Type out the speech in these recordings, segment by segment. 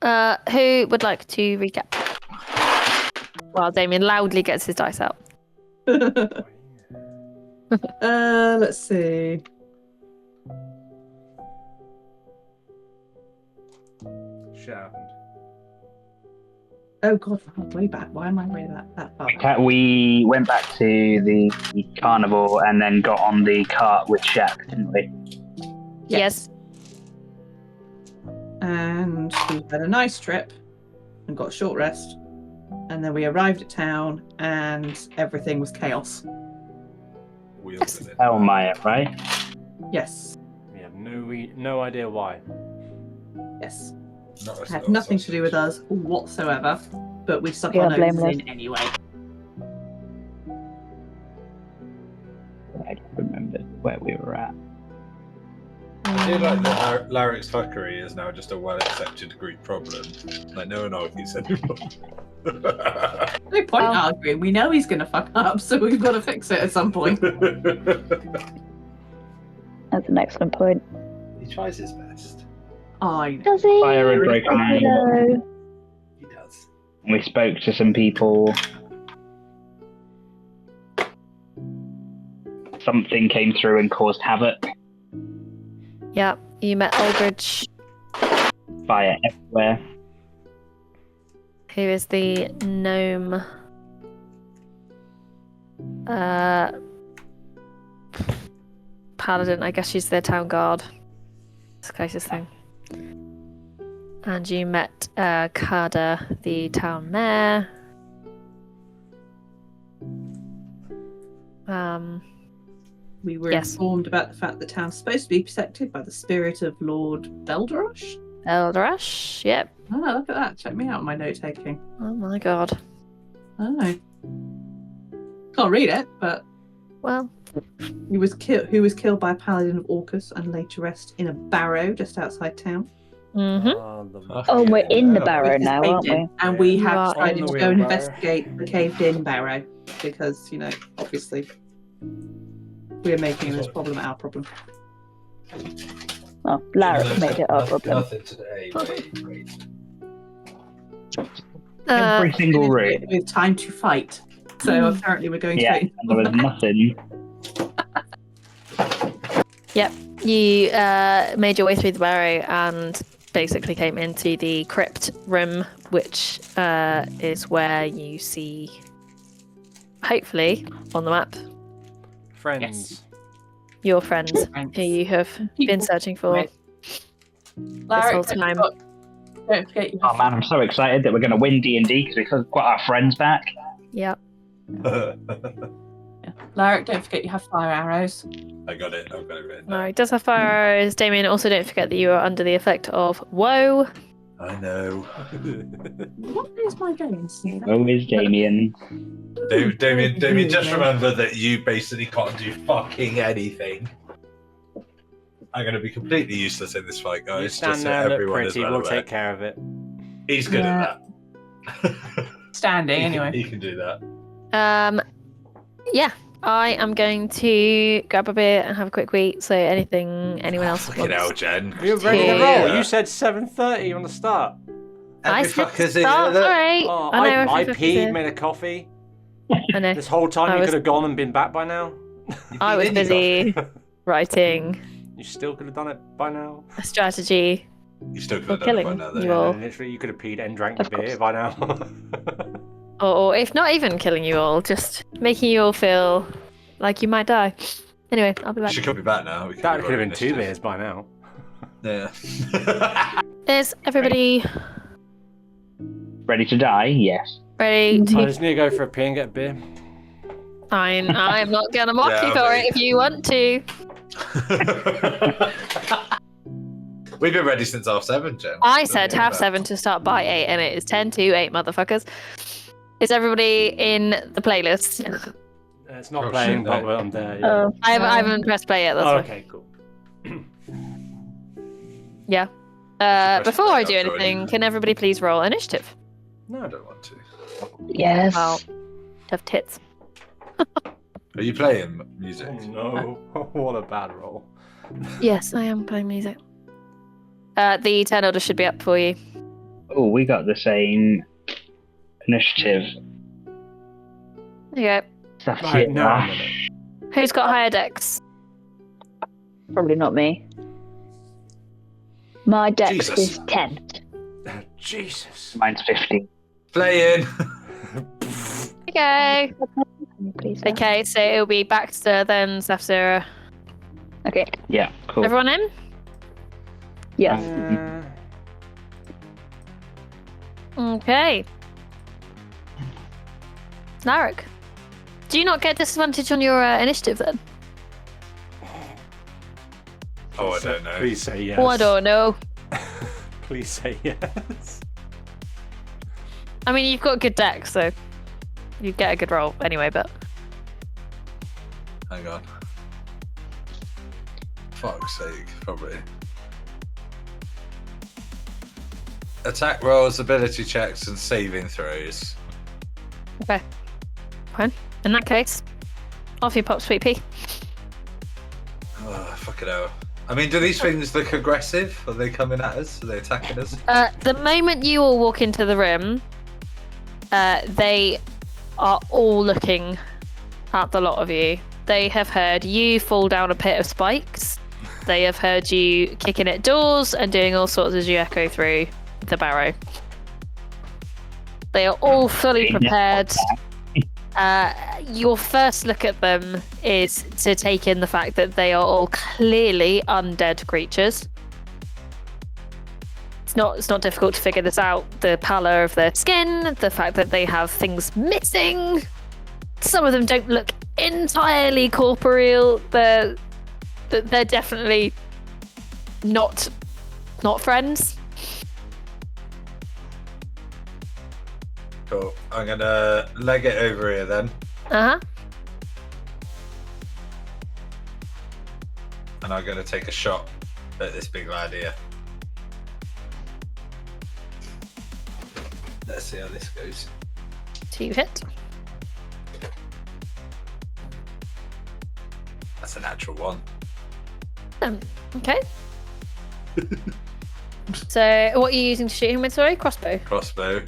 Who would like to recap? Well, Damien loudly gets his dice out. Let's see. Shit happened. Oh god, way back. Why am I way that far back? We went back to the carnival and then got on the cart with Shaq, didn't we? Yes. And we had a nice trip and got a short rest. And then we arrived at town and everything was chaos. Wheels in it. Bellmire, right? Yes. We have no idea why. Yes. Not It had nothing to do with us whatsoever, but we stuck Yeah, our noses blameless. in anyway. I don't remember where we were at. I feel like that Larry's fuckery is now just a well-accepted Greek problem. Like, no one argues anymore. No point arguing. We know he's going to fuck up, so we've got to fix it at some point. That's an excellent point. He tries his best. I Does he? Fire and broken I ankle. know. He does. We spoke to some people. Something came through and caused havoc. Yeah, you met Aldridge, Fire everywhere. who is the gnome. Paladin, I guess she's their town guard. It's the closest thing. And you met Kada, the town mayor. We were Yes. informed about the fact the town's supposed to be protected by the spirit of Lord Beldarash. Beldarash, yep. Oh, look at that. Check me out on my note taking. Oh my god. Oh. Can't read it, but Well, who was killed by a paladin of Orcus and laid to rest in a barrow just outside town. Oh, we're in the barrow now, aren't we? And we You have are decided in to the go and wheelbarrow. investigate the caved-in barrow because, obviously, we're making this problem our problem. Oh, Larry made it our problem. Nothing today. Wait. Every single room. With time to fight. So apparently we're going Yeah, straight. and there was nothing. you made your way through the barrow and basically came into the crypt room, which is where you see, hopefully, on the map, Friends. Yes. your friends Friends. who you have been searching for Right. this whole time. Don't forget you Oh man, I'm so excited that we're going to win D&D because we've got our friends back. Yep. Larry, don't forget you have fire arrows. I got it. I've got it written. No, he does have fire arrows. Damien, also don't forget that you are under the effect of woe. I know. What is my game? Oh, is Damien. Damien, just remember that you basically can't do fucking anything. I'm going to be completely useless in this fight, You guys. stand Just so there, look everyone is pretty, well we'll aware. take care of it. He's good Yeah. at that. Standing, anyway. He can do that. Yeah, I am going to grab a beer and have a quick wee. So anything anyone else Fucking hell, wants? Jen. You're ready to Yeah. roll. You said 7:30 on the start. I Every said fucker's in start, there. sorry. Oh, I know. I every fucker's peed, here. made a coffee. I know. This whole time I you was- could have gone and been back by now. I was busy writing You still could have done it by now. a strategy. You still could For have done it by killing now, you though. all. Literally, you could have peed and drank the Of course. beer by now. Or if not even killing you all, just making you all feel like you might die. Anyway, I'll be back. She could be back now. We That could have rolling been 2 initiative. beers by now. Yeah. Is everybody Ready to die? Yes. ready I to... just need to go for a pee and get a beer. Fine, I'm not going to mock Yeah, you for I'll it if you want to. We've been ready since 7:30, Jen. I said Don't half worry 7 to start by 8, and it is 10 to 8, motherfuckers. Is everybody in the playlist? It's not Oh, playing, shit, but no. I'm there. Yeah. Oh, I haven't pressed play yet, that's Oh, why. okay, cool. Yeah. Press Before play I do after anything, already. can everybody please roll initiative? about it. No, I don't want to. yes. Well, tough tits. Are you playing music? Oh, no. What a bad roll. Yes, I am playing music. The turn order should be up for you. Oh, we got the same initiative. There you That's Right, it. no, Ah. no, no. go. Who's got higher dex? Probably not me. My dex Jesus. is 10. Jesus. Mine's 15. Playing. Okay. Please, sir. Okay, so it'll be Baxter, then Zafzura. Okay. Yeah, cool. Everyone in? Yes. Okay. Narek. Do you not get disadvantage on your initiative then? Oh, I don't know. Please say yes. Oh, I don't know. Please say yes. I mean, you've got good deck, so you get a good roll anyway, but... Hang on. Fuck's sake, probably. Attack rolls, ability checks, and saving throws. Okay. Fine. In that case, off you pop, Sweet Pea. Oh, fucking hell. I mean, do these things look aggressive? Are they coming at us? Are they attacking us? The moment you all walk into the room, they are all looking at the lot of you. They have heard you fall down a pit of spikes. They have heard you kicking at doors and doing all sorts as you echo through the barrow. They are all fully prepared. Your first look at them is to take in the fact that they are all clearly undead creatures. It's not difficult to figure this out. The pallor of their skin, the fact that they have things missing. Some of them don't look entirely corporeal. They're definitely not friends. Cool. I'm gonna leg it over here then, Uh-huh. and I'm gonna take a shot at this big lad here. Let's see how this goes. 2 hit. That's a natural one. Okay. So, what are you using to shoot him with? Sorry, crossbow. Crossbow.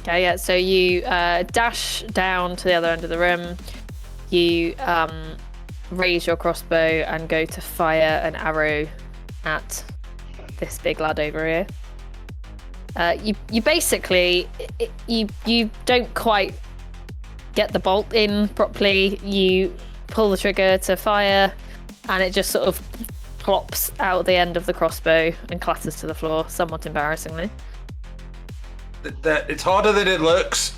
Okay, yeah. So you dash down to the other end of the room. You raise your crossbow and go to fire an arrow at this big lad over here. You basically you don't quite get the bolt in properly. You pull the trigger to fire, and it just sort of plops out the end of the crossbow and clatters to the floor, somewhat embarrassingly. It's harder than it looks.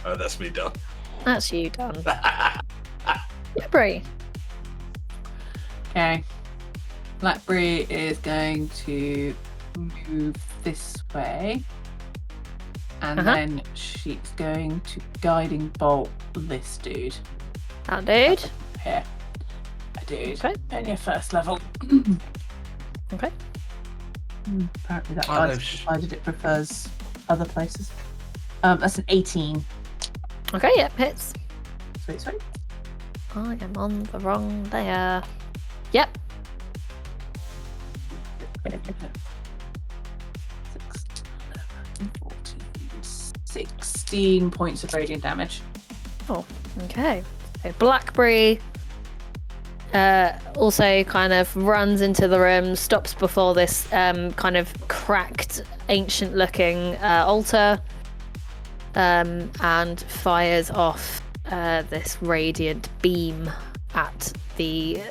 Oh, that's me done. That's you done. Brie. Okay. Blackberry is going to move this way. And then she's going to guiding bolt this dude. That dude. Here. A dude. Okay. Only a first level. Okay. Apparently that Oh, no, dice decided it prefers other places. That's an 18. Okay, yep, hits. Sweet, sweet. I am on the wrong layer. Yep. 16 points of radiant damage. Oh, okay. So Blackberry also kind of runs into the room, stops before this kind of cracked, ancient-looking altar, and fires off this radiant beam at the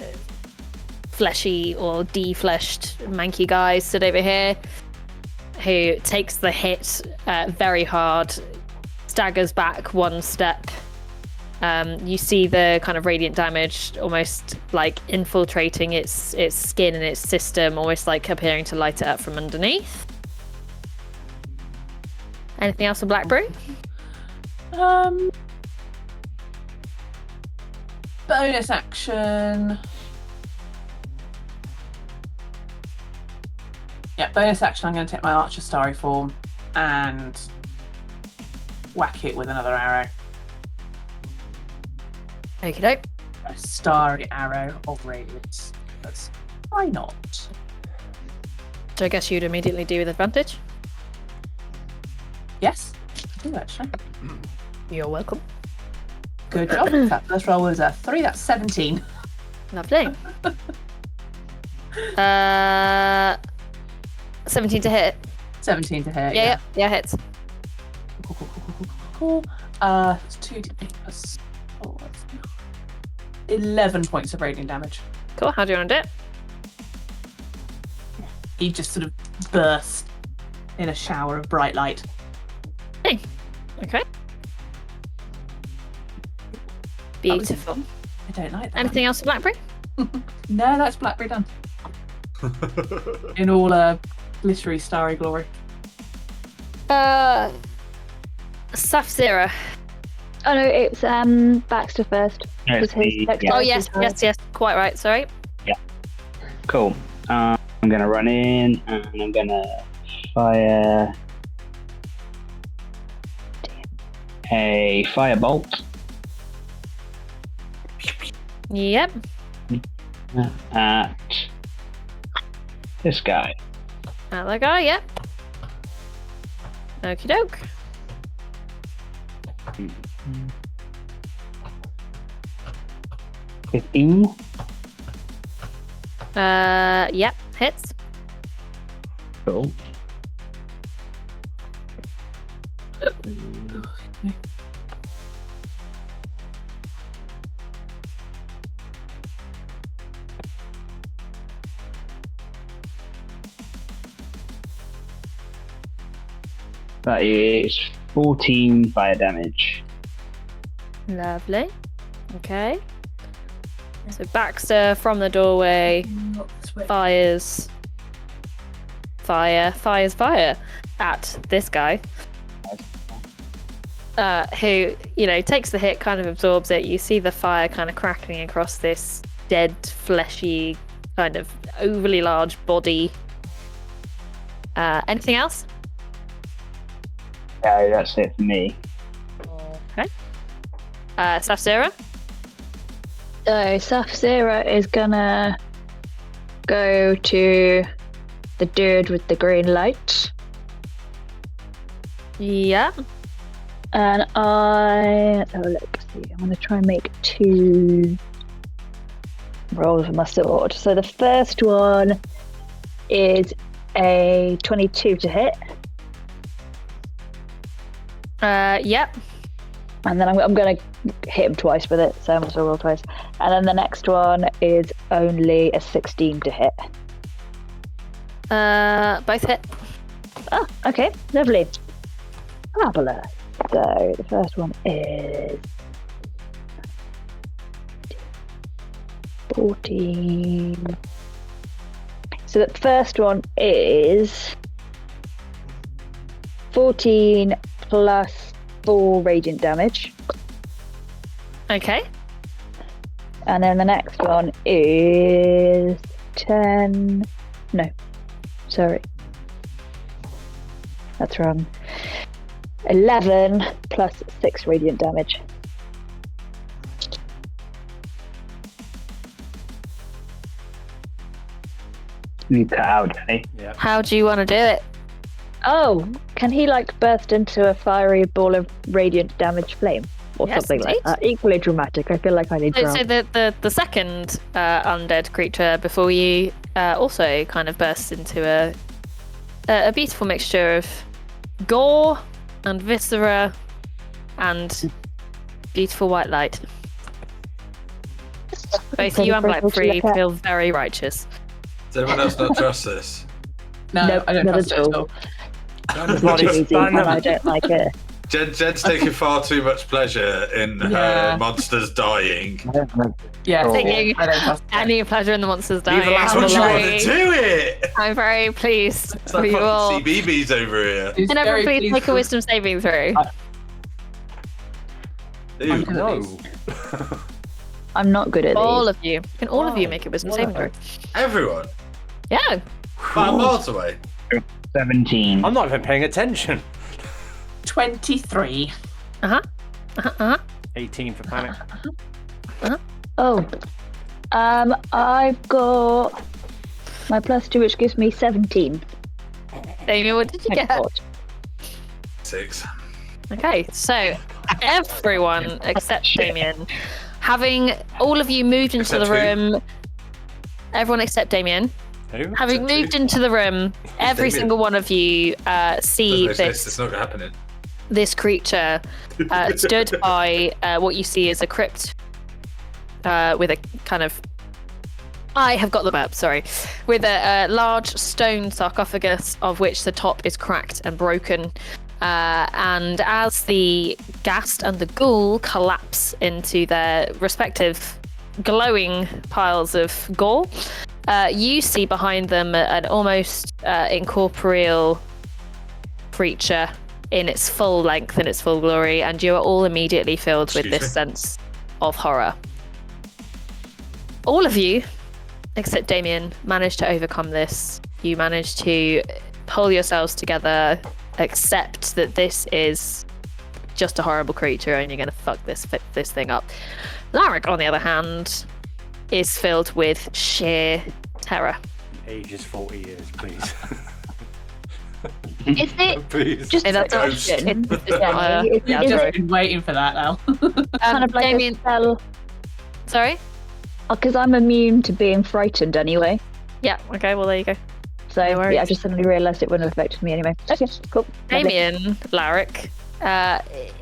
fleshy or defleshed manky guy stood over here, who takes the hit very hard, staggers back one step. You see the kind of radiant damage almost like infiltrating its skin and its system, almost like appearing to light it up from underneath. Anything else for Blackberry? Bonus action. Yeah, bonus action. I'm going to take my Archer Starry form and whack it with another arrow. Okie doke. A starry arrow of radiance. Why not? So I guess you'd immediately do with advantage. Yes, I do actually. You're welcome. Good job. That first roll was a 3. That's 17. Lovely. 17 to hit. 17 to hit. Yeah, hits. Cool. It's 2d8 plus 4. 11 points of radiant damage. Cool. How do you want to do it? He just sort of burst in a shower of bright light. Hey. Okay. Beautiful. I don't like that. Anything else for Blackberry? No, that's Blackberry done. In all glittery, starry glory. Safzira. Oh no, it's Baxter first. No, Was his yeah. dexterity Oh yes, high? yes. Quite right. Sorry. Cool. I'm gonna run in and I'm gonna fire a firebolt Yep. at this guy. That guy. Yep. Okie doke. 15. Yep. Hits. Cool. That is 14 fire damage. Lovely. Okay. So Baxter from the doorway fires at this guy. Who, takes the hit, kind of absorbs it. You see the fire kind of crackling across this dead, fleshy, kind of overly large body. Anything else? No, that's it for me. Okay. Safzira? So Safzira is gonna go to the dude with the green light. Yeah. And let's have a look. See, I'm gonna try and make 2 rolls with my sword. So the first one is a 22 to hit. Yep. And then I'm going to hit him twice with it, so I'm going to roll twice. And then the next one is only a 16 to hit. Both hit. Oh, okay, lovely. Fabulous. So the first one is 14. So the first one is 14 plus 4 radiant damage. Okay. And then the next one is 10. No, sorry. That's wrong. 11 plus 6 radiant damage. You cut out, Danny. Yeah. How do you want to do it? Oh, can he burst into a fiery ball of radiant damage flame? Or Yes, something like indeed. that. Equally dramatic. I feel like I need So the second undead creature before you also kind of bursts into a beautiful mixture of gore and viscera and beautiful white light. Both you and Blackberry feel very righteous. Does anyone else not trust this? No, Nope, I don't not trust at it at all. all. Easy, and I don't like it. Jed's taking far too much pleasure in Yeah. monsters dying. Yeah, Taking I don't trust it. any pleasure in the monsters dying. That's what you want to do it! I'm very pleased It's for like you all. fucking CBBS over here. Who's Can everyone very please pleased make a with- wisdom saving throw? Ew. No. I'm not good at All these. of you. Can all of you make a wisdom saving throw? Everyone. Yeah. 5 miles away. 17. I'm not even paying attention. 23. 18 for panic. Oh. I've got My +2, which gives me 17. Damien, what did you Thank get? God. 6. Okay, so everyone except Damien, having all of you moved into Except the who? room, everyone except Damien, Who? having Except moved who? into the room, every Damien. single one of you see There's no sense, it's this not going to happen. this creature stood by what you see is a crypt with a kind of. I have got the map, sorry. With a large stone sarcophagus of which the top is cracked and broken. And as the ghast and the ghoul collapse into their respective glowing piles of gore, you see behind them an almost incorporeal creature in its full length and its full glory, and you are all immediately filled with Excuse this me? sense of horror. All of you, except Damien, managed to overcome this. You managed to pull yourselves together, accept that this is just a horrible creature and you're going to fuck this thing up. Larrick, on the other hand, is filled with sheer terror. Age is 40 years, please. Is it Please. just And a that's question? It's Yeah, not a- yeah, is sorry. I've been waiting for that now. kind of like Damien, a spell? sorry? Because I'm immune to being frightened anyway. Yeah, okay, well, there you go. So No worries. yeah, I just suddenly realised it wouldn't have affected me anyway. Okay, cool. Lovely. Damien, Larrick,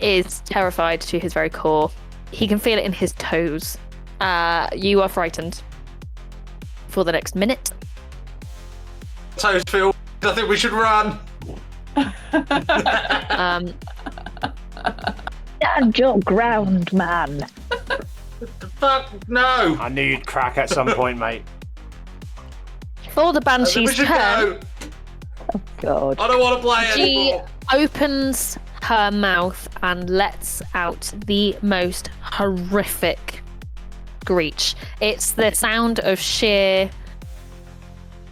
is terrified to his very core. He can feel it in his toes. You are frightened for the next minute. Toes feel. I think we should run. Stand your ground, man. Fuck no. I knew you'd crack at some point, mate. For the I think we Banshee's should turn, go. God. I don't want to play she anymore. opens her mouth and lets out the most horrific screech. It's the sound of sheer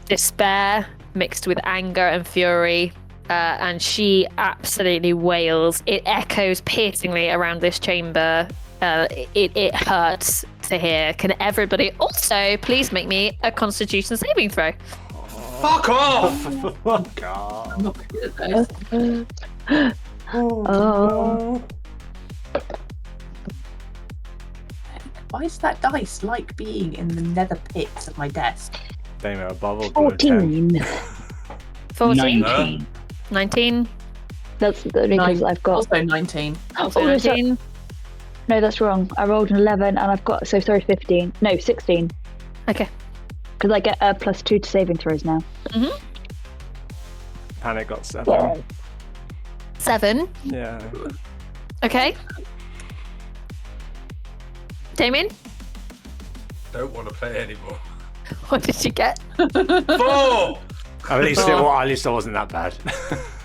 despair mixed with anger and fury. And she absolutely wails. It echoes piercingly around this chamber. It hurts to hear. Can everybody also please make me a Constitution saving throw? Fuck off. Oh, God. I'm not good at this. Oh. Why is that dice like being in the nether pits of my desk? Damn it, above all below 10. 14? 19. 19? That's only because I've got. Also 19. Also Oh, no, sorry. 19? No, that's wrong. I rolled an 11 and I've got. So sorry, 15. No, 16. Okay. Because I get a +2 to saving throws now. Panic got 7. Yeah. 7. Yeah. Okay. Damien, Don't want to play anymore. what did you get? 4. At least it wasn't that bad.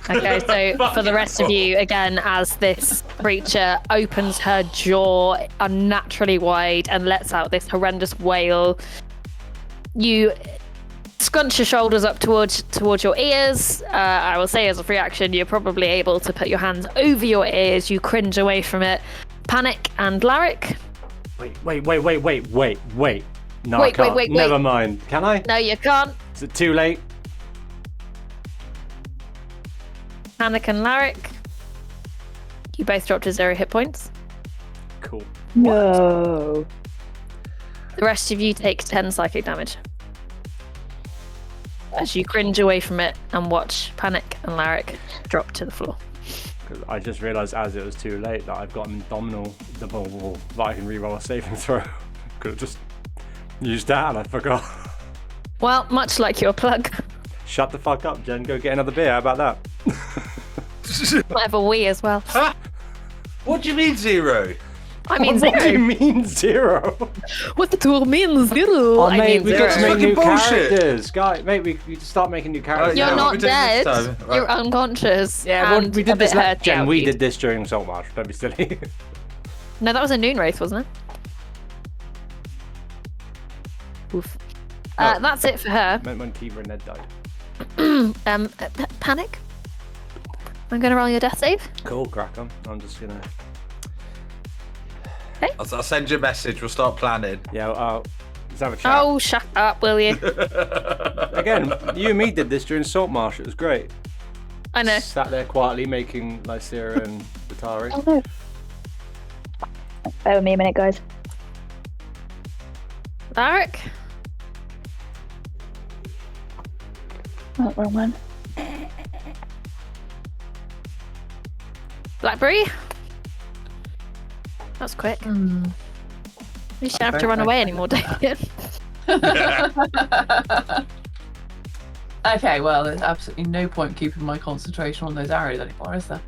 Okay, so for the rest of you, again, as this creature opens her jaw unnaturally wide and lets out this horrendous wail, you scrunch your shoulders up towards your ears. I will say as a free action, you're probably able to put your hands over your ears. You cringe away from it. Panic and Larrick. Wait. No, Wait, I can't. wait. Never mind. Can I? No, you can't. Is it too late? Panic and Larrick. You both dropped to 0 hit points. Cool. No. The rest of you take 10 psychic damage. As you cringe away from it and watch Panic and Larrick drop to the floor. 'Cause I just realised as it was too late that I've got an abdominal double that I can reroll a saving throw. Could have just used that and I forgot. Well, much like your plug, Shut the fuck up, Jen. Go get another beer. How about that? might have a wee as well. What do you mean 0? I mean What do you 0. mean 0? What the tool means 0? Oh, I mate, mean we 0. got to make Fucking new bullshit. characters. Guy, mate, we need to start making new characters. You're Yeah, what not we doing this dead. time? Right. You're unconscious. Yeah, well, and we a did this. bit hurt Jen, out we you. did this during Saltmarsh. Don't be silly. No, that was a noon wraith, wasn't it? Oof. Oh. That's it for her. Meant when Kiva and Ned died. Panic. I'm going to roll your death save. Cool, crack on. I'm just gonna. I'll send you a message. We'll start planning. Yeah, Let's have a chat. Oh, shut up, will you? Again, you and me did this during Salt Marsh. It was great. I know. Sat there quietly making Lycera and Batari. Oh no. Bear with me a minute, guys. Alric? Oh, wrong one. Blackberry? That's quick. You shouldn't have to run away anymore, David. Okay, well, there's absolutely no point keeping my concentration on those arrows anymore, is there?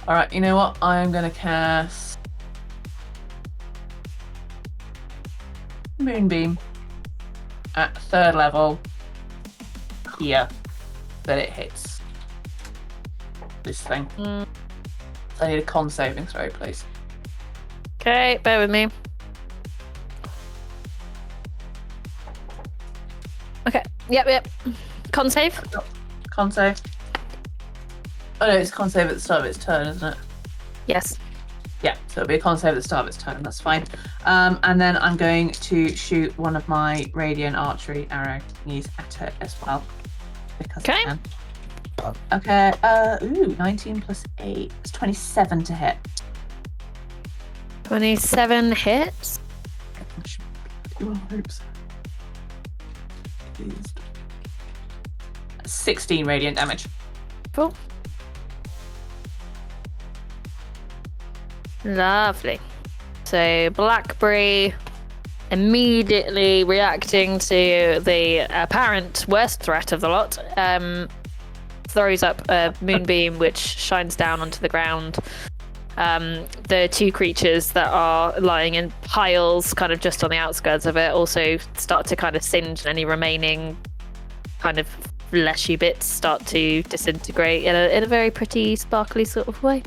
Alright, you know what? I am going to cast Moonbeam at 3rd level here, that it hits this thing. I need a con saving throw, please. Okay, bear with me. Okay, yep. Con save? Con save. Oh no, it's con save at the start of its turn, isn't it? Yes. Yeah, so it'll be a con save at the start of its turn, that's fine. And then I'm going to shoot one of my radiant archery arrow thingies at it as well. Because I Okay. can. Okay, 19 plus 8. It's 27 to hit. 27 hits. Well, oops. 16 radiant damage. Cool. Lovely. So Blackberry, immediately reacting to the apparent worst threat of the lot, throws up a moonbeam which shines down onto the ground. The two creatures that are lying in piles kind of just on the outskirts of it also start to kind of singe, and any remaining kind of fleshy bits start to disintegrate in a very pretty sparkly sort of way.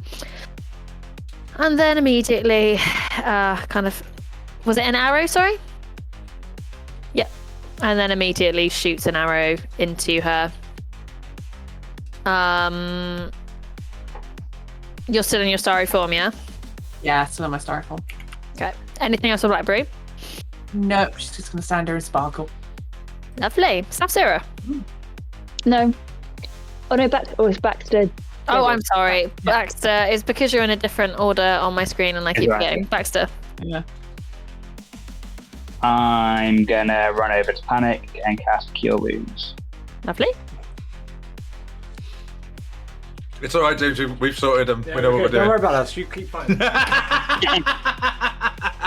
And then immediately kind of, was it an arrow, sorry? Yeah. And then immediately shoots an arrow into her. You're still in your starry form, yeah? Yeah, still in my star form. Okay. Anything else with Blackberry? Nope, she's just going to stand there and sparkle. Lovely. Sapsira. No. Oh no, it's Baxter. Oh, I'm sorry. Baxter, it's because you're in a different order on my screen and I keep forgetting. Baxter. Yeah. I'm gonna run over to Panic and cast Cure Wounds. Lovely. It's all right, James. We've sorted them. Yeah, we know what we're Don't doing. worry about us. You keep fighting.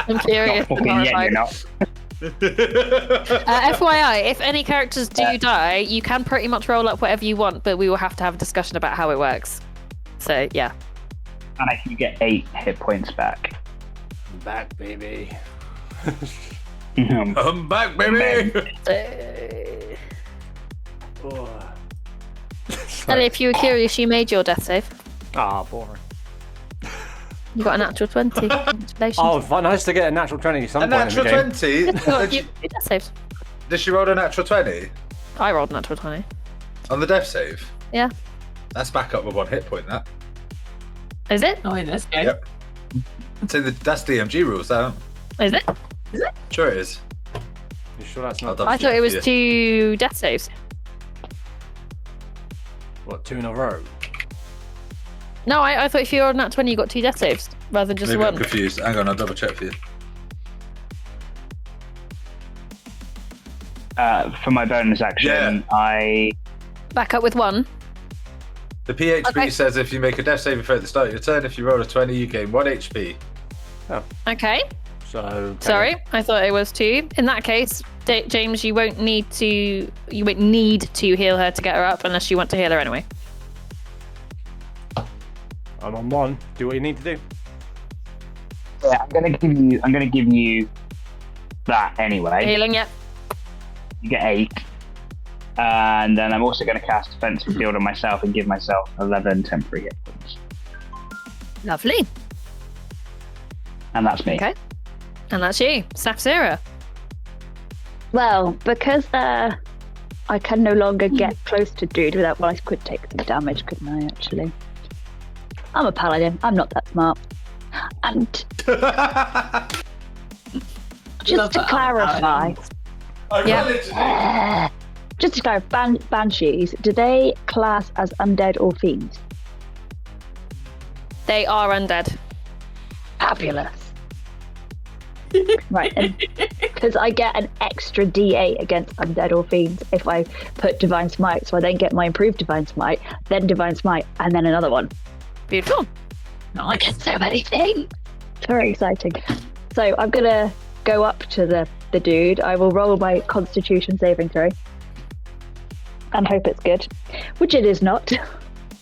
I'm curious. Not fucking yet, you're not. FYI, if any characters do die, you can pretty much roll up whatever you want, but we will have to have a discussion about how it works. So, yeah. Panic, you get 8 hit points back. I'm back, baby. I'm back, baby. Ellie, if you were curious, you made your death save. Ah, boring. You got a natural 20. Congratulations. Oh, nice to get a natural 20 at some A point in the natural game. 20? You got your death saves. Did she roll a natural 20 I rolled a natural 20. on the death save? Yeah. That's back up with 1 hit point, that. Is it? Not in this game. Yep. That's DMG rules, that. Is it? Sure it is. You sure that's I'll not double I thought check it was for you. 2 death saves. what, 2 in a row? No, I thought if you rolled a nat 20, you got 2 death saves rather than just Maybe I'm 1. confused. Hang on, I'll double check for you. For my bonus action, I Back up with 1. The PHP Okay. says if you make a death saving throw at the start of your turn, if you roll a 20, you gain 1 HP. Okay. So. Sorry, I thought it was 2. In that case, James, you won't need to heal her to get her up unless you want to heal her anyway. I'm on 1. Do what you need to do. I'm gonna give you that anyway. Healing, yep. You get 8. And then I'm also going to cast Defensive Field on myself and give myself 11 temporary hit points. Lovely. And that's me. Okay. And that's you, Sapphira. Well, because I can no longer get close to dude without. Well, I could take some damage, couldn't I? Actually, I'm a paladin. I'm not that smart. And just to clarify, just to clarify, banshees, do they class as undead or fiends? They are undead. Fabulous. Right, because I get an extra D8 against undead or fiends if I put Divine Smite, so I then get my improved Divine Smite, then Divine Smite, and then another one. Beautiful. I get so many things. It's very exciting. So I'm gonna go up to the dude. I will roll my Constitution saving throw and hope it's good, which it is not.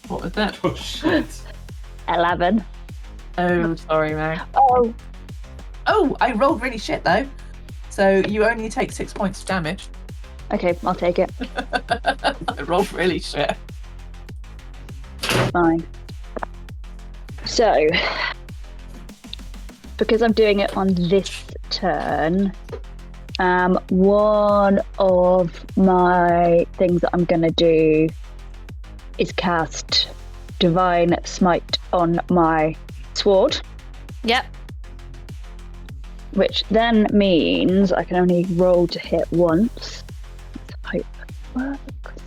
What was that? Oh shit. 11. Oh, sorry, Meg. Oh, Oh, I rolled really shit though. So you only take 6 points of damage. okay, I'll take it. I rolled really shit. Fine. So, because I'm doing it on this turn, one of my things that I'm going to do is cast Divine Smite on my sword, Yep. which then means I can only roll to hit once. Let's hope that works.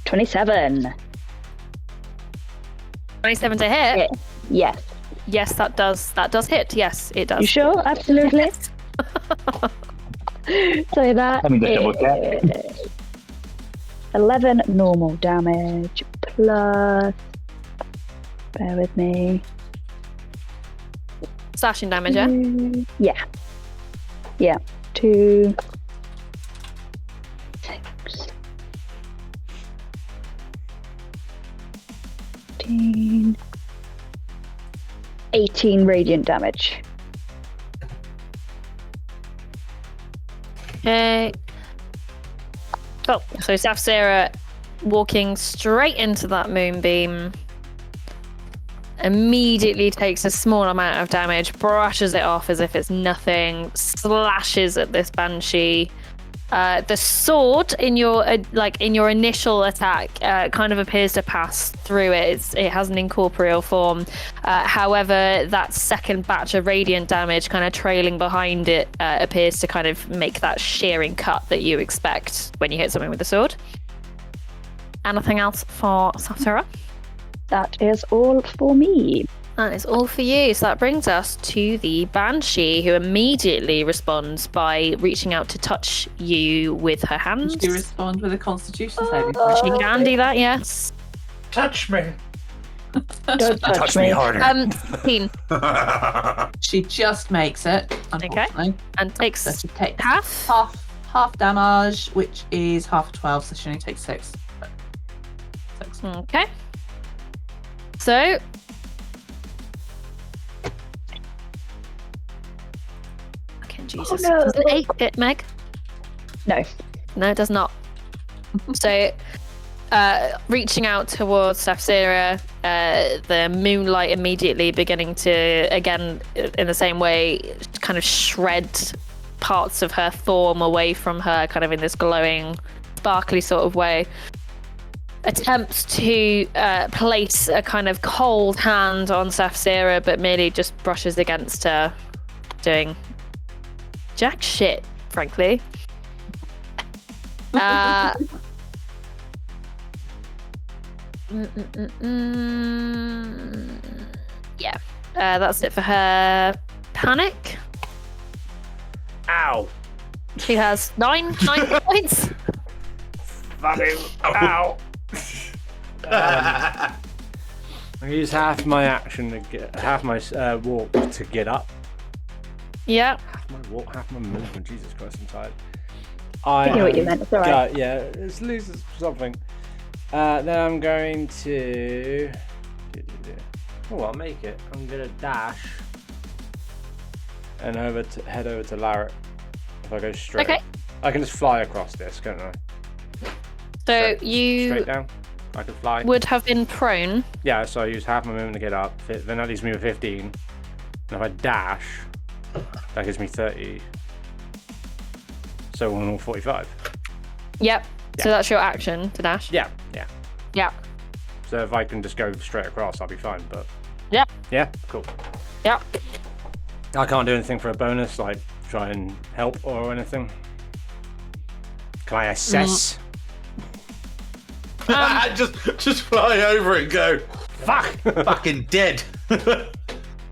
27. 27 to hit. Hit. Yes. Yes, that does hit. Yes, it does. You sure? Absolutely. So that Let me just double check. is 11 normal damage plus. Bear with me. Slashing damage, yeah? Yeah. Yeah. 2, 6, 15, 18 radiant damage. Okay. Cool. So Sapphira walking straight into that moonbeam immediately takes a small amount of damage, brushes it off as if it's nothing, slashes at this banshee. The sword in your initial attack kind of appears to pass through it. It has an incorporeal form. However, that second batch of radiant damage kind of trailing behind it appears to kind of make that shearing cut that you expect when you hit something with a sword. Anything else for Sapphira? That is all for me. That is all for you. So that brings us to the Banshee, who immediately responds by reaching out to touch you with her hands. Did you respond with a Constitution saving She throw? can do that, yes. Touch me. Don't touch me. harder. 15. She just makes it, unfortunately. And takes So she takes half. half damage, which is half 12, so she only takes 6. 6. Okay. So okay, Jesus. no. Does it 8 hit, Meg? No. No, it does not. So reaching out towards Sapphira, the moonlight immediately beginning to, again, in the same way, kind of shred parts of her form away from her, kind of in this glowing, sparkly sort of way. Attempts to place a kind of cold hand on Sapphira, but merely just brushes against her, doing jack shit, frankly. Yeah, that's it for her panic. Ow. She has 9 points. Fucking ow. I use half my action to get half my walk to get up. Yeah. Half my walk, half my movement. Jesus Christ, I'm tired. I know what you meant. It's all right. Yeah, let's lose something. Then I'm going to. Oh, I'll make it. I'm gonna dash and head over to Larry. If I go straight, Okay. I can just fly across this, can't I? So you straight down. I could fly. Would have been prone. Yeah, so I use half my movement to get up. Then that leaves me with 15. And if I dash, that gives me 30. So all 45. Yep. So that's your action to dash. Yeah. Yeah. So if I can just go straight across, I'll be fine. But Yep. yeah, cool. Yep. I can't do anything for a bonus, like try and help or anything. Can I assess? just fly over and go. Fuck! Fucking dead.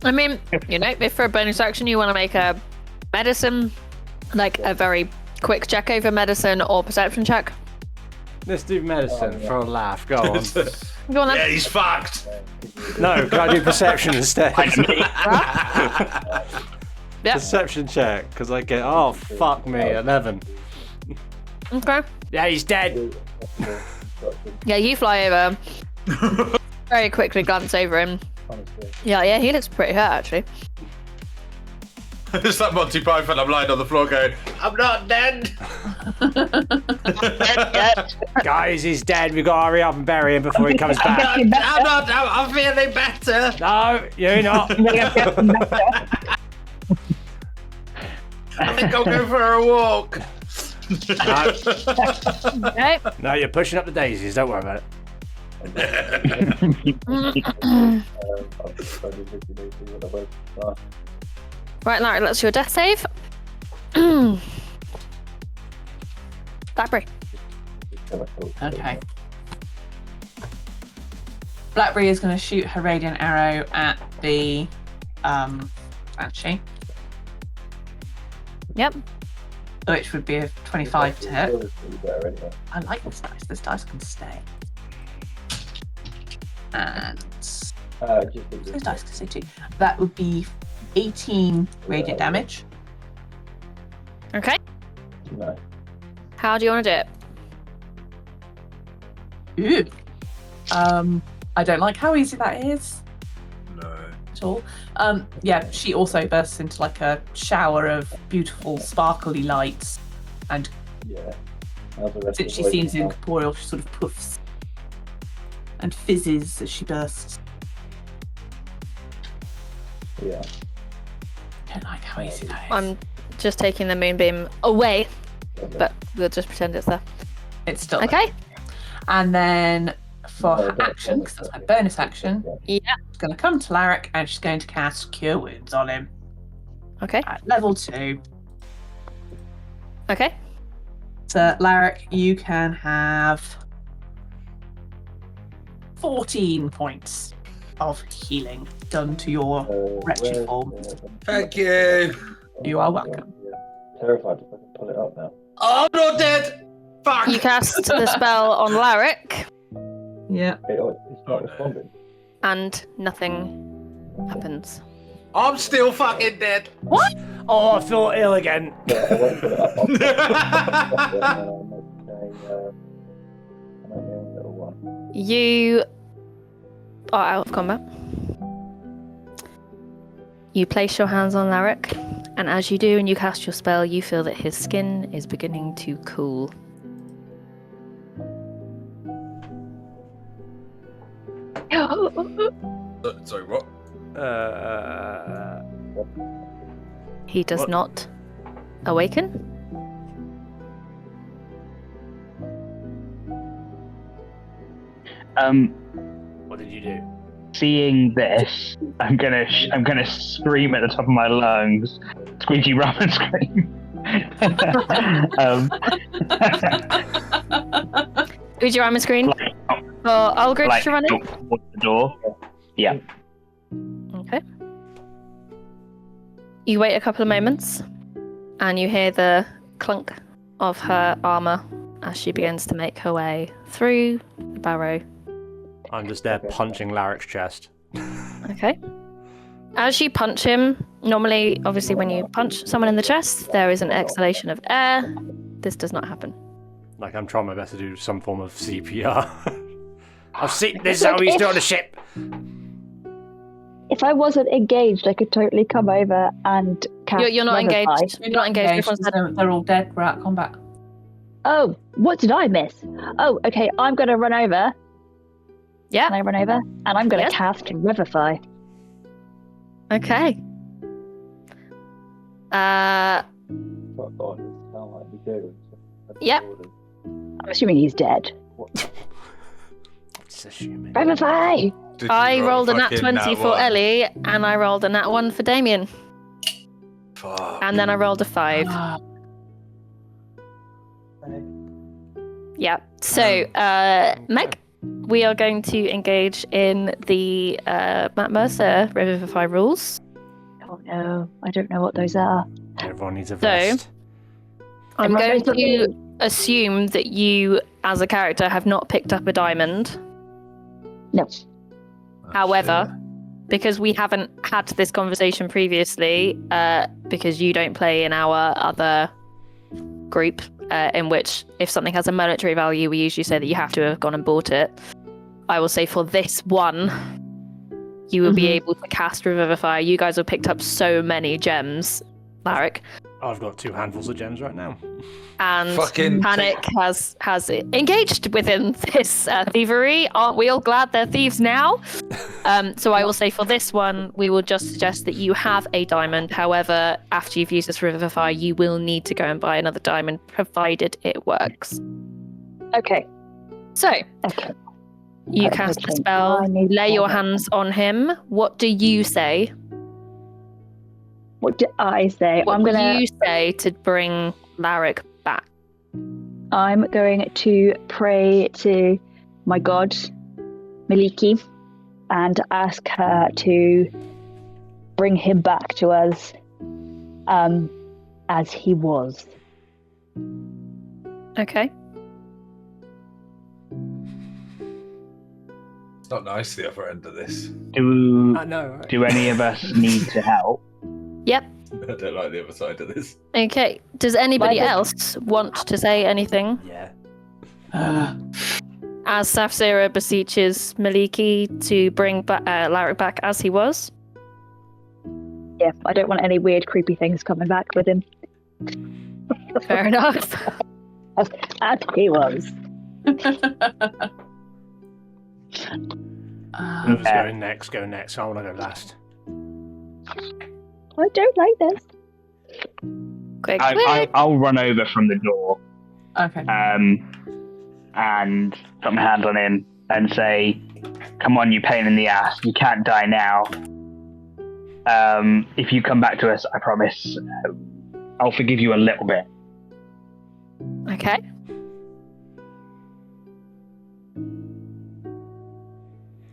I mean, if for a bonus action you want to make a medicine, like a very quick check over medicine or perception check. Let's do medicine for a laugh. Go on. Go on then. Yeah, he's fucked. No, can I do perception instead? Yep. Perception check, because I get, oh, fuck me, 11. Okay. Yeah, he's dead. Yeah, you fly over. Very quickly glance over him. Yeah, he looks pretty hurt actually. It's like Monty Python. I'm lying on the floor going, I'm not dead. Guys, he's dead. We've got to hurry up and bury him before he comes back. I'm feeling better. No, you're not. I think I'll go for a walk. Okay. No, you're pushing up the daisies. Don't worry about it. Right, Larry, let's do a death save. Blackberry. Okay. Blackberry is going to shoot her radiant arrow at the banshee, Yep. which would be a 25 to hit. I like this dice. This dice can stay. And those dice can stay too. That would be 18 radiant damage. Okay. How do you want to do it? Ooh. I don't like how easy that is. No. At all. Yeah, she also bursts into like a shower of beautiful sparkly lights, and since she seems incorporeal, she sort of puffs and fizzes as she bursts. Yeah. I don't like how easy that is. I'm just taking the moonbeam away, but we'll just pretend it's there. It's still there. Okay. And then for her action, because that's my bonus action, Yeah. she's going to come to Larrick and she's going to cast Cure Wounds on him Okay. at level 2. Okay. So, Larrick, you can have 14 points of healing done to your wretched form. Thank you. You are welcome. Terrified if I can pull it up now. Oh, I'm not dead. Fuck. You cast the spell on Larrick, Yeah. It's not responding. and nothing happens. I'm still fucking dead. What? Oh, I feel ill again. Yeah, I won't put it up. Little one. You are out of combat. You place your hands on Larrick, and as you do and you cast your spell, you feel that his skin is beginning to cool. Sorry, what? He does What? not awaken. What did you do? Seeing this, I'm gonna scream at the top of my lungs, squeegee ramen scream. Who's your armor screen? Oh, Aldrich Like to run it? towards the door. Yeah. Okay. You wait a couple of moments, and you hear the clunk of her armor as she begins to make her way through the barrow. I'm just there punching Larrick's chest. Okay. As you punch him, normally, obviously, when you punch someone in the chest, there is an exhalation of air. This does not happen. Like, I'm trying my best to do some form of CPR. This is how we used to do on the ship. If I wasn't engaged, I could totally come over and cast You're not Revivify. engaged. You're not engaged. Everyone's dead. They're all dead. We're out of combat. Oh, what did I miss? Oh, okay. I'm going to run over Yeah. Can I run over? And I'm going to Yes. cast Revivify. Okay. Fuck on, it sounds like we do. Yep. I'm assuming he's dead. Just assuming. Revivify! Did you I roll rolled a nat fucking 20 for one? Ellie, and I rolled a nat 1 for Damien. Fuck. And then I rolled a 5. Ah, Yeah. So, Meg, we are going to engage in the Matt Mercer Revivify rules. Oh no, I don't know what those are. Everyone needs a vest. I'm Everyone going knows to assume that you, as a character, have not picked up a diamond. No. However, because we haven't had this conversation previously, because you don't play in our other group, in which if something has a monetary value, we usually say that you have to have gone and bought it. I will say for this one, you will be able to cast Revivify. You guys have picked up so many gems, Larrick. I've got 2 handfuls of gems right now. And Fucking Panic has engaged within this thievery. Aren't we all glad they're thieves now? So I will say for this one, we will just suggest that you have a diamond. However, after you've used this Revivify, you will need to go and buy another diamond, provided it works. Okay. So Okay. you Okay, cast the okay. spell, I need lay your diamond. hands on him. What do you say? What did I say? What do you say to bring Larrick back? I'm going to pray to my god, Maliki, and ask her to bring him back to us as he was. Okay. It's not nice, the other end of this. Do I know, right? do any of us need to help? Yep. I don't like the other side of this. Okay. Does anybody Like- else want to say anything? Yeah. As Safsira beseeches Maliki to bring Larrick back as he was. Yeah, I don't want any weird, creepy things coming back with him. Fair enough. As he was. Whoever's going next, go next. I want to go last. I don't like this. Quick. I'll run over from the door Okay. and put my hand on him and say, "Come on, you pain in the ass! You can't die now. If you come back to us, I promise, I'll forgive you a little bit." Okay.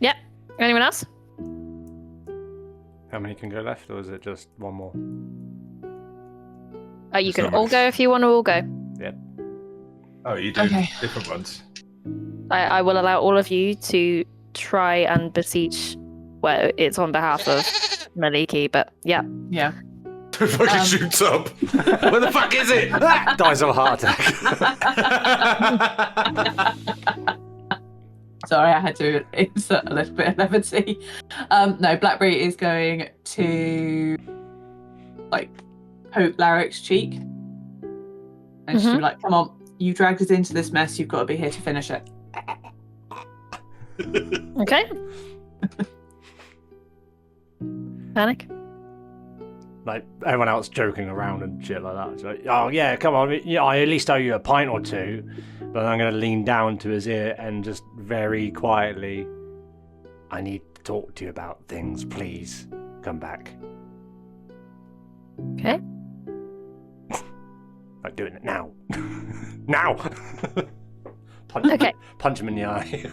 Yep. Anyone else? How many can go left, or is it just one more? You can So all much. go if you want to all go. Oh, you do Okay. different ones. I will allow all of you to try and beseech. Well, it's on behalf of Maliki, but yeah. Yeah. Who fucking shoots up? Where the fuck is it? Dies of a heart attack. Sorry, I had to insert a little bit of levity. No, Blackberry is going to like poke Larrick's cheek. And she'll be like, "Come on, you dragged us into this mess, you've got to be here to finish it." Okay. Panic. Like everyone else joking around and shit like that. It's like, oh yeah, come on, yeah, I at least owe you a pint or two. But I'm going to lean down to his ear and just very quietly, "I need to talk to you about things, please. Come back." Okay. Like doing it now. Now! punch, Okay. punch him in the eye.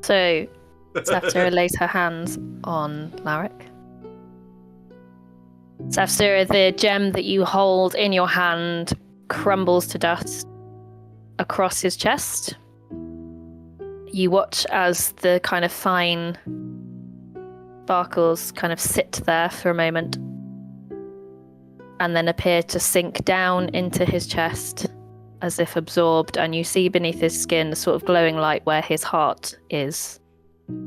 So, Safsira lays her hands on Larrick. Safsira, the gem that you hold in your hand crumbles to dust across his chest. You watch as the kind of fine sparkles kind of sit there for a moment and then appear to sink down into his chest as if absorbed, and you see beneath his skin the sort of glowing light where his heart is,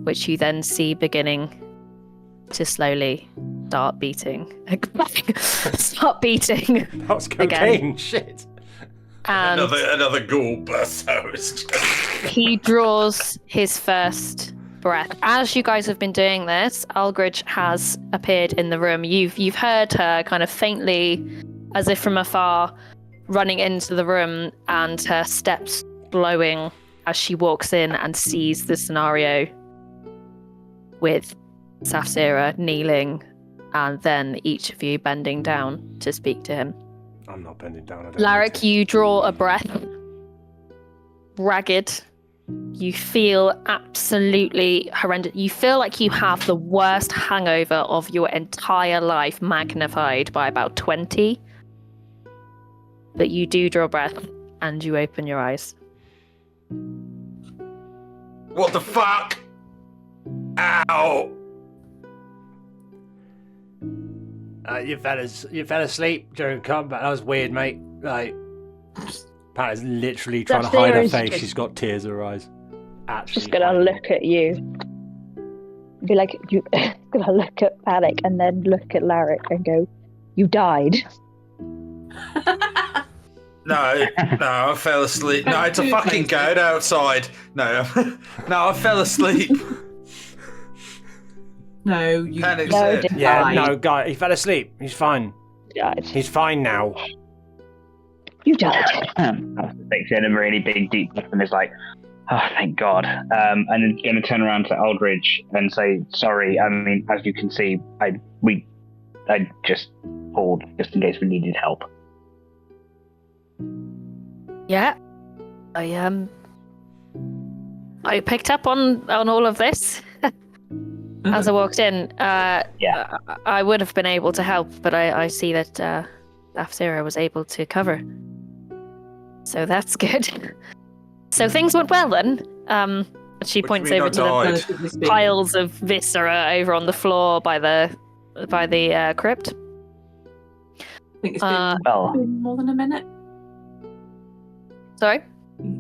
which you then see beginning to slowly start beating. Start beating. That was cocaine, shit. And Another ghoul bursts out. he draws his first breath. As you guys have been doing this, Algridge has appeared in the room. You've heard her kind of faintly, as if from afar, running into the room, and her steps slowing as she walks in and sees the scenario with Safsira kneeling, and then each of you bending down to speak to him. I'm not bending down. I don't Larrick, need to. you draw a breath. Ragged. You feel absolutely horrendous. You feel like you have the worst hangover of your entire life magnified by about 20. But you do draw a breath and you open your eyes. What the fuck? Ow! You fell asleep during combat. That was weird, mate. Like, Pat is literally trying to hide her Safsira's face. just- She's got tears in her eyes. Actually, Just gonna look at you. Be like, you gonna look at Panic and then look at Larrick and go, "You died." No, I fell asleep. No, it's a fucking goat outside. No, I fell asleep. No, you. Panic No, said. didn't Yeah, Died. no, guy, he fell asleep. He's fine. Died. He's fine now. You died. Alistair takes in a really big, deep breath and is like, "Oh, thank God." And then going to turn around to Aldridge and say, "Sorry. I mean, as you can see, I just pulled just in case we needed help." Yeah. I picked up on all of this as I walked in. Yeah. I would have been able to help, but I see that Safsira was able to cover. So that's good. So things went well then. She What do points you mean over I to the died? Relatively speaking. piles of viscera over on the floor by the crypt. I think it's been, Well, been more than a minute. Sorry?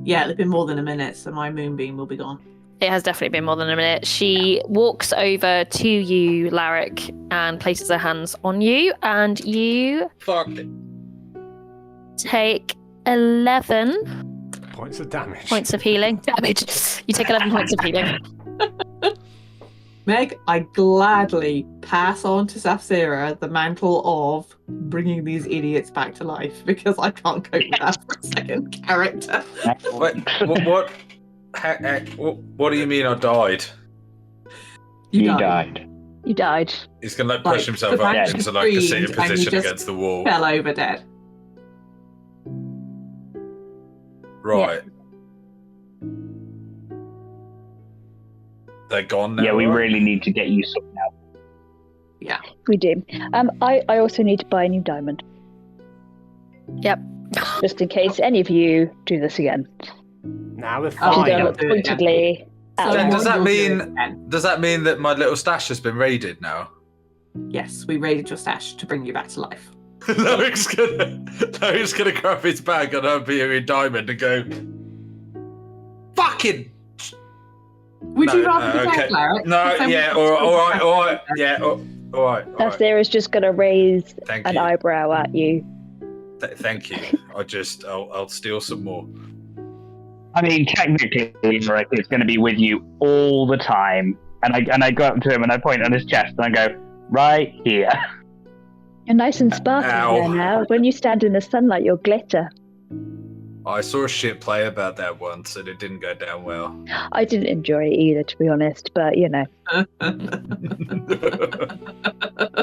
Yeah, it's been more than a minute, so my moonbeam will be gone. It has definitely been more than a minute. She walks over to you, Larrick, and places her hands on you, and you Fuck. take 11 Points of damage. points of healing damage. You take 11 points of healing. Meg, I gladly pass on to Safsira the mantle of bringing these idiots back to life because I can't cope with that for a second character. Wait, what do you mean I died? you died. died. You died. He's gonna Like, push himself the up fact into you like a seated breathed and you position just against the wall. Fell over dead. Right. They're gone now. Yeah, we right? really need to get you something out. We do. I also need to buy a new diamond. Yep. Just in case any of you do this again. Now we're Oh, She's fine. gonna yeah. look pointedly at Then Larrick. does that You'll do mean- it again. Does that mean that my little stash has been raided now? Yes, we raided your stash to bring you back to life. Larry's gonna grab his bag and her diamond and go, fucking. Would No, you rather be okay. dead, Larry? No, yeah, all right, yeah, all right. Safsira's just gonna raise Thank an you. eyebrow at you. Thank you. I'll steal some more. I mean, technically, right, it's going to be with you all the time. And I go up to him and I point on his chest and I go, "Right here." You're nice and sparkly Ow. there now. When you stand in the sunlight, you'll glitter. I saw a shit play about that once and it didn't go down well. I didn't enjoy it either, to be honest, but you know.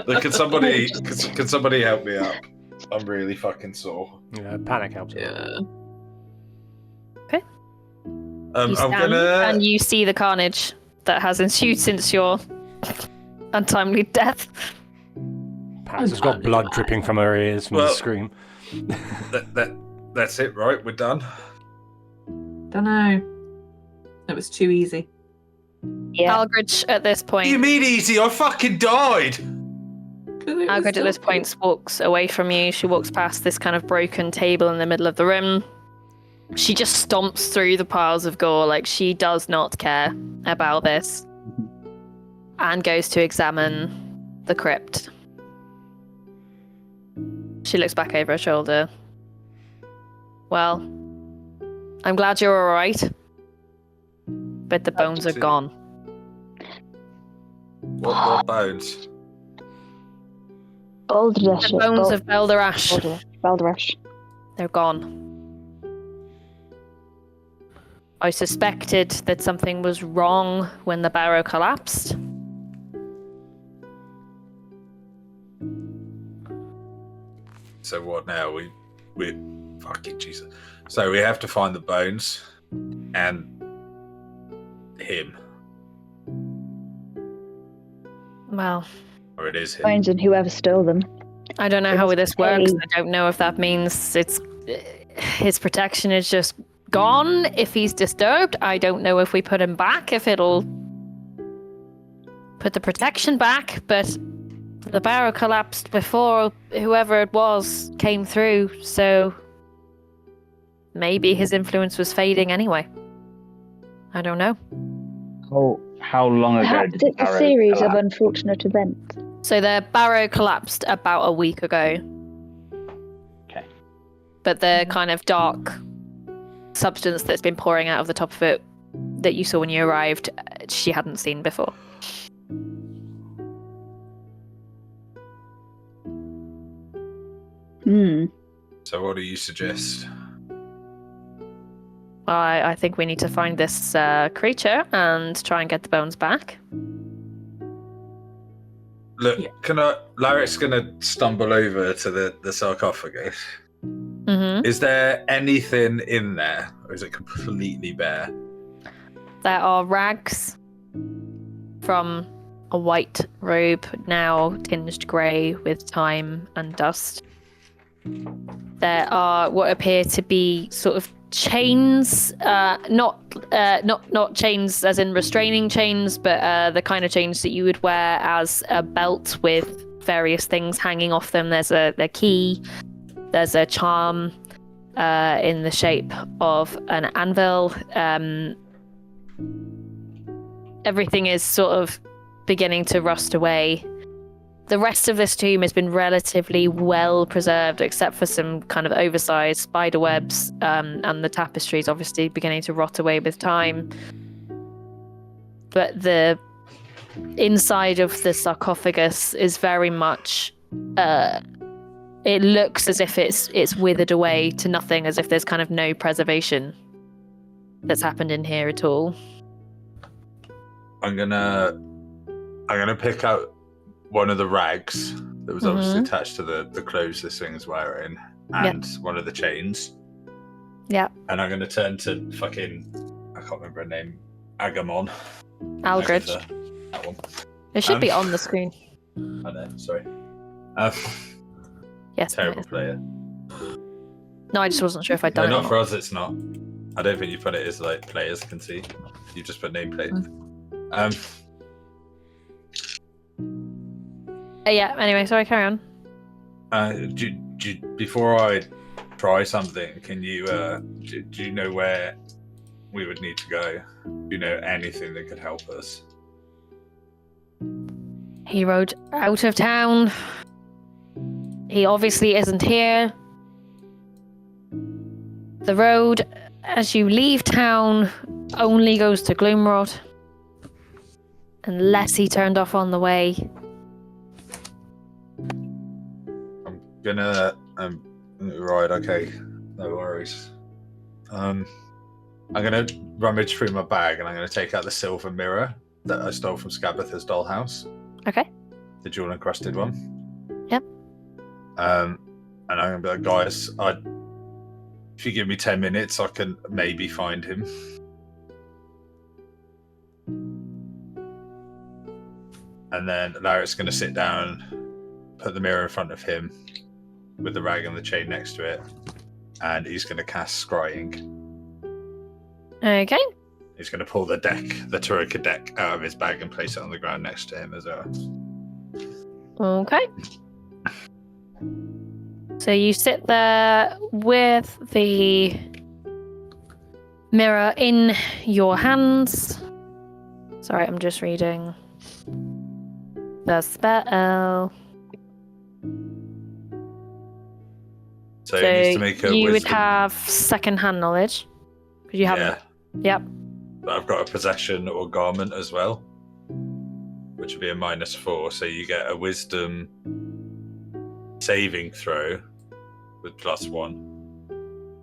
Look, can somebody help me out? I'm really fucking sore. Yeah, panic helps. Yeah. You I'm stand gonna. and you see the carnage that has ensued since your untimely death. Pat's has got blood dripping from her ears from the Well- scream. That's it, right? We're done. Dunno. It was too easy. Yeah. Algridge at this What do you point, mean easy? I fucking died. Algridge at this point walks away from you. She walks past this kind of broken table in the middle of the room. She just stomps through the piles of gore like she does not care about this, and goes to examine the crypt. She looks back over her shoulder. Well, I'm glad you're all right, but the bones are to. gone. What bones? Beldarash. The bones of Beldarash. Beldarash. They're gone. I suspected that something was wrong when the barrow collapsed. So what now? We fucking Jesus. So we have to find the bones and him. Well, Or it is him. Bones and whoever stole them. I don't know It how was this works. paid. I don't know if that means it's his protection is just gone. If he's disturbed, I don't know if we put him back, if it'll put the protection back. But the barrow collapsed before whoever it was came through, so maybe his influence was fading anyway. I don't know. How long ago Perhaps did the it's a barrow series of collapse? unfortunate events. So the barrow collapsed about a week ago. Okay. But the kind of dark substance that's been pouring out of the top of it that you saw when you arrived, she hadn't seen before. So what do you suggest? I think we need to find this creature and try and get the bones back. Look, Larry's gonna stumble over to the sarcophagus. Mm-hmm. Is there anything in there, or is it completely bare? There are rags from a white robe, now tinged grey with time and dust. There are what appear to be sort of chains, not chains as in restraining chains, but the kind of chains that you would wear as a belt with various things hanging off them. There's a key, there's a charm in the shape of an anvil. Everything is sort of beginning to rust away. The rest of this tomb has been relatively well preserved, except for some kind of oversized spider webs, and the tapestry is obviously beginning to rot away with time. But the inside of the sarcophagus is very much. It looks as if it's withered away to nothing, as if there's kind of no preservation that's happened in here at all. I'm gonna pick out one of the rags that was obviously attached to the clothes this thing is wearing, and one of the chains. Yeah. And I'm gonna turn to fucking, I can't remember her name, Agamon. Algrid. Agatha, that one. It should be on the screen. I know, sorry. Yes. Terrible player. No, I just wasn't sure if I'd No, done it. not or for us. It's not. I don't think you put it as like players can see. You just put nameplate. Yeah. Anyway, sorry. Carry on. Before I try something, can you? Do you know where we would need to go? Do you know anything that could help us? He rode out of town. He obviously isn't here. The road, as you leave town, only goes to Gloomrod. Unless he turned off on the way. I'm gonna. Right. Okay. No worries. I'm gonna rummage through my bag and I'm gonna take out the silver mirror that I stole from Scabatha's dollhouse. Okay. The jewel encrusted one. Yep. And I'm gonna be like, guys, if you give me 10 minutes, I can maybe find him. And then Larry's gonna sit down, put the mirror in front of him with the rag and the chain next to it, and he's gonna cast scrying. Okay. He's gonna pull the Turika deck out of his bag and place it on the ground next to him as well. Okay. So you sit there with the mirror in your hands. Sorry, I'm just reading the spell. So he needs to make a you would wisdom. have second-hand knowledge. Because you haven't. Yeah. Yep. But I've got a possession or garment as well, which which would be a -4. So you get a wisdom saving throw with +1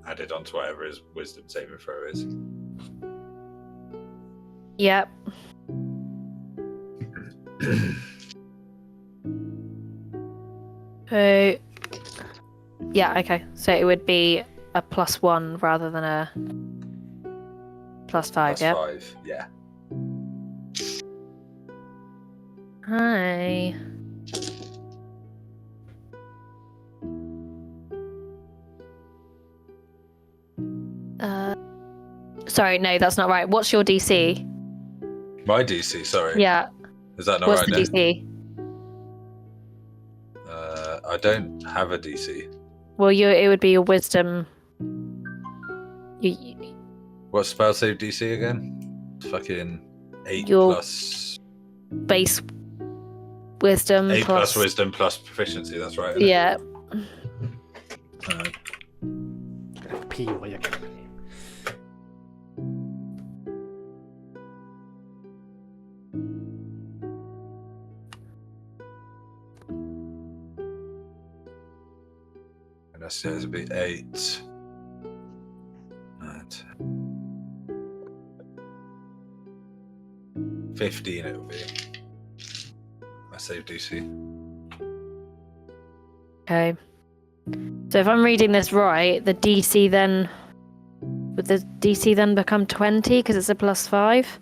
added onto whatever his wisdom saving throw is. Yep. So, yeah, okay. So it would be a +1 rather than a +5, yeah? +5, yeah. Hi. Sorry, no, that's not right. What's your DC? My DC, sorry. Yeah. Is that not What's right the then? DC? I don't have a DC. Well, it would be your wisdom. What's spell save DC again? Fucking 8 Your- plus Base wisdom 8 plus plus wisdom plus proficiency. That's right. isn't it? Yeah. Pee while you're getting it. And that's it'll be 8. 9, 15 it will be. I save DC. Okay. So if I'm reading this right, the DC then would the DC then become 20 because it's a +5?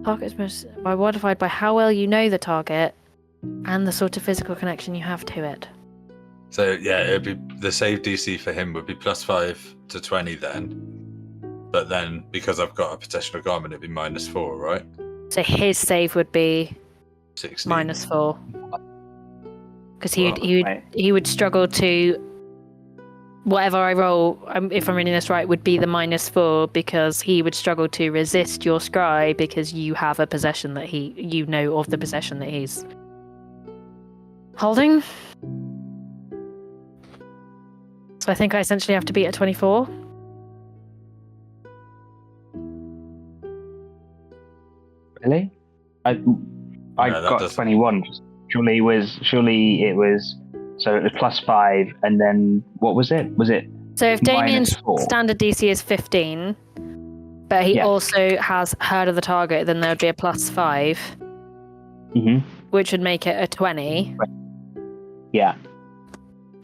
Target is modified by how well you know the target and the sort of physical connection you have to it. So yeah, it'd be the save DC for him would be +5 to 20 then. But then because I've got a protectional garment, it'd be -4, right? So his save would be 16. -4. Because Right. he would struggle to, whatever I roll, if I'm reading this right, would be the -4 because he would struggle to resist your scry because you have a possession that you know of the possession that he's holding. So I think I essentially have to beat a 24. Really? I No, that got doesn't- 21. Surely it was. So it was +5, and then what was it? Was it? So if Damien's -4. standard DC is 15, but he Yeah. also has heard of the target, then there would be a +5, Mhm. which would make it a 20. Yeah.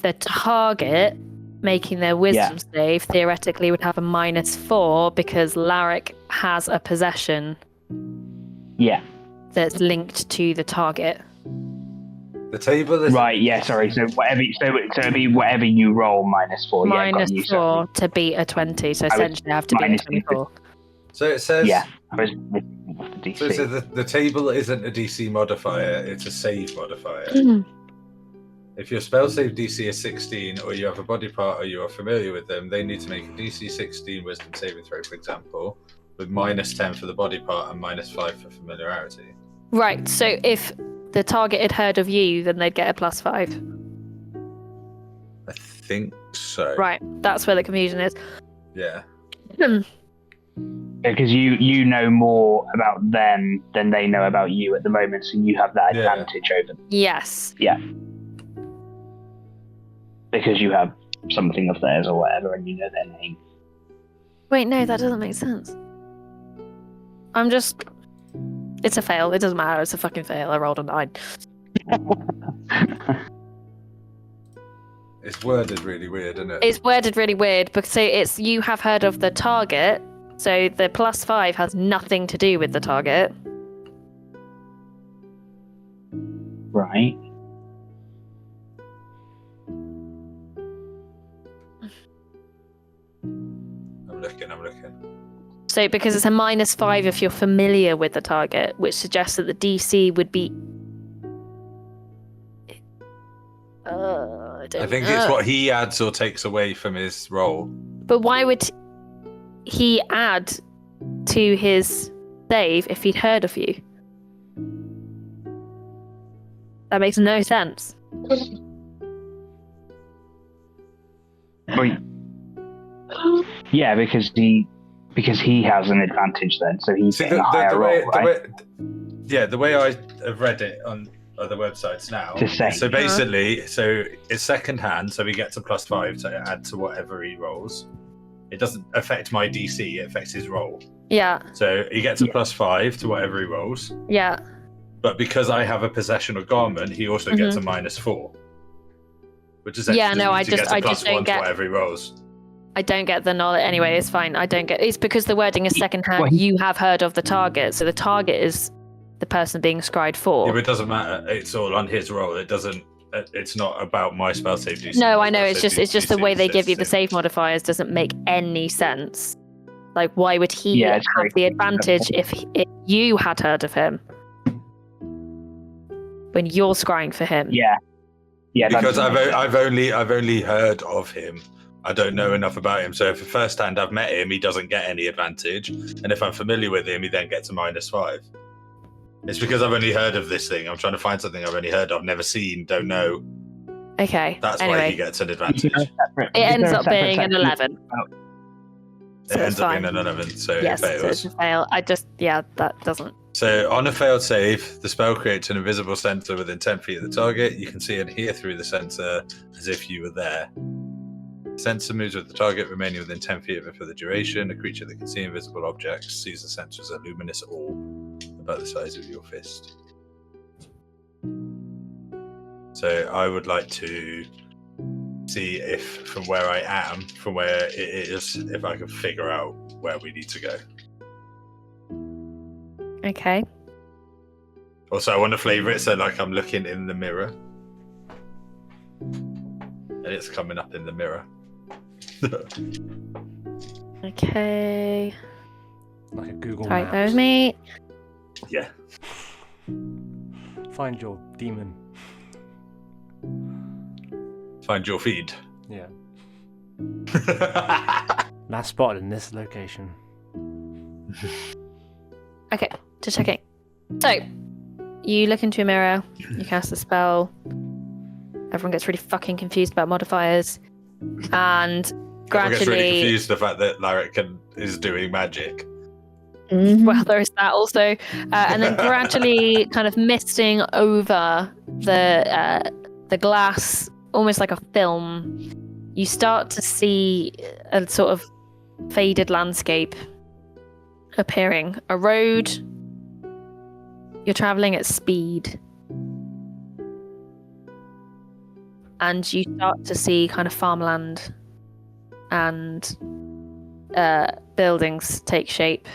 The target making their wisdom save theoretically would have a -4 because Larrick has a possession Yeah. that's linked to the target. The table is Right. Yeah. Sorry. So whatever. So it'd be whatever you roll -4. Yeah. Got you. -4 to beat a 20, so essentially I have to beat a minus 24. So it says Yeah. I was missing off the So DC. it says the table isn't a DC modifier, it's a save modifier. If your spell save DC is 16, or you have a body part, or you are familiar with them, they need to make a DC 16 wisdom saving throw, for example, with -10 for the body part and -5 for familiarity. Right, so if the target had heard of you, then they'd get a +5. I think so. Right, that's where the confusion is. Yeah. Because you know more about them than they know about you at the moment, so you have that Yeah. advantage over them Yes. because you have something of theirs or whatever, and you know their name. Wait, no, that doesn't make sense. I'm just... It's a fail. It doesn't matter. It's a fucking fail. I rolled a 9. It's worded really weird, isn't it? It's worded really weird because so it's you have heard of the target, so the +5 has nothing to do with the target. Right. I'm looking. So because it's a -5 if you're familiar with the target, which suggests that the DC would be... I think it's what he adds or takes away from his roll. But why would he add to his save if he'd heard of you? That makes no sense. Well, yeah, because Because he has an advantage then, so he's See, getting a higher roll, right? the way I have read it on other websites now. Just saying. So basically, so it's second hand, so he gets a +5 to add to whatever he rolls. It doesn't affect my DC; it affects his roll. Yeah. So he gets a +5 to whatever he rolls. Yeah. But because I have a possession of garment, he also gets a -4, which essentially I means he gets a just +1 don't to get. whatever he rolls. I don't get the knowledge. Anyway, it's fine. I don't get. It's because the wording is second hand. Well, You have heard of the target, so the target is the person being scryed for. Yeah, but it doesn't matter. It's all on his roll. It doesn't. It's not about my spell save DC. No, My I know. spell It's save just the DC way they is give you the same. save modifiers doesn't make any sense. Like, why would he Yeah, have it's very- the advantage if you had heard of him when you're scrying for him? Yeah. Yeah. that Because doesn't make sense. I've only heard of him. I don't know enough about him. So if firsthand I've met him, he doesn't get any advantage. And if I'm familiar with him, he then gets a -5. It's because I've only heard of this thing. I'm trying to find something I've only heard of, never seen, don't know. Okay. That's why anyway, he gets an advantage. it ends up being an 11. So It ends it's up fine. being an 11, so Yes, it so it's fails. a fail. That doesn't. So on a failed save, the spell creates an invisible sensor within 10 feet of the target. You can see and hear through the sensor as if you were there. The sensor moves with the target remaining within 10 feet of it for the duration. A creature that can see invisible objects sees the sensor as a luminous orb about the size of your fist. So I would like to see if, from where I am, from where it is, if I can figure out where we need to go. Okay. Also, I want to flavour it so like I'm looking in the mirror. And it's coming up in the mirror. Okay. Like a Google Right, Maps. bear with me. Yeah. Find your demon. Find your feed. Yeah. Last spotted in this location. Okay, just checking. So, you look into a mirror, you cast a spell. Everyone gets really fucking confused about modifiers. And I gets really gradually. confused the fact that Larrick is doing magic. Well, there is that also. And then gradually kind of misting over the glass, almost like a film, you start to see a sort of faded landscape appearing. A road. You're traveling at speed. And you start to see kind of farmland and buildings take shape.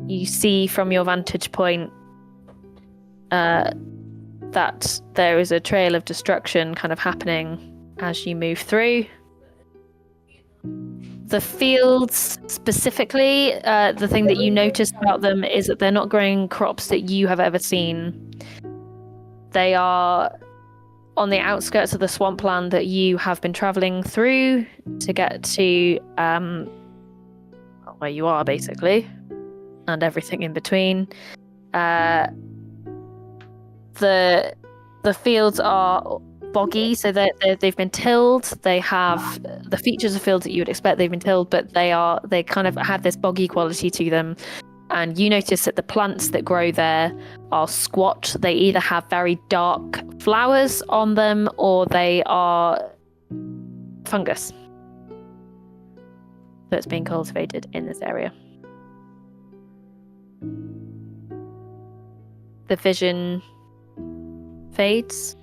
You see from your vantage point that there is a trail of destruction kind of happening as you move through. The fields specifically, the thing that you notice about them is that they're not growing crops that you have ever seen. They are on the outskirts of the swampland that you have been traveling through to get to where you are, basically, and everything in between. The fields are boggy, so they've been tilled. They have the features of fields that you would expect they've been tilled, but they kind of have this boggy quality to them. And you notice that the plants that grow there are squat. They either have very dark flowers on them or they are fungus that's being cultivated in this area. The vision fades.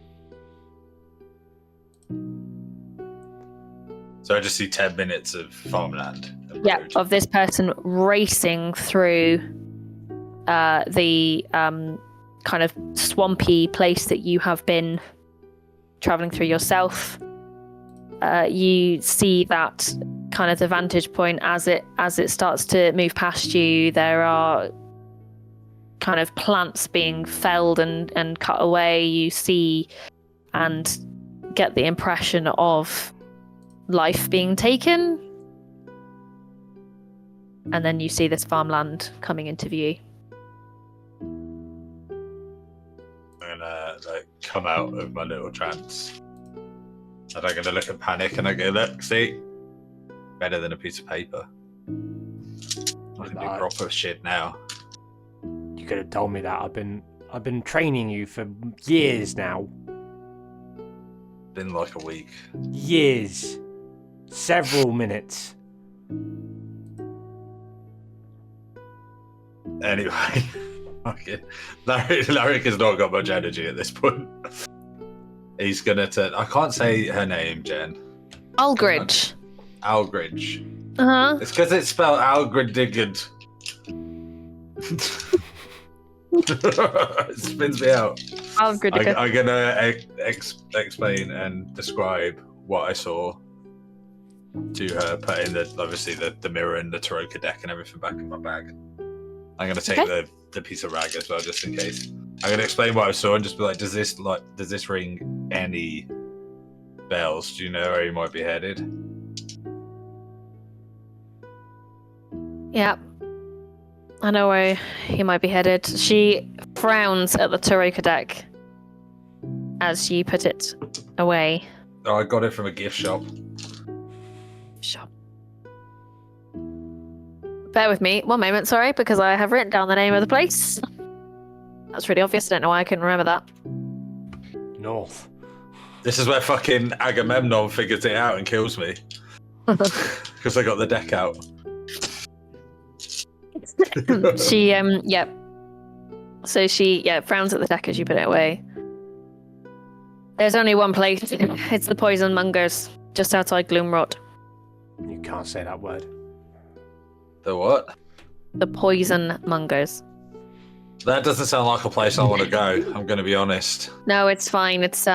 So I just see 10 minutes of farmland. and Yeah, road. of this person racing through the kind of swampy place that you have been traveling through yourself. You see that kind of the vantage point as it starts to move past you. There are kind of plants being felled and cut away. You see and get the impression of life being taken. And then you see this farmland coming into view. I'm gonna come out of my little trance. And I'm gonna look at panic and I go, look, see, better than a piece of paper. I can do proper shit now. You could have told me that. I've been training you for years now. Been like a week. Years. Several minutes. Anyway, okay. Larry has not got much energy at this point. He's gonna turn. I can't say her name, Jen. Aldridge. Aldridge. Uh-huh. It's because it's spelled Algridigid. It spins me out. Aldridge. I'm gonna explain and describe what I saw to her, putting obviously the mirror and the Taroka deck and everything back in my bag. I'm gonna take the piece of rag as well, just in case. I'm gonna explain what I saw and just be like, does this ring any bells? Do you know where you might be headed? Yeah. I know where he might be headed. She frowns at the Taroka deck as you put it away. Oh, I got it from a gift shop. Shop. Bear with me one moment, sorry, because I have written down the name of the place. That's really obvious. I don't know why I couldn't remember that. North. This is where fucking Agamemnon figures it out and kills me. Because I got the deck out. She, yep. So she, frowns at the deck as you put it away. There's only one place. It's the Poison Mongers, just outside Gloomrot. You can't say that word. The what? The Poison Mongers. That doesn't sound like a place I want to go. I'm going to be honest. No, it's fine. It's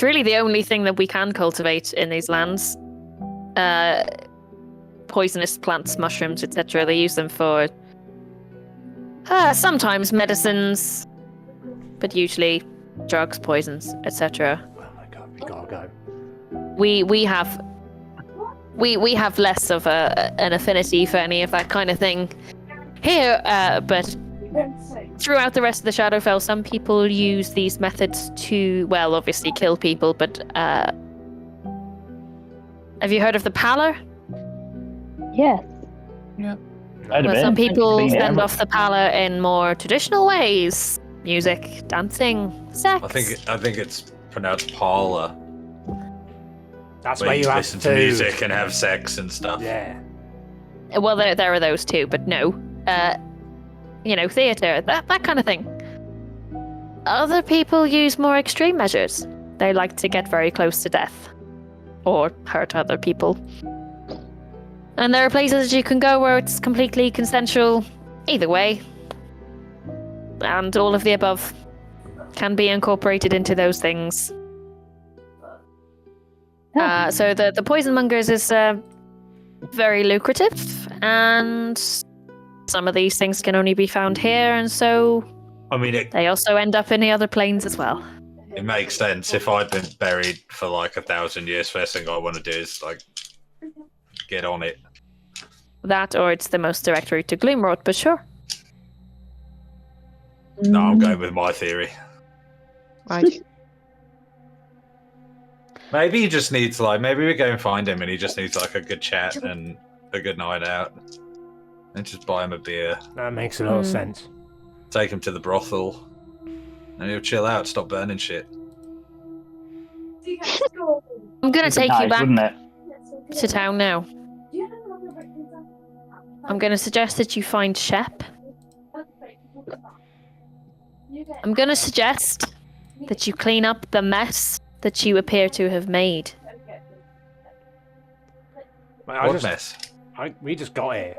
really the only thing that we can cultivate in these lands. Poisonous plants, mushrooms, etc. They use them for sometimes medicines, but usually drugs, poisons, etc. Oh my god, we gotta go. We have less of an affinity for any of that kind of thing here, but throughout the rest of the Shadowfell, some people use these methods to, well, obviously kill people, but have you heard of the pallor? Yes. Yeah. Well, some people send off the pallor in more traditional ways. Music, dancing, sex. I think it's pronounced parlor. That's where you have listen to music and have sex and stuff. Yeah. Well, there are those too, but no. Theatre, that kind of thing. Other people use more extreme measures. They like to get very close to death. Or hurt other people. And there are places you can go where it's completely consensual. Either way. And all of the above can be incorporated into those things. So the Poison Mongers is very lucrative, and some of these things can only be found here, and so they also end up in the other planes as well. It makes sense. If I'd been buried for like 1,000 years, first thing I want to do is like get on it. That, or it's the most direct route to Gloomrot, but sure. No, I'm going with my theory. Right. Maybe he just needs maybe we go and find him and he just needs like a good chat and a good night out. And just buy him a beer. That makes a lot of sense. Take him to the brothel. And he'll chill out, stop burning shit. I'm going to take you back Wouldn't it? to town now. I'm going to suggest that you find Shep. I'm going to suggest that you clean up the mess that you appear to have made. What mess? We just got here.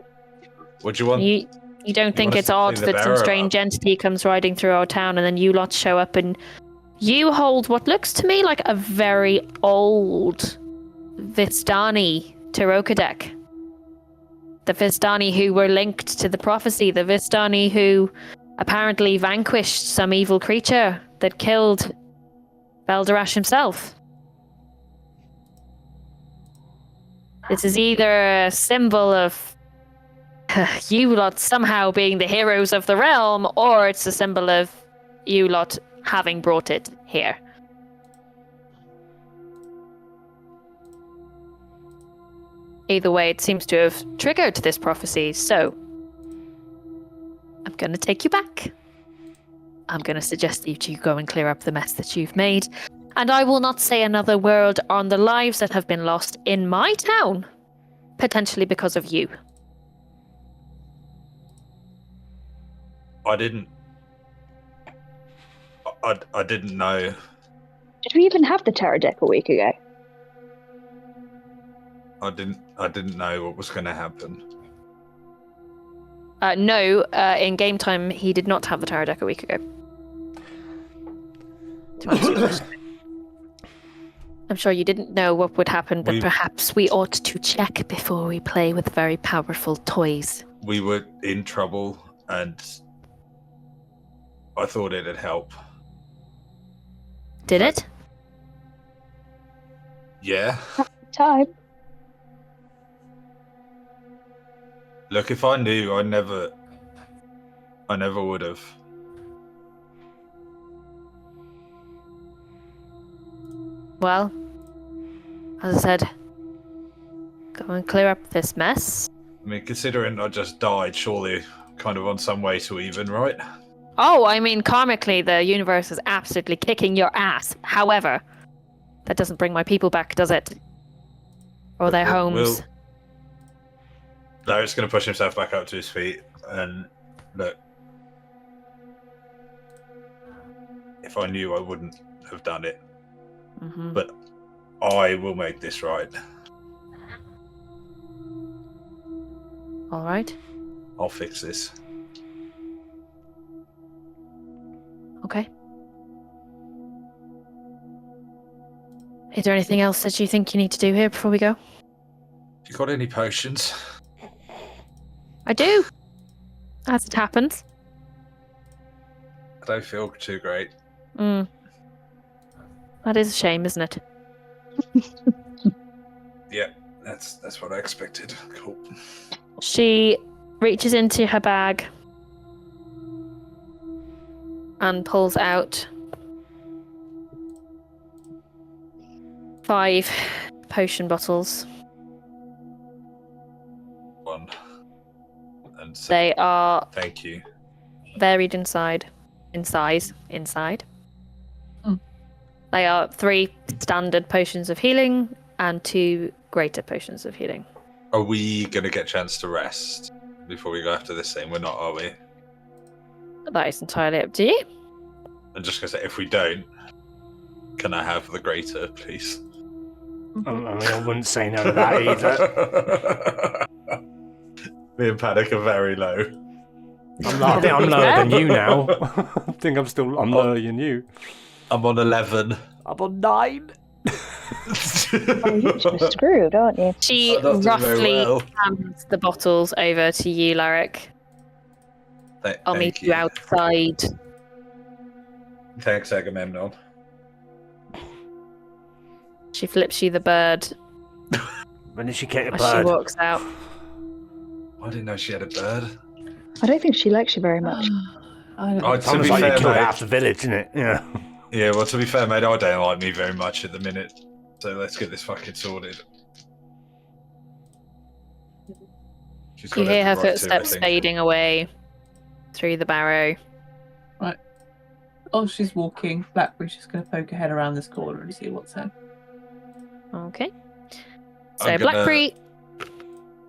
What do you want? You don't think it's odd that some strange entity comes riding through our town and then you lot show up and you hold what looks to me like a very old Vistani Taroka deck. The Vistani who were linked to the prophecy, the Vistani who apparently vanquished some evil creature that killed Beldarash himself. This is either a symbol of you lot somehow being the heroes of the realm, or it's a symbol of you lot having brought it here. Either way, it seems to have triggered this prophecy, so I'm going to take you back. I'm going to suggest that you go and clear up the mess that you've made, and I will not say another word on the lives that have been lost in my town, potentially because of you. I didn't know. Did we even have the Terror deck a week ago? I didn't know what was going to happen. No, in game time, he did not have the tarot deck a week ago. To answer your question. I'm sure you didn't know what would happen, but perhaps we ought to check before we play with very powerful toys. We were in trouble, and I thought it'd help. Did it? Yeah. Time. Look, if I knew, I never would have. Well, as I said, go and clear up this mess. I mean, considering I just died, surely kind of on some way to even, right? Oh, I mean, karmically, the universe is absolutely kicking your ass. However, that doesn't bring my people back, does it? Or their homes. Larry's going to push himself back up to his feet, and look, if I knew, I wouldn't have done it. Mm-hmm. But I will make this right. All right. I'll fix this. Okay. Is there anything else that you think you need to do here before we go? You got any potions? I do. As it happens. I don't feel too great. That is a shame, isn't it? Yeah, that's what I expected. Cool. She reaches into her bag and pulls out 5 potion bottles. One. And They are thank you. varied in size. They are 3 standard potions of healing and 2 greater potions of healing. Are we going to get a chance to rest before we go after this thing? We're not, are we? That is entirely up to you. I'm just going to say, if we don't, can I have the greater, please? I mean, I wouldn't say no to that either. Me and Panic are very low. I think I'm lower than you now. I think I'm lower than you. I'm on 11. I'm on 9. You're just screwed, aren't you? She Oh, not doing very roughly well. hands the bottles over to you, Larrick. I'll meet you outside. Thanks, Agamemnon. She flips you the bird When did she get a as she bird? walks out. I didn't know she had a bird. I don't think she likes you very much. To Sounds be like you fair, killed mate, half the village, isn't it? Yeah. yeah, well, to be fair, mate, I don't like me very much at the minute. So let's get this fucking sorted. She's You got hear her every right to, I footsteps think. fading away through the barrow. Oh, she's walking. Blackberry's just going to poke her head around this corner and see what's there. Okay. So I'm gonna- Blackberry,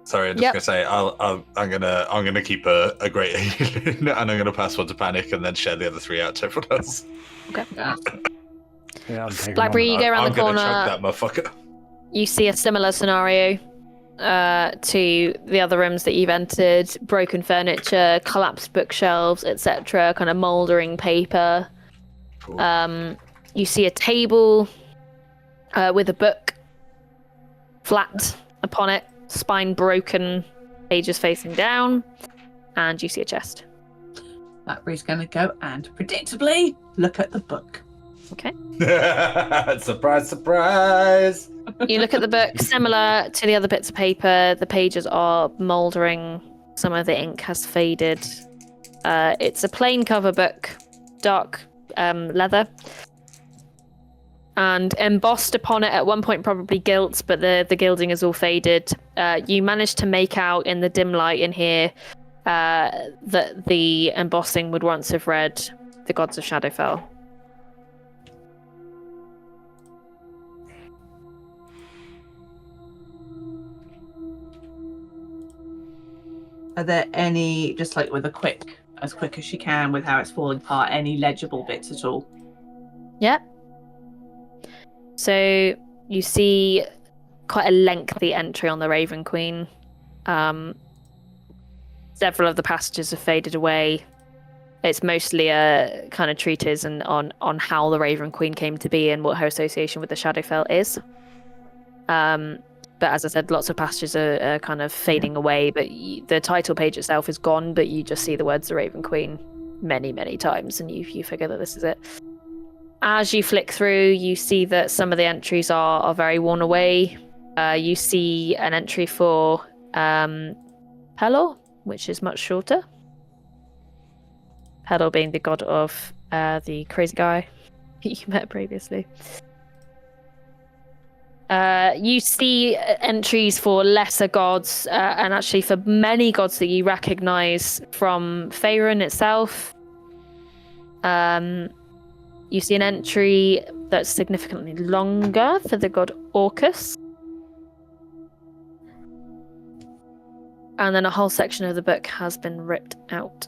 Sorry, I'm just Yep. gonna say I'm gonna keep a great healing, and I'm gonna pass one to Panic, and then share the other 3 out to everyone else. Yeah. Yeah, I'm taking Blackberry, one. you go around I'm the gonna corner. chug that motherfucker. You see a similar scenario to the other rooms that you've entered. Broken furniture, collapsed bookshelves, etc. Kind of mouldering paper. Cool. You see a table with a book flat upon it, spine broken, pages facing down, and you see a chest. Blackberry's going to go and, predictably, look at the book. Okay. Surprise, surprise! You look at the book, similar to the other bits of paper. The pages are mouldering. Some of the ink has faded. It's a plain cover book, dark leather. And embossed upon it at one point, probably gilt, but the gilding is all faded. you manage to make out in the dim light in here that the embossing would once have read the gods of Shadowfell. Are there any, just like with as quick as she can with how it's falling apart, any legible bits at all? Yep. So you see quite a lengthy entry on the Raven Queen. Several of the passages have faded away. It's mostly a kind of treatise on how the Raven Queen came to be and what her association with the Shadowfell is. But as I said, lots of passages are kind of fading away, but the title page itself is gone, but you just see the words the Raven Queen many, many times, and you figure that this is it. As you flick through, you see that some of the entries are very worn away. You see an entry for Pelor, which is much shorter. Pelor being the god of the crazy guy you met previously. You see entries for lesser gods, and actually for many gods that you recognize from Faerun itself. You see an entry that's significantly longer for the god Orcus. And then a whole section of the book has been ripped out.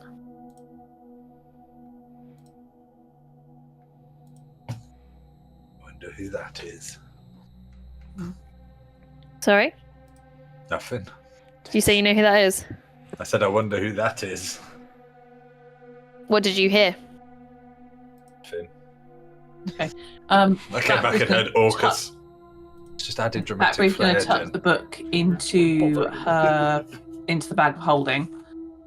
Wonder who that is. Sorry? Nothing. Did you say you know who that is? I said I wonder who that is. What did you hear? Nothing. Okay. I came back and heard Orcus. It's just added dramatic Battery's going flair. to tuck the book into the bag of holding,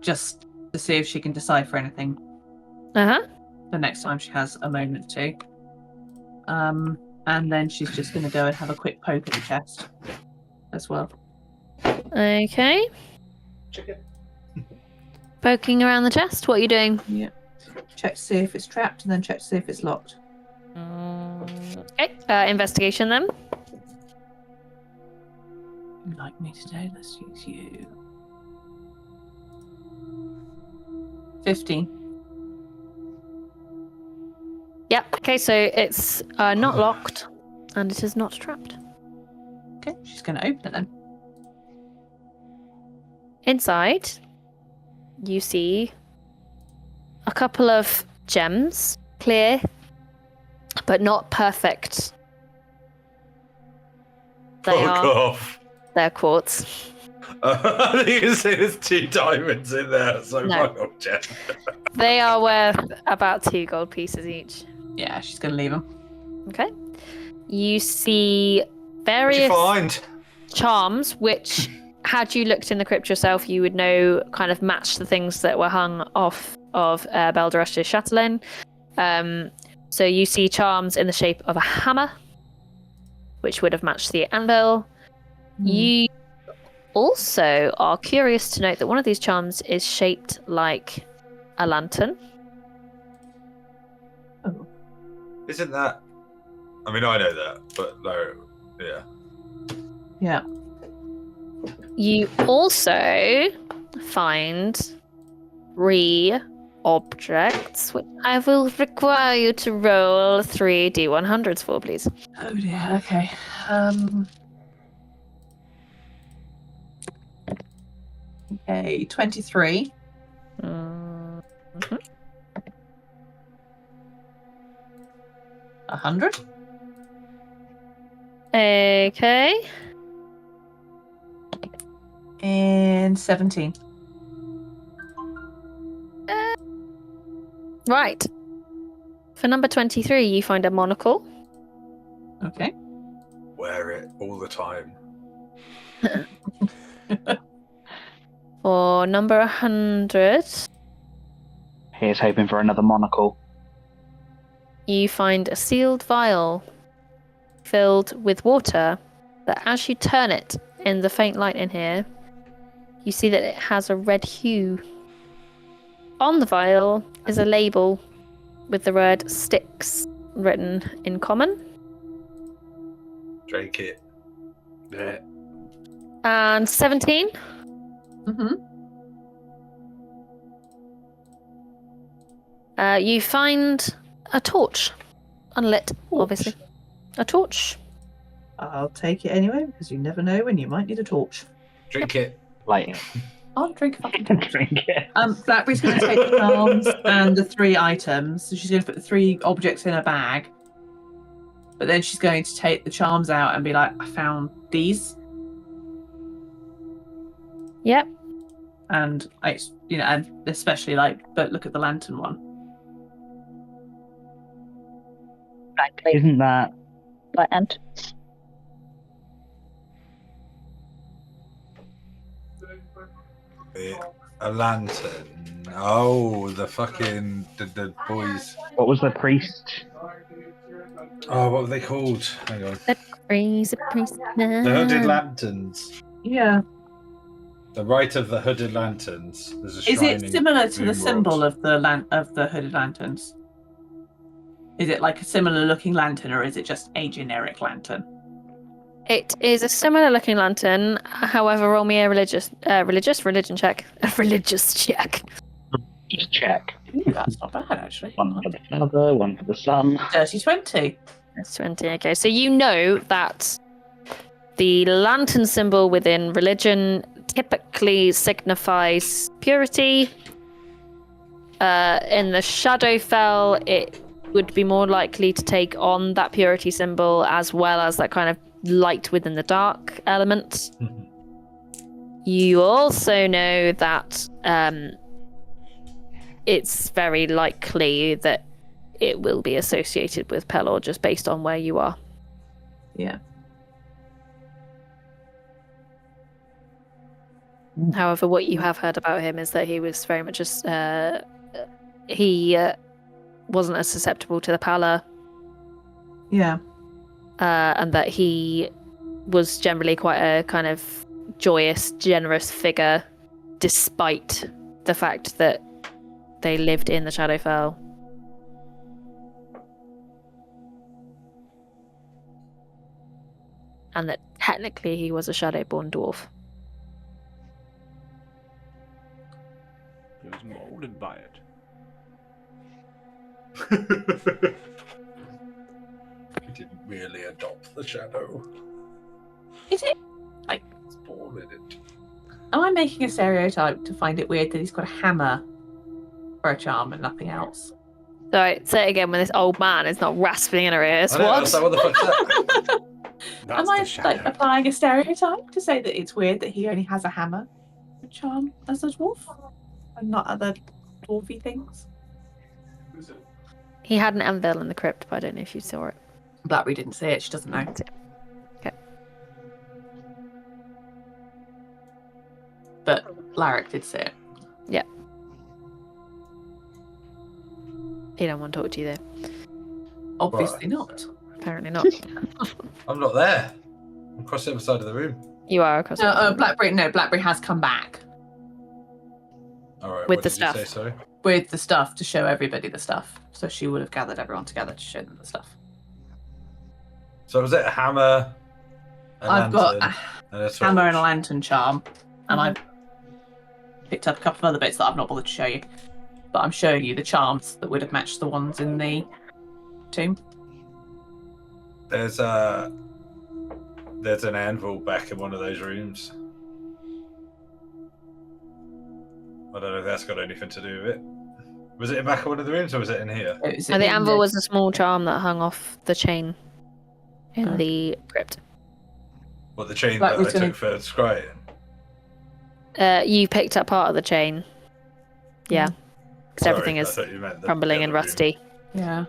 just to see if she can decipher anything Uh-huh. the next time she has a moment to. And then she's just going to go and have a quick poke at the chest as well. Okay. Chicken. Poking around the chest. What are you doing? Yeah. Check to see if it's trapped, and then check to see if it's locked. Okay. Investigation then. You'd like me today? Let's use you. 15. Yep. Okay, so it's not locked, and it is not trapped. Okay, she's going to open it then. Inside, you see a couple of gems, clear, but not perfect. They're quartz. I think you can see there's 2 diamonds in there, so No. fuck off, Jen. They are worth about 2 gold pieces each. Yeah, she's going to leave them. Okay. You see What'd you various find? charms, which, had you looked in the crypt yourself, you would know kind of matched the things that were hung off of Beldarash's chatelaine. So you see charms in the shape of a hammer, which would have matched the anvil. You also are curious to note that one of these charms is shaped like a lantern. Oh. Isn't that? I mean, I know that, but no, yeah. Yeah. You also find 3 objects, which I will require you to roll 3 D100s for, please. Oh dear, okay. Okay, 23. Mhm. 100. Okay. And 17. Right. For number 23, you find a monocle. Okay. Wear it all the time. For number 100, Here's hoping for another monocle. you find a sealed vial filled with water that as you turn it in the faint light in here, you see that it has a red hue. On the vial is a label with the word Styx written in common. Drink it. Yeah. And 17. Mm-hmm. You find a torch. Unlit, obviously. A torch. I'll take it anyway, because you never know when you might need a torch. Drink it. Lighting. I'll drink a fucking Drink it. Blackberry's going to take the charms and the 3 items. So she's going to put the 3 objects in her bag. But then she's going to take the charms out and be like, I found these. Yep. And, and especially but look at the lantern one. Isn't that? And A lantern. Oh, the fucking the boys. What was the priest? Oh, what were they called? Hang on. The crazy priest. The hooded lanterns. Yeah. The rite of the hooded lanterns. There's a Is shrine it in similar to the Moon symbol World. of the hooded lanterns? Is it like a similar looking lantern, or is it just a generic lantern? It is a similar looking lantern. However, roll me a religion check. A religious check. Just check. Ooh, that's not bad, actually. One for the father, one for the son. Dirty 20. That's 20. Okay, so you know that the lantern symbol within religion typically signifies purity. In the Shadowfell, it would be more likely to take on that purity symbol as well as that kind of light within the dark element. You also know that it's very likely that it will be associated with Pelor just based on where you are. Yeah. However, what you have heard about him is that he was very much he wasn't as susceptible to the pallor. Yeah. And that he was generally quite a kind of joyous, generous figure, despite the fact that they lived in the Shadowfell. And that technically he was a Shadowborn dwarf. He was molded by it. He didn't really adopt the shadow. Is it? He's born in it. Am I making a stereotype to find it weird that he's got a hammer for a charm and nothing else? Sorry, say it again when this old man is not rasping in her ears. I know, I was like, what the fuck's that? That's Am I the shadow. applying a stereotype to say that it's weird that he only has a hammer for charm as a dwarf and not other dwarfy things? He had an anvil in the crypt, but I don't know if you saw it. Blackberry didn't see it. She doesn't know. Okay. But Larrick did see it. Yeah. He don't want to talk to you though. Obviously Right. not. Apparently not. I'm not there. I'm across the other side of the room. You are across. No, Blackberry has come back All right. With what the did you stuff. say, sorry? with the stuff to show everybody the stuff. So she would have gathered everyone together to show them the stuff. So was it a hammer? I've got lantern, a and a hammer and a torch? lantern charm, and I've picked up a couple of other bits that I've not bothered to show you. But I'm showing you the charms that would have matched the ones in the tomb. There's an anvil back in one of those rooms. I don't know if that's got anything to do with it. Was it in back of one of the rooms or was it in here? Is it And the in anvil was a small charm that hung off the chain in Oh. the crypt. What, the chain Like that we're I gonna- took for scrying? You picked up part of the chain. Yeah. Because Sorry, everything I is thought you meant the crumbling and other room. rusty. Yeah.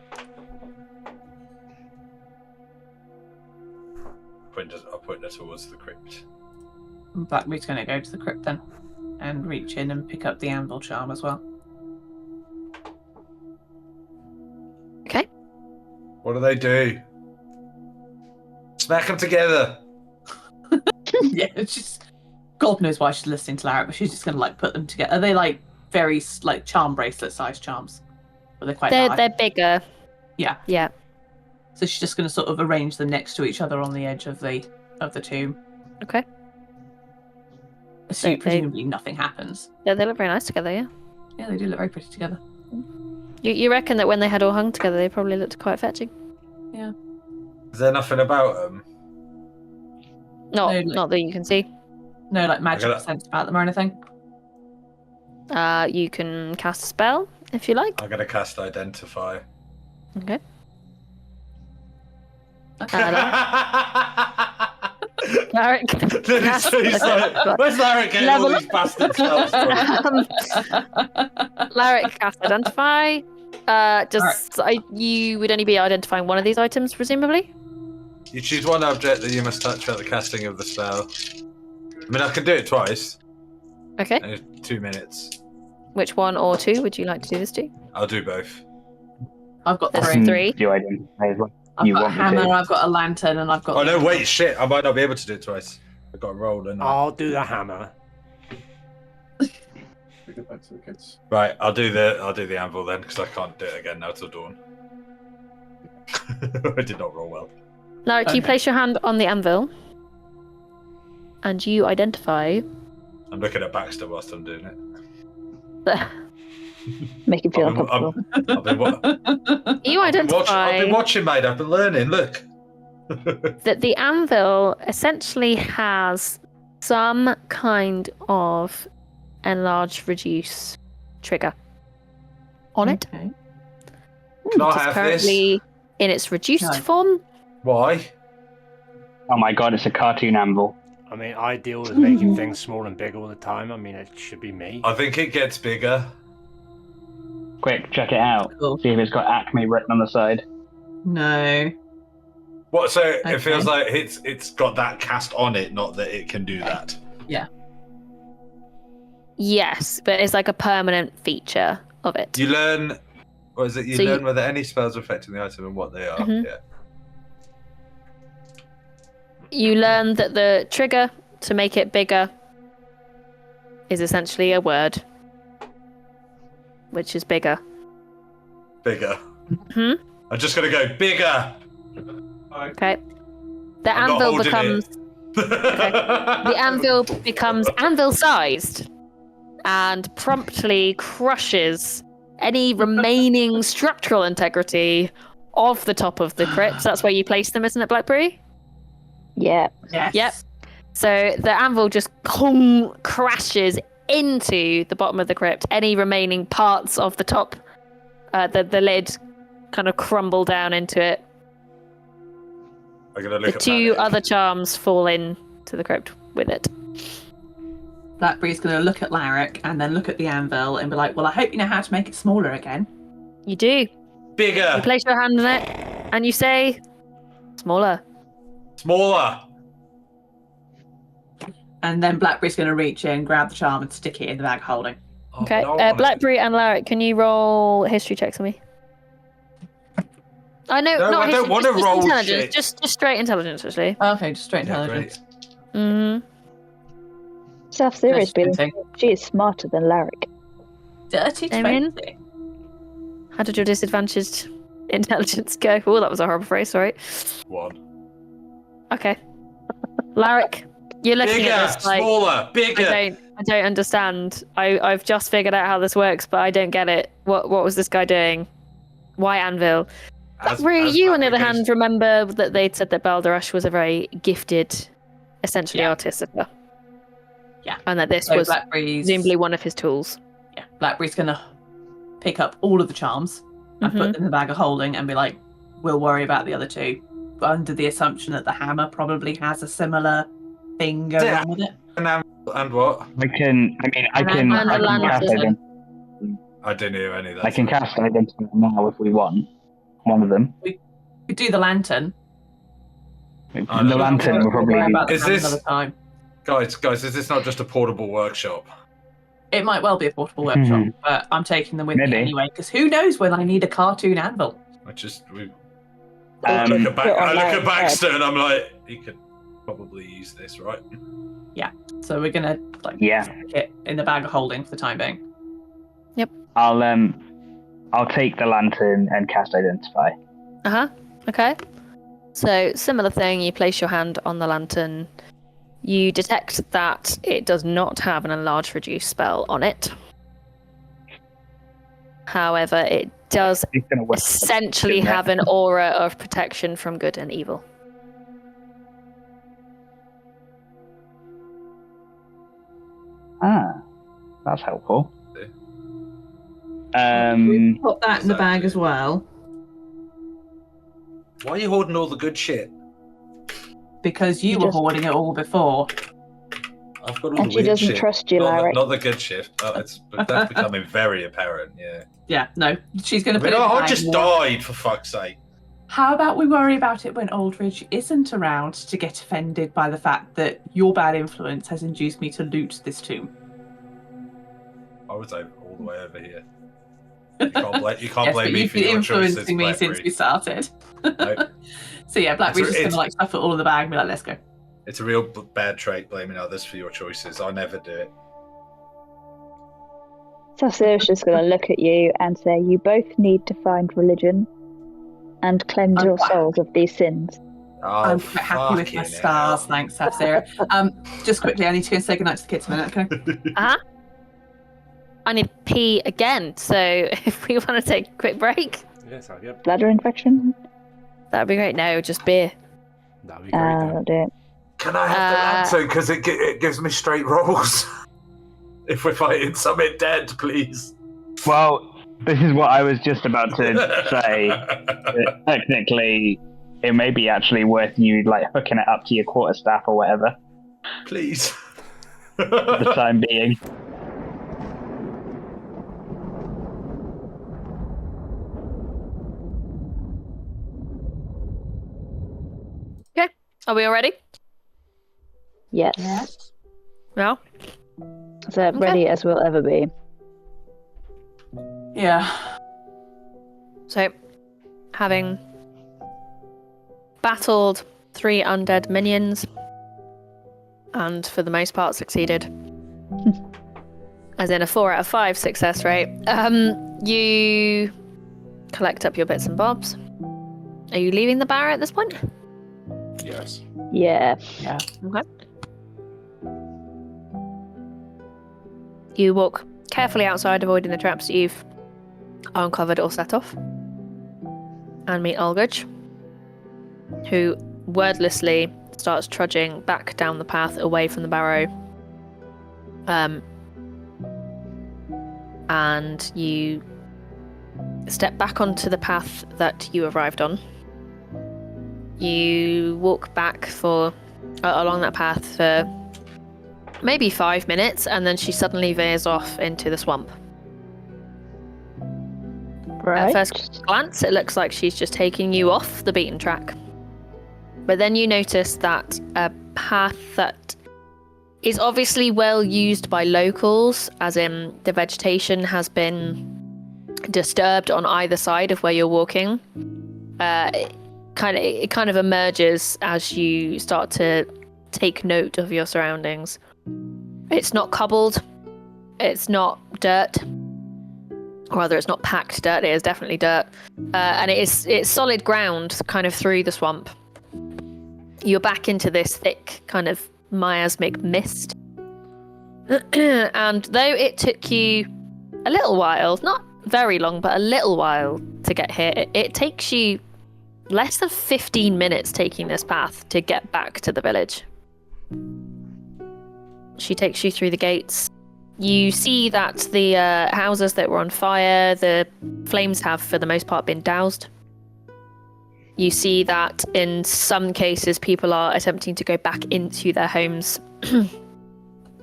I'll point her towards the crypt. Blackbeard's going to go to the crypt then and reach in and pick up the anvil charm as well. Okay. What do they do? Smack them together. Yeah, it's just God knows why she's listening to Larry, but she's just going to put them together. Are they very charm bracelet size charms? Or they're quite large? They're bigger. Yeah. Yeah. So she's just going to sort of arrange them next to each other on the edge of the tomb. Okay. presumably nothing happens. Yeah, they look very nice together, yeah. Yeah, they do look very pretty together. You reckon that when they had all hung together, they probably looked quite fetching? Is there nothing about them? Not that you can see. No, like magic gotta- sense about them or anything. You can cast a spell if you like. I'm going to cast Identify. Okay. Larrick, Where's Larrick getting all these bastard spells from? Larrick cast Identify. You would only be identifying one of these items, presumably. You choose one object that you must touch at the casting of the spell. I mean, I can do it twice. Okay. In 2 minutes. Which one or two would you like to do this to? I'll do both. I've got There's three. three. Do identify as well. I've You got a want me hammer, to? I've got a lantern, and I've got. Oh no! Wait, shit! I might not be able to do it twice. I've got to roll, and I'll do the hammer. We get back to the kids. right. I'll do the anvil then, because I can't do it again now till dawn. I did not roll well. Larrick, you Okay. place your hand on the anvil, and you identify. I'm looking at Baxter whilst I'm doing it. Make him feel I've been- uncomfortable. I've been, You I've been identify watching, mate. I've been learning. Look. that the anvil essentially has some kind of enlarge reduce trigger on it. Okay. Can I It is have currently in its reduced No. form. Why? Oh my god, it's a cartoon anvil. I mean, I deal with making things small and big all the time. I mean, it should be me. I think it gets bigger. Quick, check it out. Cool. See if it's got Acme written on the side. No. What? So Okay. it feels like it's got that cast on it, not that it can do that. Yes, but it's like a permanent feature of it. You learn. What is it? You So learn whether any spells are affecting the item and what they are. Mhm. Yeah. You learn that the trigger to make it bigger is essentially a word, which is bigger. Bigger. Hmm? I'm just gonna go bigger. Okay. The I'm not anvil holding becomes the anvil becomes anvil-sized and promptly crushes any remaining structural integrity of the top of the crypt. That's where you place them, isn't it, Blackberry? Yeah. Yes. Yep. So the anvil just crashes into the bottom of the crypt. Any remaining parts of the top, the lid, kind of crumble down into it. I'm gonna The look at two Panic. other charms fall into the crypt with it. Blackberry's going to look at Larrick and then look at the anvil and be like, well, I hope you know how to make it smaller again. You do. Bigger. You place your hand on it, and you say, "Smaller." Smaller. And then Blackberry's going to reach in, grab the charm, and stick it in the bag of holding. Oh, Okay. no, I wanna- Blackberry and Larrick, can you roll history checks on me? I know. No, not I don't history, wanna just roll intelligence. shit. Just straight intelligence, actually. Okay, just straight Yeah, intelligence. great. Mm-hmm. South Series Just being think. she is smarter than Larrick. Dirty Damien? 20. How did your disadvantaged intelligence go? Oh, that was a horrible phrase. Sorry. One. Okay. Larrick, you're looking Bigger. at this like Smaller. Bigger. I don't understand. I've just figured out how this works, but I don't get it. What was this guy doing? Why anvil? Blackberry, you on the other hand remember that they'd said that Beldarash was a very gifted, essentially Yeah. artificer. Yeah. And that this So was Blackberry's, presumably one of his tools. yeah, Blackberry's going to pick up all of the charms and put them in the bag of holding and be like, we'll worry about the other two. Under the assumption that the hammer probably has a similar thing going Yeah. on with it. And what? I can And cast lantern. I didn't hear any of that. I can cast identify now if we want one of them. We do the lantern. I The know. lantern will We'll probably. worry about the Is hammer this- another time. Guys, is this not just a portable workshop? It might well be a portable workshop, Mhm. but I'm taking them with me Maybe. anyway, because who knows when I need a cartoon anvil. I just I Um, look at Put it on I look Larry's at Baxter and I'm like, he could probably use this, right? So we're gonna Yeah, stick it in the bag of holding for the time being. I'll take the lantern and cast identify. Okay. So similar thing. You place your hand on the lantern. You detect that it does not have an enlarge reduce spell on it. However, it does He's gonna whip essentially shouldn't it? have an aura of protection from good and evil. Ah, that's helpful. Put that in the bag as well. Why are you hoarding all the good shit? Because you were hoarding it all before. I've got all And the she weird doesn't shit. trust you, not Larry. not the good shit. That's becoming very apparent. Yeah. Yeah, no. She's going I to mean, put it in the I bag just more. died, for fuck's sake. How about we worry about it when Aldridge isn't around to get offended by the fact that your bad influence has induced me to loot this tomb? I was all the way over here. You can't blame Yes, me but you've for been your choices, influencing me since Blackberry. we started. No. So yeah, Blackberry's just going It's- to like stuff it all in the bag and be like, let's go. It's a real bad trait blaming others for your choices. I never do it. Sasir's just going to look at you and say, you both need to find religion and cleanse I'm your quite souls of these sins. Oh, I'm quite happy with my fucking stars, hell. thanks, Safsira. Just quickly, I need to go and say goodnight to the kids a minute, okay? I need to pee again, so if we want to take a quick break, Yes, I yep. Bladder infection? that'd be great. No, just beer. That'd be great. Then. That'll do it. Can I have the lantern? Because it gives me straight rolls. If we're fighting something dead, please. Well, this is what I was just about to say. Technically, it may be actually worth you like hooking it up to your quarterstaff or whatever Please. for the time being. Are we all ready? Yes. No? So ready as we'll ever be. Yeah. So, having battled 3 undead minions, and for the most part succeeded, as in a 4 out of 5 success rate, you collect up your bits and bobs. Are you leaving the barrow at this point? Yes. Yeah. Okay. You walk carefully outside, avoiding the traps that you've uncovered or set off, and meet Aldridge, who wordlessly starts trudging back down the path away from the barrow. And you step back onto the path that you arrived on. You walk back along that path for maybe 5 minutes, and then she suddenly veers off into the swamp. Right. At first glance, it looks like she's just taking you off the beaten track. But then you notice that a path that is obviously well used by locals, as in the vegetation has been disturbed on either side of where you're walking. It kind of emerges as you start to take note of your surroundings. It's not cobbled, it's not dirt, or rather it's not packed dirt, it is definitely dirt, and it's solid ground kind of through the swamp. You're back into this thick kind of miasmic mist. And though it took you a little while, not very long, but a little while to get here, it takes you less than 15 minutes taking this path to get back to the village. She takes you through the gates. You see that the houses that were on fire, the flames have for the most part been doused. You see that in some cases people are attempting to go back into their homes,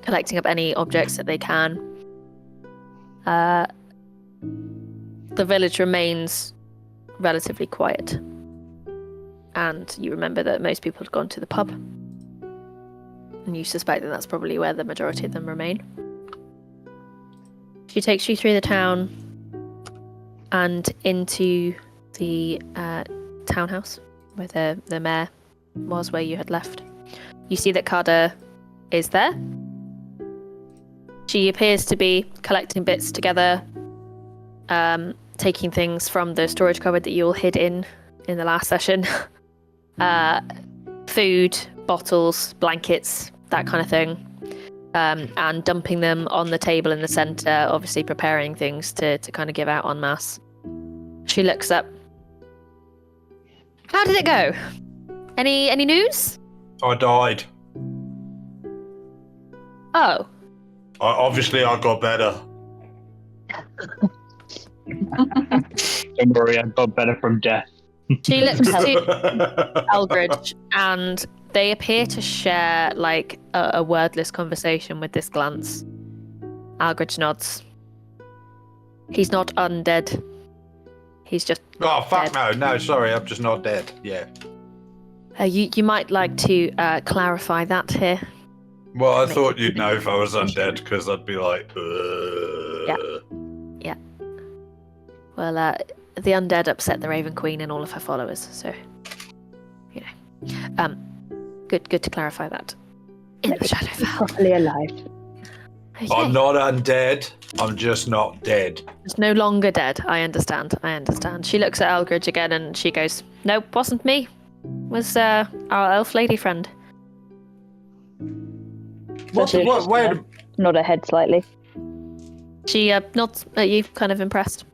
collecting up any objects that they can. The village remains relatively quiet. And you remember that most people have gone to the pub. And you suspect that that's probably where the majority of them remain. She takes you through the town and into the townhouse where the mayor was, where you had left. You see that Kada is there. She appears to be collecting bits together, taking things from the storage cupboard that you all hid in the last session. Food, bottles, blankets, that kind of thing, and dumping them on the table in the center, obviously preparing things to kind of give out en masse. She looks up. How did it go? Any news? I died. Oh. Obviously, I got better. Don't worry, I got better from death. She looks to Eldridge, and they appear to share like a wordless conversation with this glance. Eldridge nods. He's not undead. He's just Oh, fuck dead. no. No, sorry, I'm just not dead. Yeah. You might like to clarify that here. Well, I Makes thought it you'd know if I was undead, because I'd be like, Yeah. Well, the undead upset the Raven Queen and all of her followers, so good to clarify that. In the Shadowfell. Properly alive. Okay. I'm not undead. I'm just not dead. It's no longer dead. I understand. She looks at Eldridge again and she goes, "Nope, wasn't me. Was our elf lady friend." Wait. Nod her head slightly. She nods at you, kind of impressed.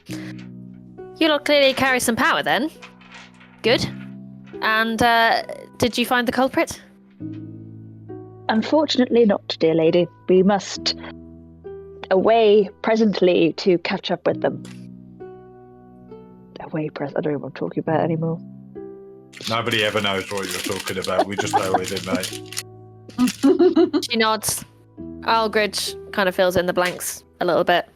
You lot clearly carry some power then. Good. And did you find the culprit? Unfortunately not, dear lady. We must away presently to catch up with them. I don't know what I'm talking about anymore. Nobody ever knows what you're talking about. We just know with it, mate. She nods. Eldridge kind of fills in the blanks a little bit.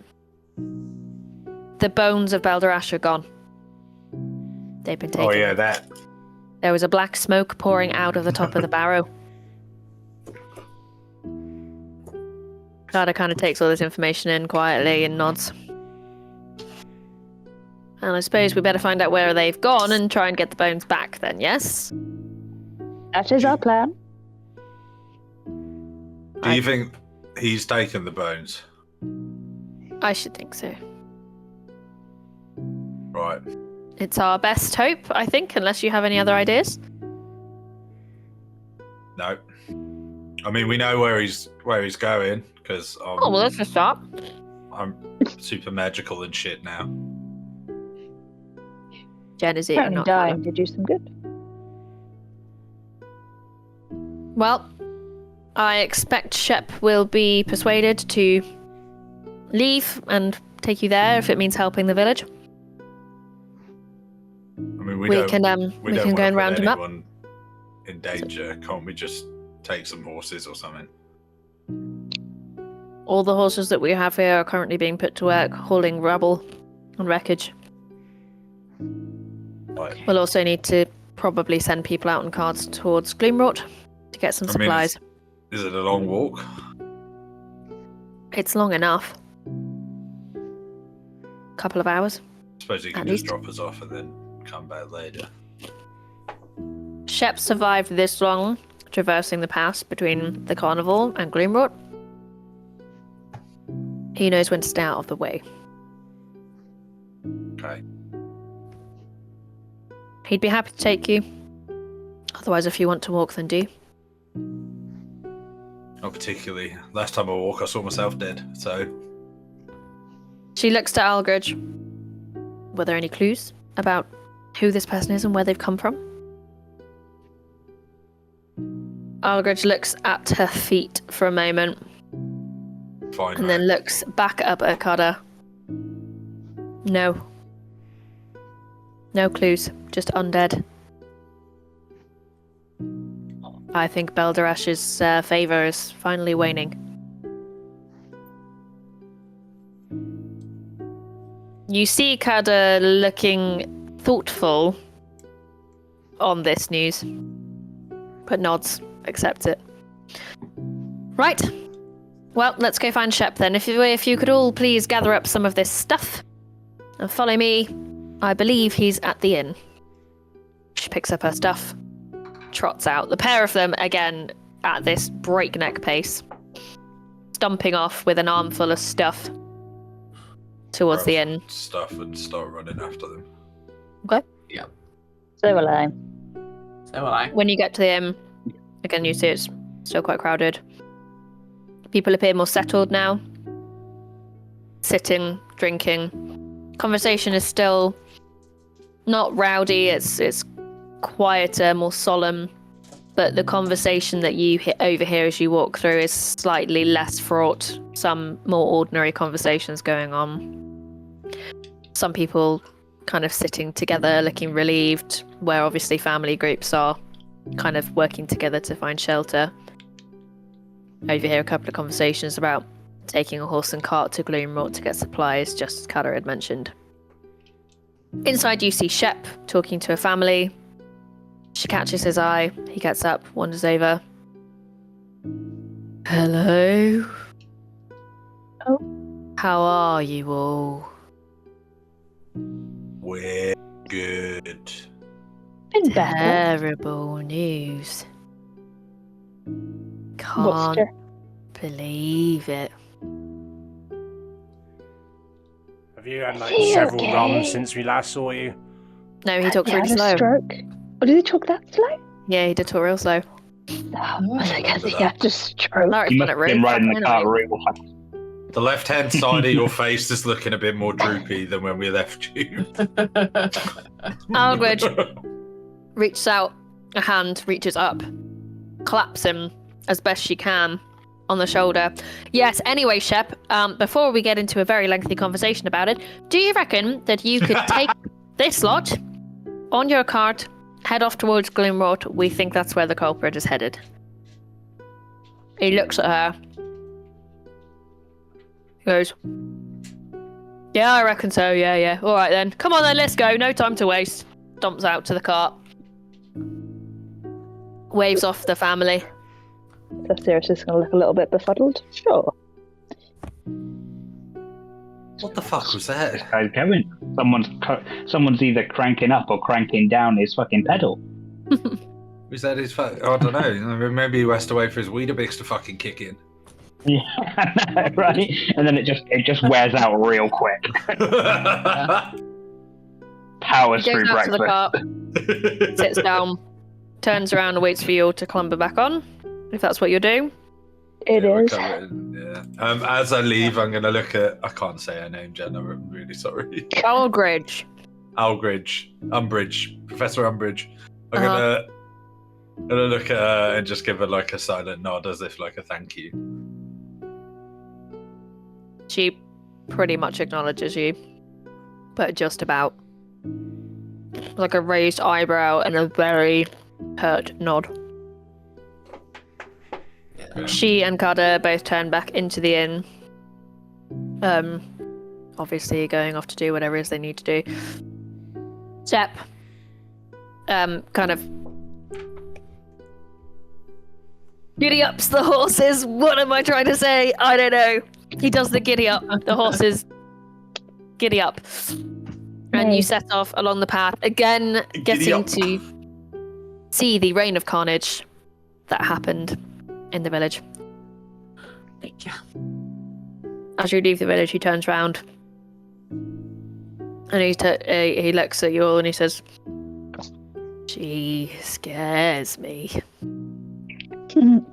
The bones of Beldarash are gone. They've been taken. Oh, yeah, that. There was a black smoke pouring out of the top of the barrow. Carter kind of takes all this information in quietly and nods. And I suppose we better find out where they've gone and try and get the bones back then, yes? That is our plan. Do you think he's taken the bones? I should think so. Right. It's our best hope, I think, unless you have any other ideas. No. I mean, we know where he's going, because Oh, well, that's a start. I'm super magical and shit now. Jen is eating Apparently not dying did you some good. Well, I expect Shep will be persuaded to leave and take you there if it means helping the village. I mean, we We can don't go and wanna round put him up. anyone in danger. Can't we just take some horses or something? All the horses that we have here are currently being put to work hauling rubble and wreckage. Like, We'll also need to probably send people out in carts towards Gloomrot to get some I mean, supplies. is it a long walk? It's long enough. Couple of hours. I suppose you can At just least. drop us off and then come back later. Shep survived this long, traversing the pass between the carnival and Gloomrot. He knows when to stay out of the way. Okay. He'd be happy to take you. Otherwise, if you want to walk, then do. Not particularly. Last time I walked, I saw myself dead, so... She looks to Eldridge. Were there any clues about who this person is and where they've come from? Eldridge looks at her feet for a moment Fine, and mate. then looks back up at Kada. No. No clues, just undead. I think Beldarash's favour is finally waning. You see Kada looking thoughtful on this news, but nods, accepts it. Right. Well, let's go find Shep then. If you could all please gather up some of this stuff and follow me. I believe he's at the inn. She picks up her stuff, trots out. The pair of them, again, at this breakneck pace, stomping off with an armful of stuff towards the inn. Stuff and start running after them. So will I. So will I. When you get to the inn, again, you see it's Still quite crowded. People appear more settled now. Sitting, drinking. Conversation is still not rowdy. It's quieter, more solemn. But the conversation that you overhear as you walk through is slightly less fraught. Some more ordinary conversations going on. Some people kind of sitting together, looking relieved, where obviously family groups are kind of working together to find shelter. Overhear a couple of conversations about taking a horse and cart to Gloomrot to get supplies, just as Kada had mentioned. Inside you see Shep talking to a family. She catches his eye. He gets up, wanders over. Hello. Oh. How are you all? We're good. Been better. Terrible news. Can't believe it. Have you had like Is he several okay? runs since we last saw you? No, he talks He really had a slow. stroke. Oh, did he talk that slow? Yeah, he did talk real slow. Oh, I was like, has he had a stroke? Larry's You done must it have really been riding the fucking cart anyway. real fast. The left-hand side of your face is looking a bit more droopy than when we left you. Aldridge reaches out, a hand reaches up, claps him as best she can on the shoulder. Yes, anyway, Shep, before we get into a very lengthy conversation about it, do you reckon that you could take this lot on your cart, head off towards Gloomrot? We think that's where the culprit is headed. He looks at her. He goes, yeah, I reckon so, yeah. All right then. Come on then, let's go. No time to waste. Stomps out to the cart. Waves off the family. So Sirius going to look a little bit befuddled. Sure. What the fuck was that? Guy's going. Someone's either cranking up or cranking down his fucking pedal. Was that his fuck? I don't know. Maybe he has to wait for his Weetabix to fucking kick in. Yeah, right. And then it just wears out real quick. Powers He through goes out to the breakfast. cart, sits down, turns around and waits for you all to clamber back on, if that's what you're doing. It we're is. covered, yeah. As I leave, I'm going to look at... I can't say her name, Jen. I'm really sorry. Aldridge. Umbridge. Professor Umbridge. I'm gonna look at her and just give her like a silent nod as if like a thank you. She pretty much acknowledges you, but just about. Like a raised eyebrow and a very hurt nod. Yeah. She and Kada both turn back into the inn. Obviously going off to do whatever it is they need to do. Shep, kind of giddy ups the horses. What am I trying to say? I don't know. He does the giddy up. The horses giddy up. And you Nice. set off along the path, again Giddy getting up. to see the reign of carnage that happened in the village. Thank you. As you leave the village, he turns round and he looks at you all and he says, "She scares me." Going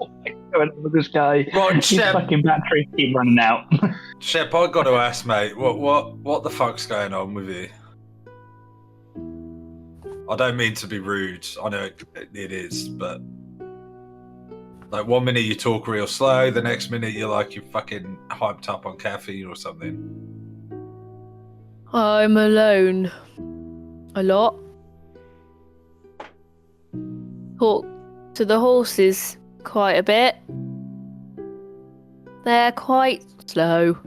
with this guy. Right, His Shep. fucking batteries keep running out. Shep, I got to ask, mate. What the fuck's going on with you? I don't mean to be rude. I know it is, but like 1 minute you talk real slow, the next minute you're like you're fucking hyped up on caffeine or something. I'm alone. A lot. Talk to the horses quite a bit. They're quite slow.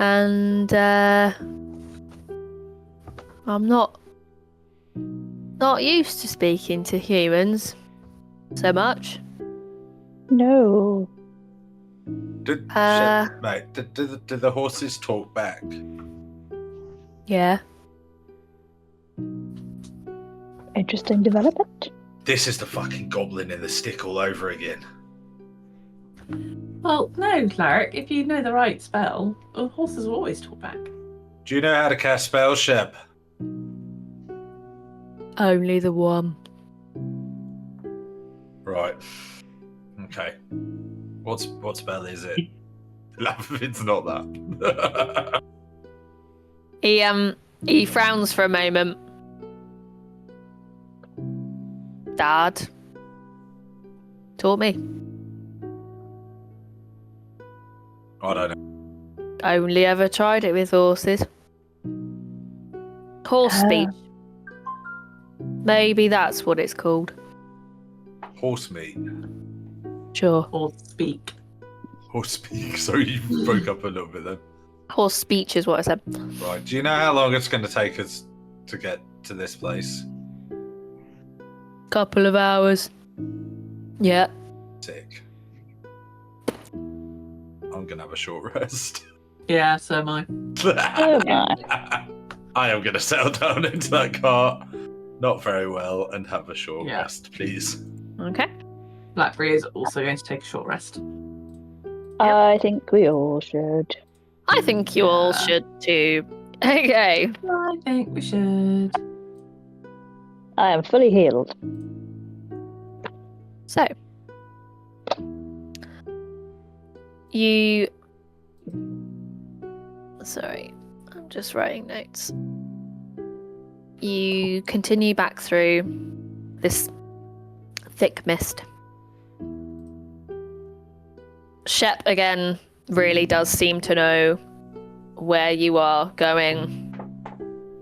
And I'm not used to speaking to humans so much. No. Shep, mate, did the horses talk back? Yeah. Interesting development. This is the fucking goblin in the stick all over again. Well, no, Clark. If you know the right spell, horses will always talk back. Do you know how to cast spells, Shep? Only the one. Right. Okay. What spell is it? It's not that. He frowns for a moment. Dad taught me. I don't know. Only ever tried it with horses. Horse speech. Maybe that's what it's called. Horse meat. Sure. Or speak. Horse speak. Sorry, you broke up a little bit then. Horse speech is what I said. Right. Do you know how long it's going to take us to get to this place? Couple of hours. Yeah. Sick. I'm going to have a short rest. Yeah, so am I. Oh my. I am going to settle down into that cart, not very well, and have a short Yeah. rest, please. Okay. Blackberry is also going to take a short rest. I think we all should. I think you all Yeah. should too. Okay. I think we should. I am fully healed. So. You. Sorry, I'm just writing notes. You continue back through this thick mist. Shep again really does seem to know where you are going,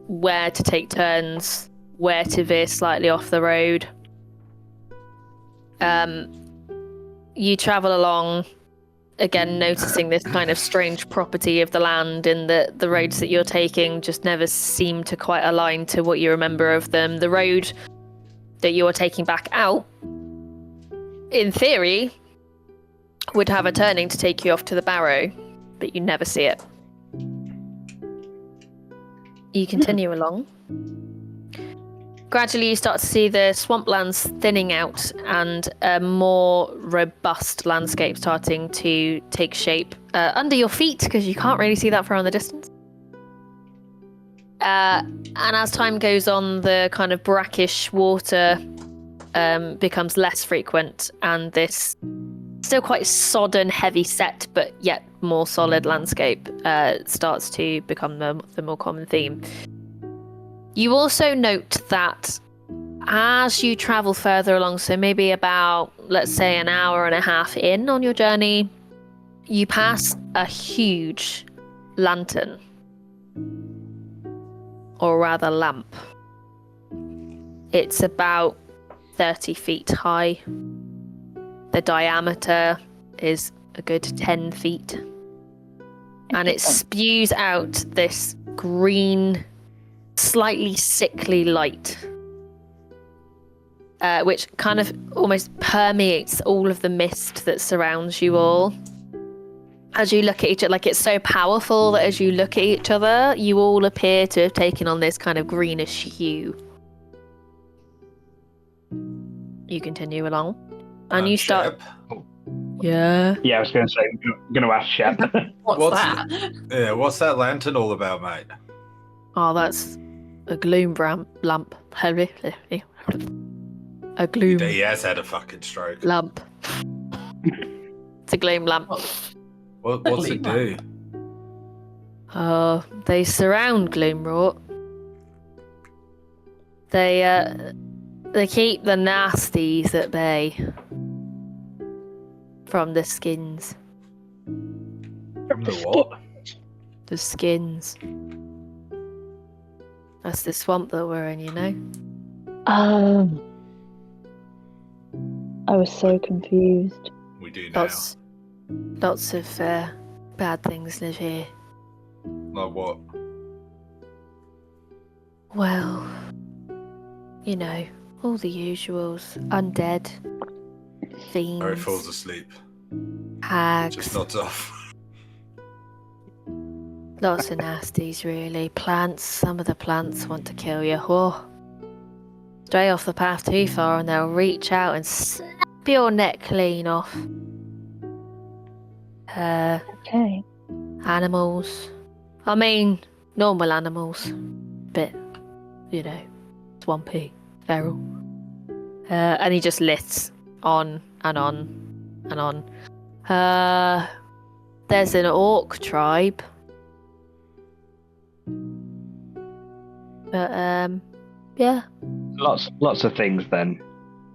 where to take turns, where to veer slightly off the road. You travel along, again noticing this kind of strange property of the land, in that the roads that you're taking just never seem to quite align to what you remember of them. The road that you are taking back out, in theory, would have a turning to take you off to the barrow, but you never see it. You continue along. Gradually, you start to see the swamplands thinning out and a more robust landscape starting to take shape under your feet, because you can't really see that far in the distance. And as time goes on, the kind of brackish water becomes less frequent, and this still quite sodden, heavy set, but yet more solid landscape starts to become the more common theme. You also note that as you travel further along, so maybe about, let's say, an hour and a half in on your journey, you pass a huge lantern, or rather lamp. It's about 30 feet high. The diameter is a good 10 feet. And it spews out this green, slightly sickly light, which kind of almost permeates all of the mist that surrounds you all. As you look at each other, like, it's so powerful that as you look at each other, you all appear to have taken on this kind of greenish hue. You continue along, and you start. Shep, Yeah. Yeah, I was going to say, I'm going to ask Shep. What's that? yeah, what's that lantern all about, mate? Oh, that's a gloom lamp. A gloom He has had a fucking stroke. lamp. It's a gloom lamp. What's it do? Oh, they surround Gloomwrought. They keep the nasties at bay from the skins. From the what? The skins. That's the swamp that we're in, you know? I was so confused. We do now. Lots of bad things live here. Like what? Well, you know, all the usuals. Undead, fiends, Barry falls asleep. hags, Just nods off. lots of nasties really. Plants, some of the plants want to kill you. Oh, stray off the path too far and they'll reach out and snap your neck clean off. Okay. Animals. I mean, normal animals. Bit, you know, swampy, feral. And he just lists on and on and on. There's an orc tribe. But yeah. Lots of things then.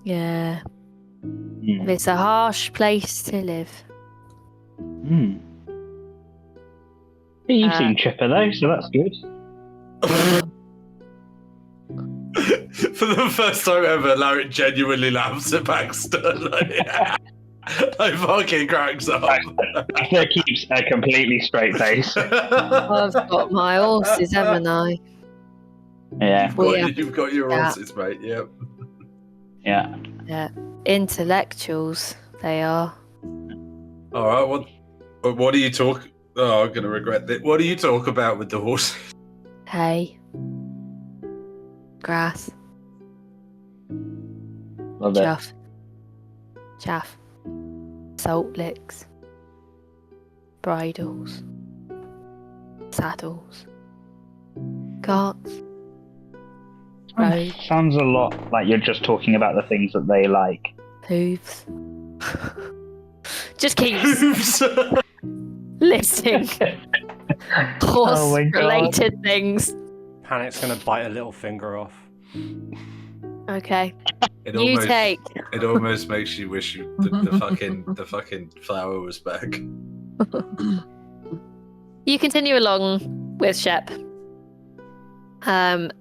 Yeah. Mm. It's a harsh place to live. Mm. You seem chipper though, so that's good. For the first time ever, Larry genuinely laughs at Baxter. Like fucking cracks up. Baxter keeps a completely straight face. I've got my horses, haven't I? Yeah. You've got your horses, mate. Yep. Yeah. Yeah. Intellectuals, they are. All right. What do you talk? Oh, I'm gonna regret that. What do you talk about with the horses? Hay. Grass. Love it. Chaff. Salt licks. Bridles. Saddles. Carts. Roads. Sounds a lot like you're just talking about the things that they like. Hooves. Just keeps listing horse-related things. Panic's gonna bite a little finger off. Okay. It almost makes you wish the fucking flower was back. You continue along with Shep. And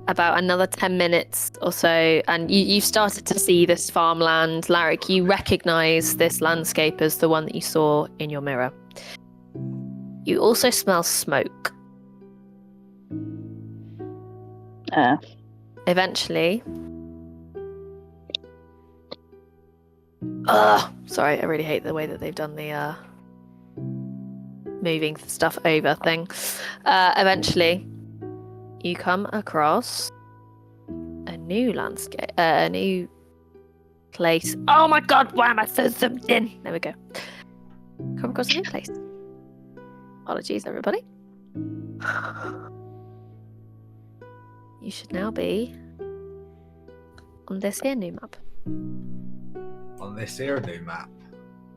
about another 10 minutes or so, and you've started to see this farmland. Larrick, you recognise this landscape as the one that you saw in your mirror. You also smell smoke. Eventually... sorry, I really hate the way that they've done the moving stuff over thing. Eventually, you come across a new landscape, a new place. Oh my god, why am I so zoomed in? There we go. Come across a new place. Apologies, everybody. You should now be on this here new map. On this here new map.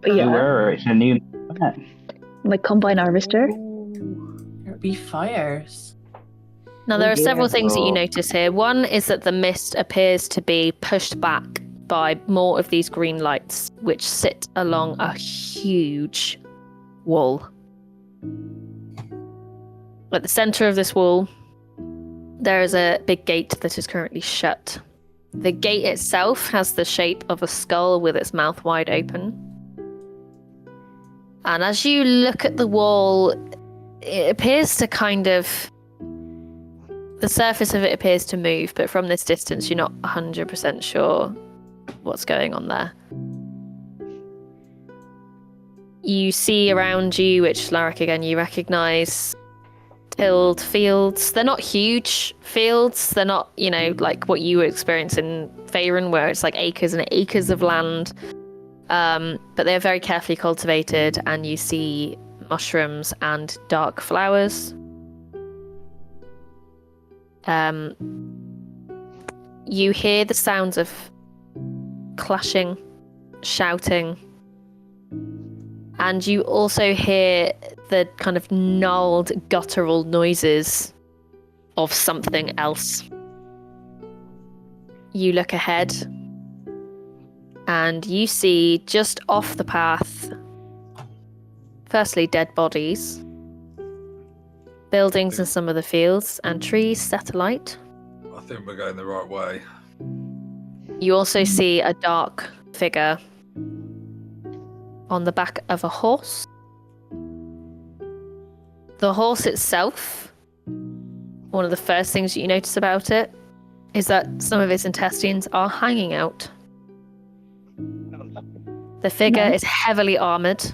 Yeah. It's a new map. My combine harvester. There be fires. Now, there are several things that you notice here. One is that the mist appears to be pushed back by more of these green lights, which sit along a huge wall. At the centre of this wall, there is a big gate that is currently shut. The gate itself has the shape of a skull with its mouth wide open. And as you look at the wall, it appears to the surface of it appears to move, but from this distance, you're not 100% sure what's going on there. You see around you, which, Larrick, again, you recognise, tilled fields. They're not huge fields. They're not, like what you would experience in Faerun, where it's like acres and acres of land. But they're very carefully cultivated, and you see mushrooms and dark flowers. You hear the sounds of clashing, shouting, and you also hear the kind of gnarled, guttural noises of something else. You look ahead, and you see just off the path, firstly, dead bodies, buildings in some of the fields, and trees set alight. I think we're going the right way. You also see a dark figure on the back of a horse. The horse itself, one of the first things you notice about it is that some of its intestines are hanging out. The figure is heavily armoured.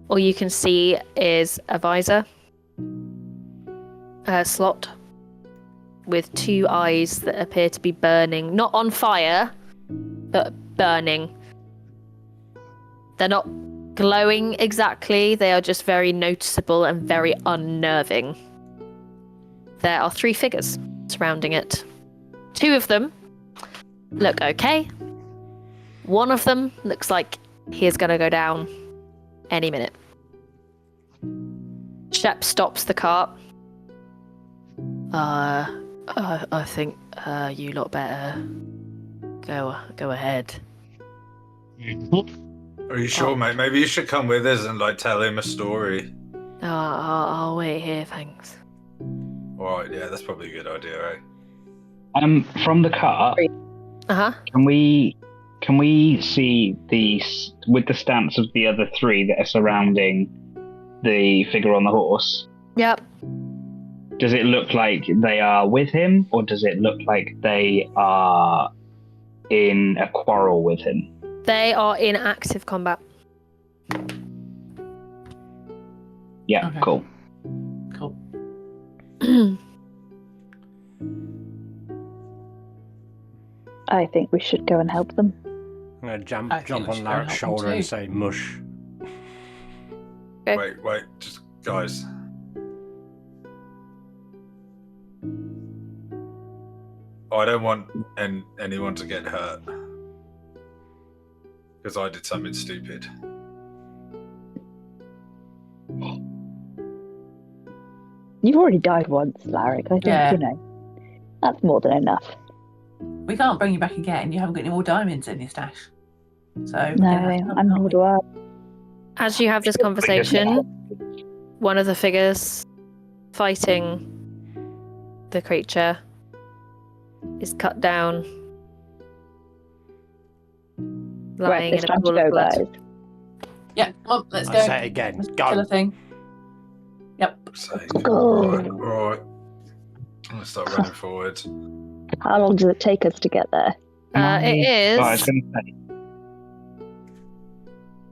All you can see is a visor, a slot with two eyes that appear to be burning, not on fire, but burning. They're not glowing exactly, they are just very noticeable and very unnerving. There are three figures surrounding it. Two of them look okay. One of them looks like he is going to go down any minute. Shep stops the cart. I think you lot better go ahead. Are you sure, mate? Maybe you should come with us and like tell him a story. I'll wait here, thanks. All right, yeah, that's probably a good idea, right? From the cart, Uh-huh. can we see with the stance of the other three that are surrounding the figure on the horse? Yep. Does it look like they are with him, or does it look like they are in a quarrel with him? They are in active combat. Yeah, Okay. cool. Cool. I think we should go and help them. I'm going to jump I think we on should go Larry's help them shoulder and too. say, mush. Okay. Wait, just guys. I don't want anyone to get hurt because I did something stupid. You've already died once, Larrick. I think, Yeah. That's more than enough. We can't bring you back again. You haven't got any more diamonds in your stash. So No, yeah, and nor do I. As you have this conversation, one of the figures fighting the creature is cut down, Right, lying it's in a time to pool of go, blood. guys. Yeah, well, let's I go. say it again. Let's kill Go. a thing. Yep. Go. Right. Let's start running forward. How long does it take us to get there? It Oh, I was is going to say,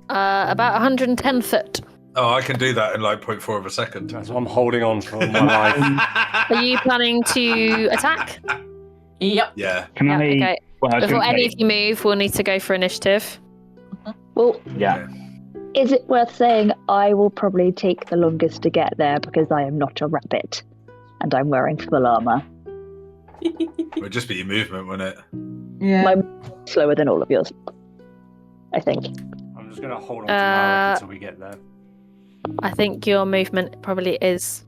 about 110 foot. Oh, I can do that in like 0.4 of a second. That's what I'm holding on for my life. Are you planning to attack? Yep. Yeah. can Yeah, I? okay. Well, I was Before gonna any say, of you move, we'll need to go for initiative. Well, yeah. is it worth saying I will probably take the longest to get there because I am not a rabbit and I'm wearing full armor? It would just be your movement, wouldn't it? Yeah. My slower than all of yours, I think. I'm just going to hold on to Larrick until we get there. I think your movement probably is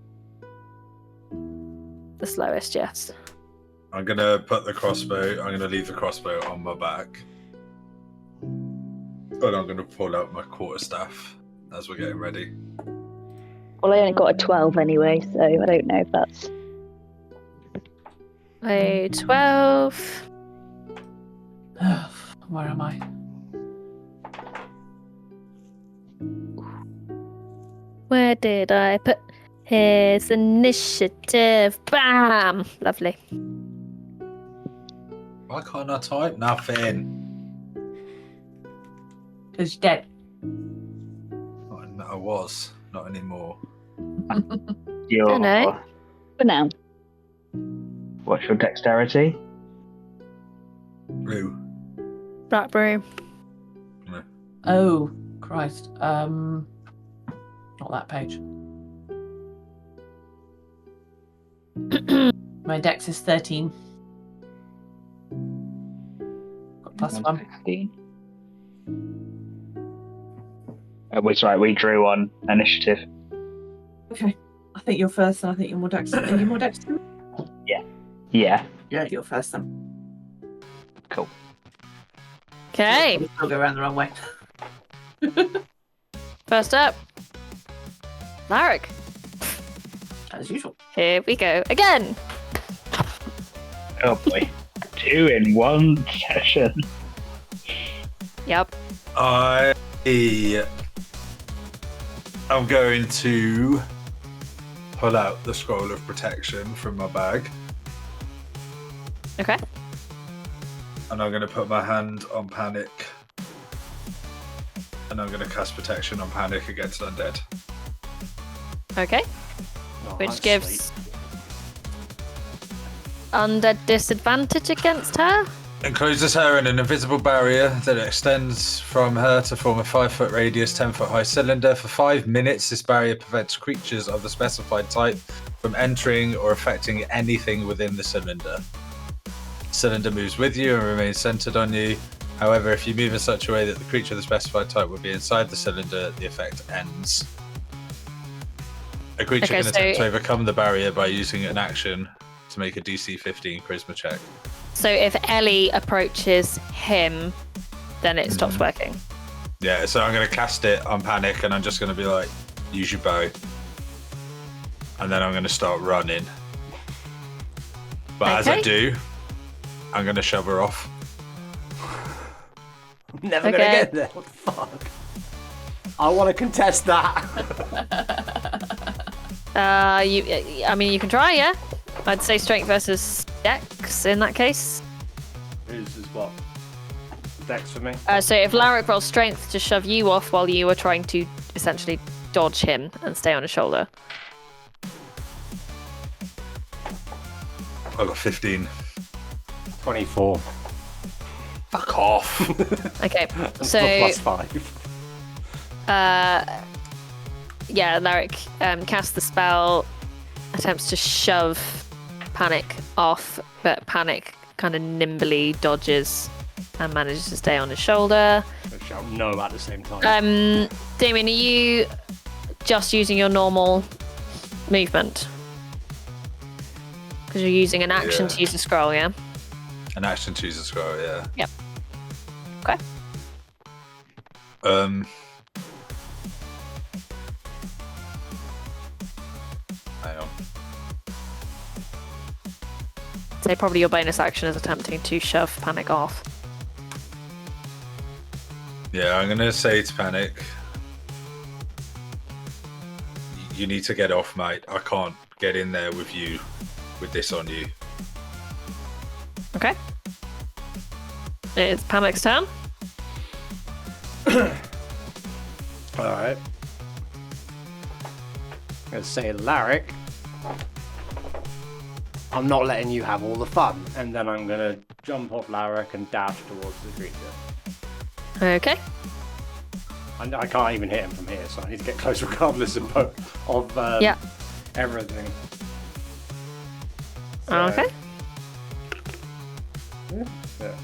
the slowest, yes. I'm going to put the crossbow, I'm going to leave the crossbow on my back. But I'm going to pull out my quarterstaff as we're getting ready. Well, I only got a 12 anyway, so I don't know if that's... A 12. Where am I? Where did I put his initiative? Bam! Lovely. Why can't I type nothing? Because you're dead. I was, not anymore. Don't know. For now. What's your dexterity? Ooh. Blackberry. Oh, Christ. Not that page. My dex is 13. Got plus 1. 16. Wait, right, we drew on initiative. Okay. I think you're first, and I think you're more dex. Are you more dex? Yeah. Yeah, you're first then. Cool. Okay, I'll go around the wrong way. first up. Larrick. As usual. Here we go again. Oh boy. 2 in 1 session. Yep. I am going to pull out the scroll of protection from my bag. Okay. And I'm going to put my hand on panic. And I'm going to cast protection on panic against undead. Okay. Oh, Which that's gives sweet. undead disadvantage against her. Encloses her in an invisible barrier that extends from her to form a 5-foot radius, 10-foot high cylinder. For 5 minutes, this barrier prevents creatures of the specified type from entering or affecting anything within the cylinder. cylinder moves with you and remains centered on you. However, if you move in such a way that the creature of the specified type would be inside the cylinder, the effect ends. A creature can attempt to overcome the barrier by using an action to make a DC 15 charisma check. So if Ellie approaches him, then it stops working. Yeah, so I'm going to cast it on Panic, and I'm just going to be like, use your bow. And then I'm going to start running. But as I do, I'm going to shove her off. I'm never going to get there. What the fuck? I want to contest that. I mean, you can try, yeah? I'd say strength versus dex in that case. This is what? Dex for me? So if Larrick rolls strength to shove you off while you are trying to essentially dodge him and stay on his shoulder. I got 15. 24. Fuck off. Okay, so +5. yeah, Larrick casts the spell, attempts to shove Panic off, but Panic kind of nimbly dodges and manages to stay on his shoulder. I shout no at the same time. Damien, are you just using your normal movement? Because you're using an action to use a scroll, yeah? An action to use a scroll, yeah. Yep. Okay. Hang on. Say probably your bonus action is attempting to shove Panic off. Yeah, I'm going to say to Panic, you need to get off, mate. I can't get in there with you with this on you. Okay. It's Panic's turn. Alright. I'm going to say, Larrick, I'm not letting you have all the fun. And then I'm going to jump off Larrick and dash towards the creature. Okay. I can't even hit him from here, so I need to get close regardless of everything. So, Okay. Yeah.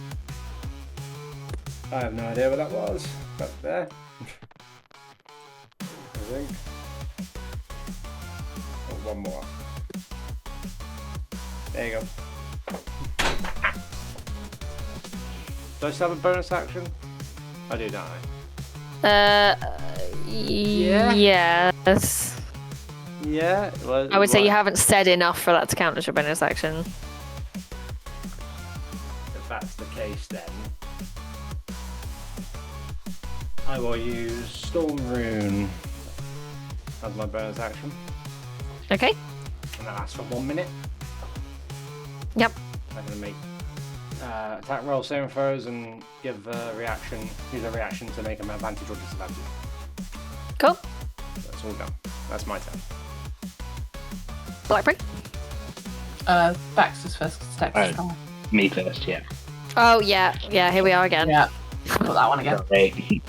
I have no idea what that was. Up there. I think. Oh, one more. There you go. Do I still have a bonus action? I do, don't I? Yes. Yeah. Well, I would say you haven't said enough for that to count as your bonus action. If that's the case, then I will use Storm Rune as my bonus action. Okay. And that lasts for 1 minute. Yep. I'm going to make attack roll saving throws and give a reaction, use a reaction to make an advantage or disadvantage. Cool. That's all done. That's my turn. Blackberry. Baxter's first attack. Oh. Me first, yeah. Oh yeah, yeah. Here we are again. Yeah. Got that one again. Sorry.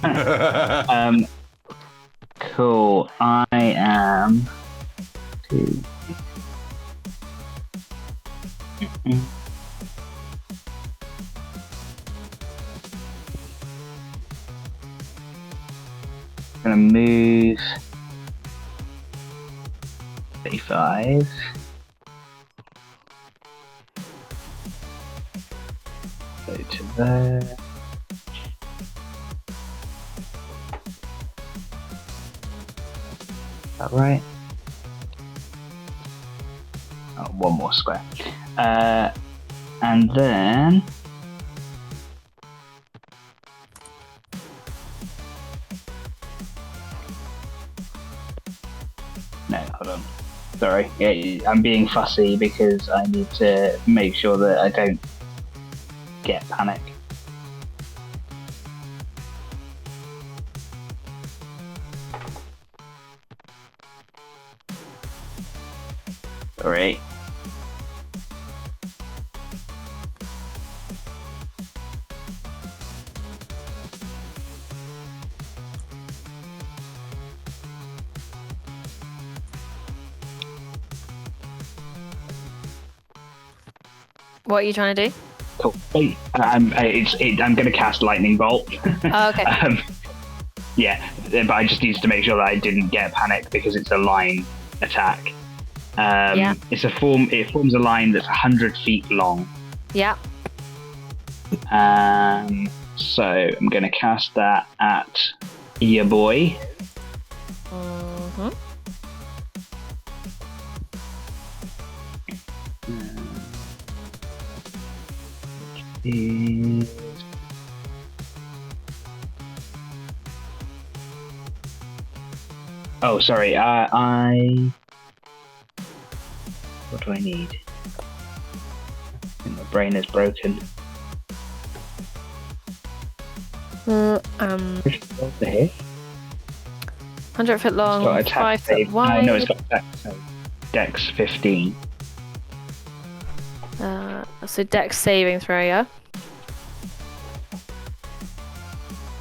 Cool. I am 2. Gonna move 35. Go to there. Is that right? Oh, one more square. And then no, hold on. Sorry, yeah, I'm being fussy because I need to make sure that I don't get panic. Sorry. What are you trying to do? Cool. I'm going to cast lightning bolt. Oh, okay. Yeah, but I just needed to make sure that I didn't get panicked because it's a line attack. Yeah. It's a form. It forms a line that's 100 feet long. Yeah. So I'm going to cast that at your boy. Mm-hmm. Oh, sorry. What do I need? I think my brain is broken. The hit? 100 foot long, It's got attack 5 foot save. wide. No, it's got attack save. Dex 15. So Dex saving throw, yeah?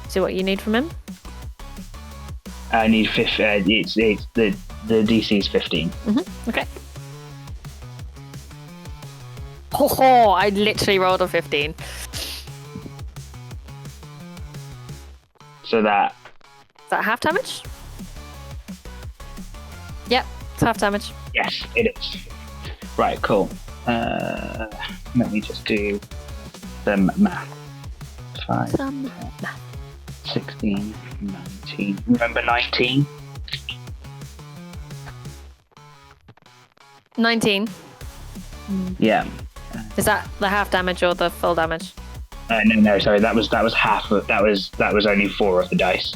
See what you need from him? I need 15. It's the DC is 15. Okay. Oh, I literally rolled a 15. So that. Is that half damage? Yep, it's half damage. Yes, it is. Right, cool. Let me just do some math. 5, Some 10, 16, 19. Remember 19? 19. Yeah. Is that the half damage or the full damage? No, sorry. That was half of that was only 4 of the dice.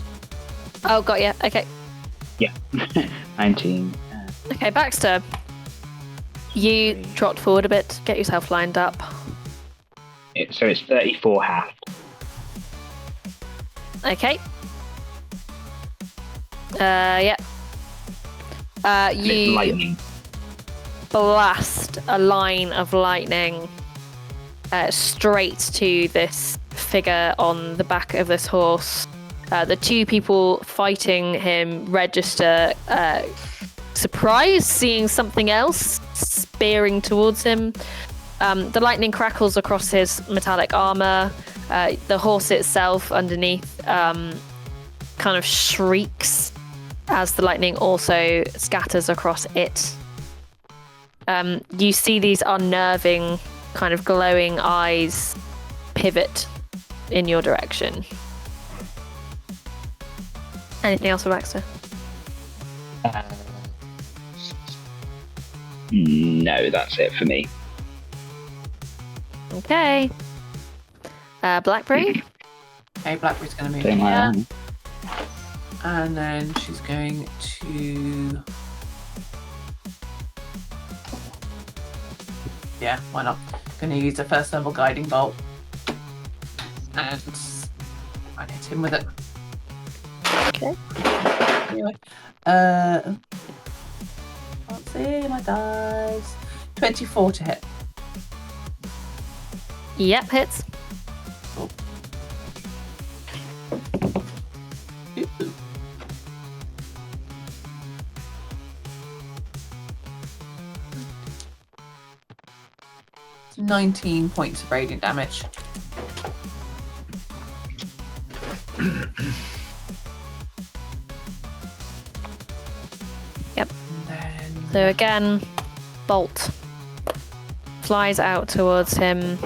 Oh, got ya. Okay. Yeah. 19. Okay, Baxter. You trot forward a bit, get yourself lined up. So it's 34 half. Okay. Yeah. You Lightning. blast a line of lightning straight to this figure on the back of this horse. The 2 people fighting him register surprise, seeing something else spearing towards him. The lightning crackles across his metallic armor. The horse itself underneath kind of shrieks as the lightning also scatters across it. You see these unnerving, kind of glowing eyes pivot in your direction. Anything else for Baxter? No, that's it for me. Okay. Blackberry? Okay, Blackberry's going to move Doing here. my own. And then she's going to... Yeah, why not? Going to use a first level guiding bolt. And I hit him with it. Okay. Anyway. Can't see my dice. 24 to hit. Yep, hits. Ooh. 19 points of radiant damage. Yep. And then... So again, bolt flies out towards him.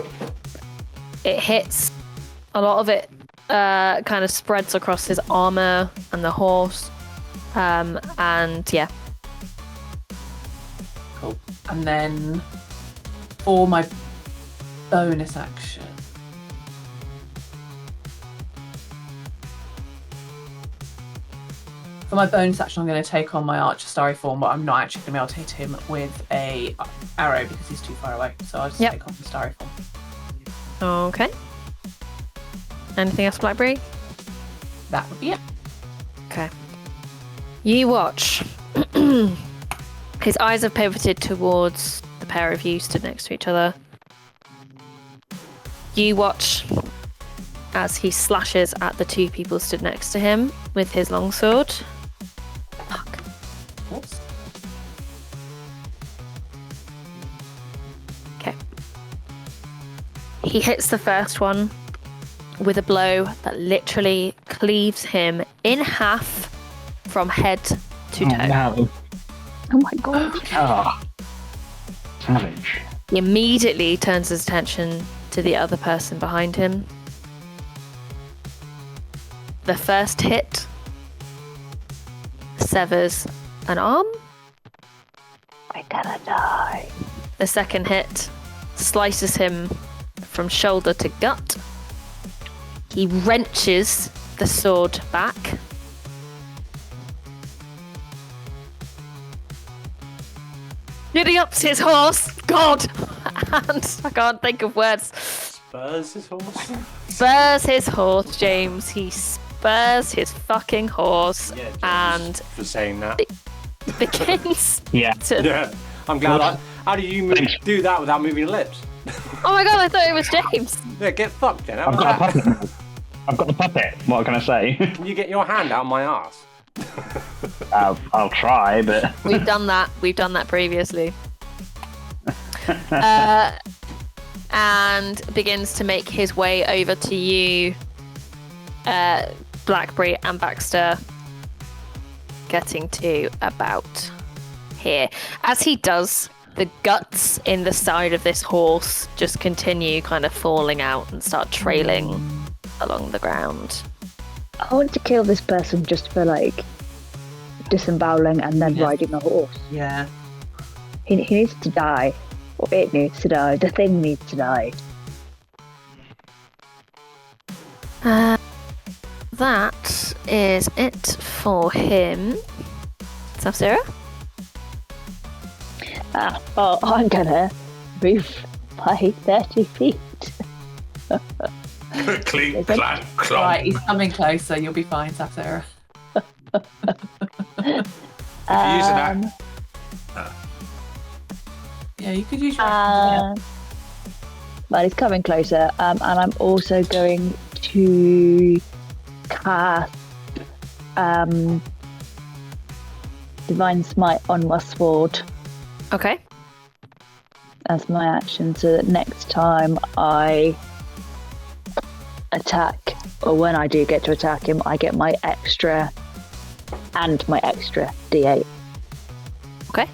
It hits. A lot of it kind of spreads across his armor and the horse. And yeah. Cool. And then for my bonus action, I'm going to take on my archer starry form, but I'm not actually going to be able to hit him with a arrow because he's too far away. So I'll just take on the starry form. Okay. Anything else, Blackberry? That would be it. Okay. You watch. His eyes have pivoted towards the pair of you stood next to each other. You watch as he slashes at the 2 people stood next to him with his longsword. Fuck. Oops. Okay. He hits the first one with a blow that literally cleaves him in half from head to toe. No. Oh my god. Oh. Savage. He immediately turns his attention to the other person behind him. The first hit severs an arm. I'm gonna die. The second hit slices him from shoulder to gut. He wrenches the sword back. Giddy ups his horse. God! And I can't think of words. Spurs his horse. Spurs his horse, James. He spurs his fucking horse Yeah, James, and for saying that. begins Yeah. to. Yeah, I'm glad. How do you do that without moving your lips? Oh my god, I thought it was James. Yeah, get fucked, Jen. I've got a puppet. I've got the puppet. What can I say? Can you get your hand out of my ass? I'll try, but We've done that. We've done that previously. And begins to make his way over to you, Blackberry and Baxter, getting to about here. As he does, the guts in the side of this horse just continue kind of falling out and start trailing along the ground. I want to kill this person just for like disemboweling and then Yeah. riding a horse. Yeah. He needs to die. Or it needs to die. The thing needs to die. That is it for him. Sub-Zero? Oh, I'm gonna move by 30 feet. Clink, clank, clonk. Right, he's coming closer. You'll be fine, Sarah. Use an axe. Yeah, you could use your. But he's coming closer, and I'm also going to cast Divine Smite on my sword Okay. as my action, so that next time I attack, or when I do get to attack him, I get my extra and my extra D8. Okay.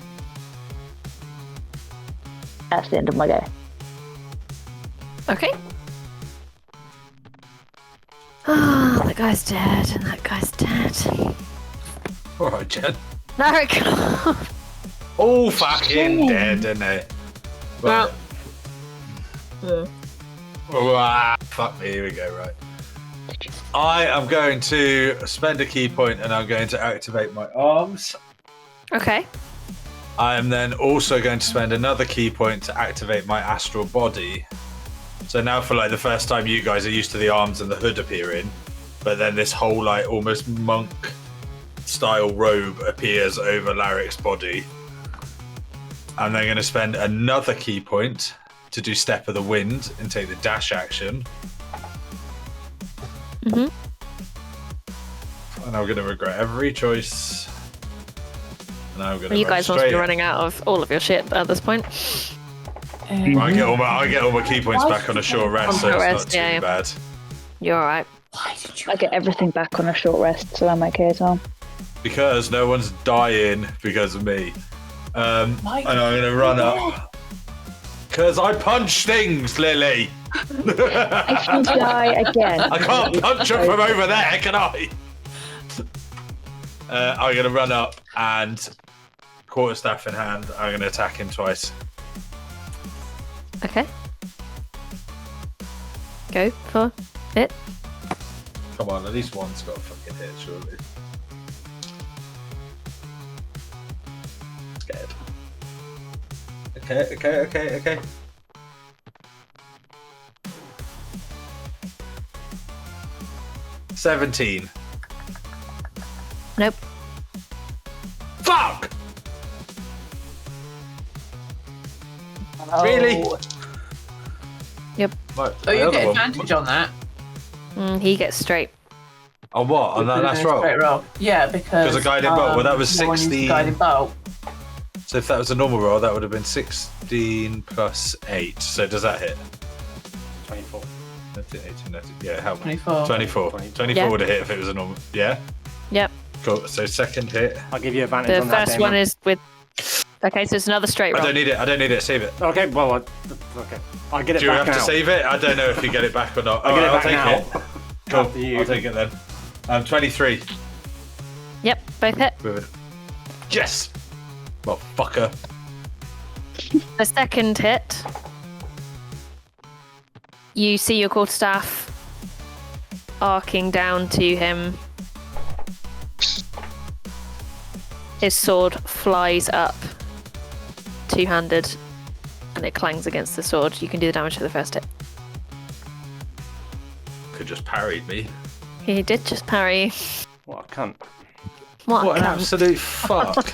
That's the end of my go. Okay. Ah, that guy's dead, and that guy's dead. All right, Jen. Narek. All fucking dead, isn't it? Right. Fuck me, here we go, right. I am going to spend a key point and I'm going to activate my arms. Okay. I am then also going to spend another key point to activate my astral body. So now for like the first time you guys are used to the arms and the hood appearing, but then this whole like almost monk style robe appears over Larrick's body. I'm then going to spend another key point to do Step of the Wind and take the dash action. Mhm. And I'm going to regret every choice. And I'm going to You guys must be running out of all of your shit at this point. I get all my key points back on a short rest, so On a it's rest, not too yeah. bad. You're alright. Why did you? I get everything back on a short rest, so I'm okay as well. Because no one's dying because of me. And Why I'm going to run up. Because I punch things, Lily. If you die again, I can't punch her from over there, can I? I'm going to run up and quarterstaff in hand. I'm going to attack him twice. Okay. Go for it. Come on, at least one's got a fucking hit, surely. Scared. Okay. 17. Nope. Fuck! Really? Yep. Right, Oh, you the get other one. advantage on that. He gets straight. On what? On that last roll? Straight roll. Yeah, because. Because a guided bolt. Well, that was no one used the 16. Guided bolt. So if that was a normal roll, that would have been 16 plus 8. So does that hit? 24. 19, 18, 19. Yeah, help me. 24. 24. 24 Yeah. would have hit if it was a normal. Yeah? Yep. Cool. So second hit. I'll give you advantage The on that. first one is with. Okay, so it's another straight I roll. don't need it. I don't need it. Save it. Okay, well, okay. I'll get it Do you back have now. to save it? I don't know if you get it back or not. I'll get it back take now. it. Cool. After you. I'll take it then. 23. Yep, both hit. Yes! Well, fucker. The second hit, you see your quarterstaff arcing down to him. His sword flies up, two-handed, and it clangs against the sword. You can do the damage for the first hit. Could just parried me. He did just parry. What a cunt. What What a an cunt. absolute fuck.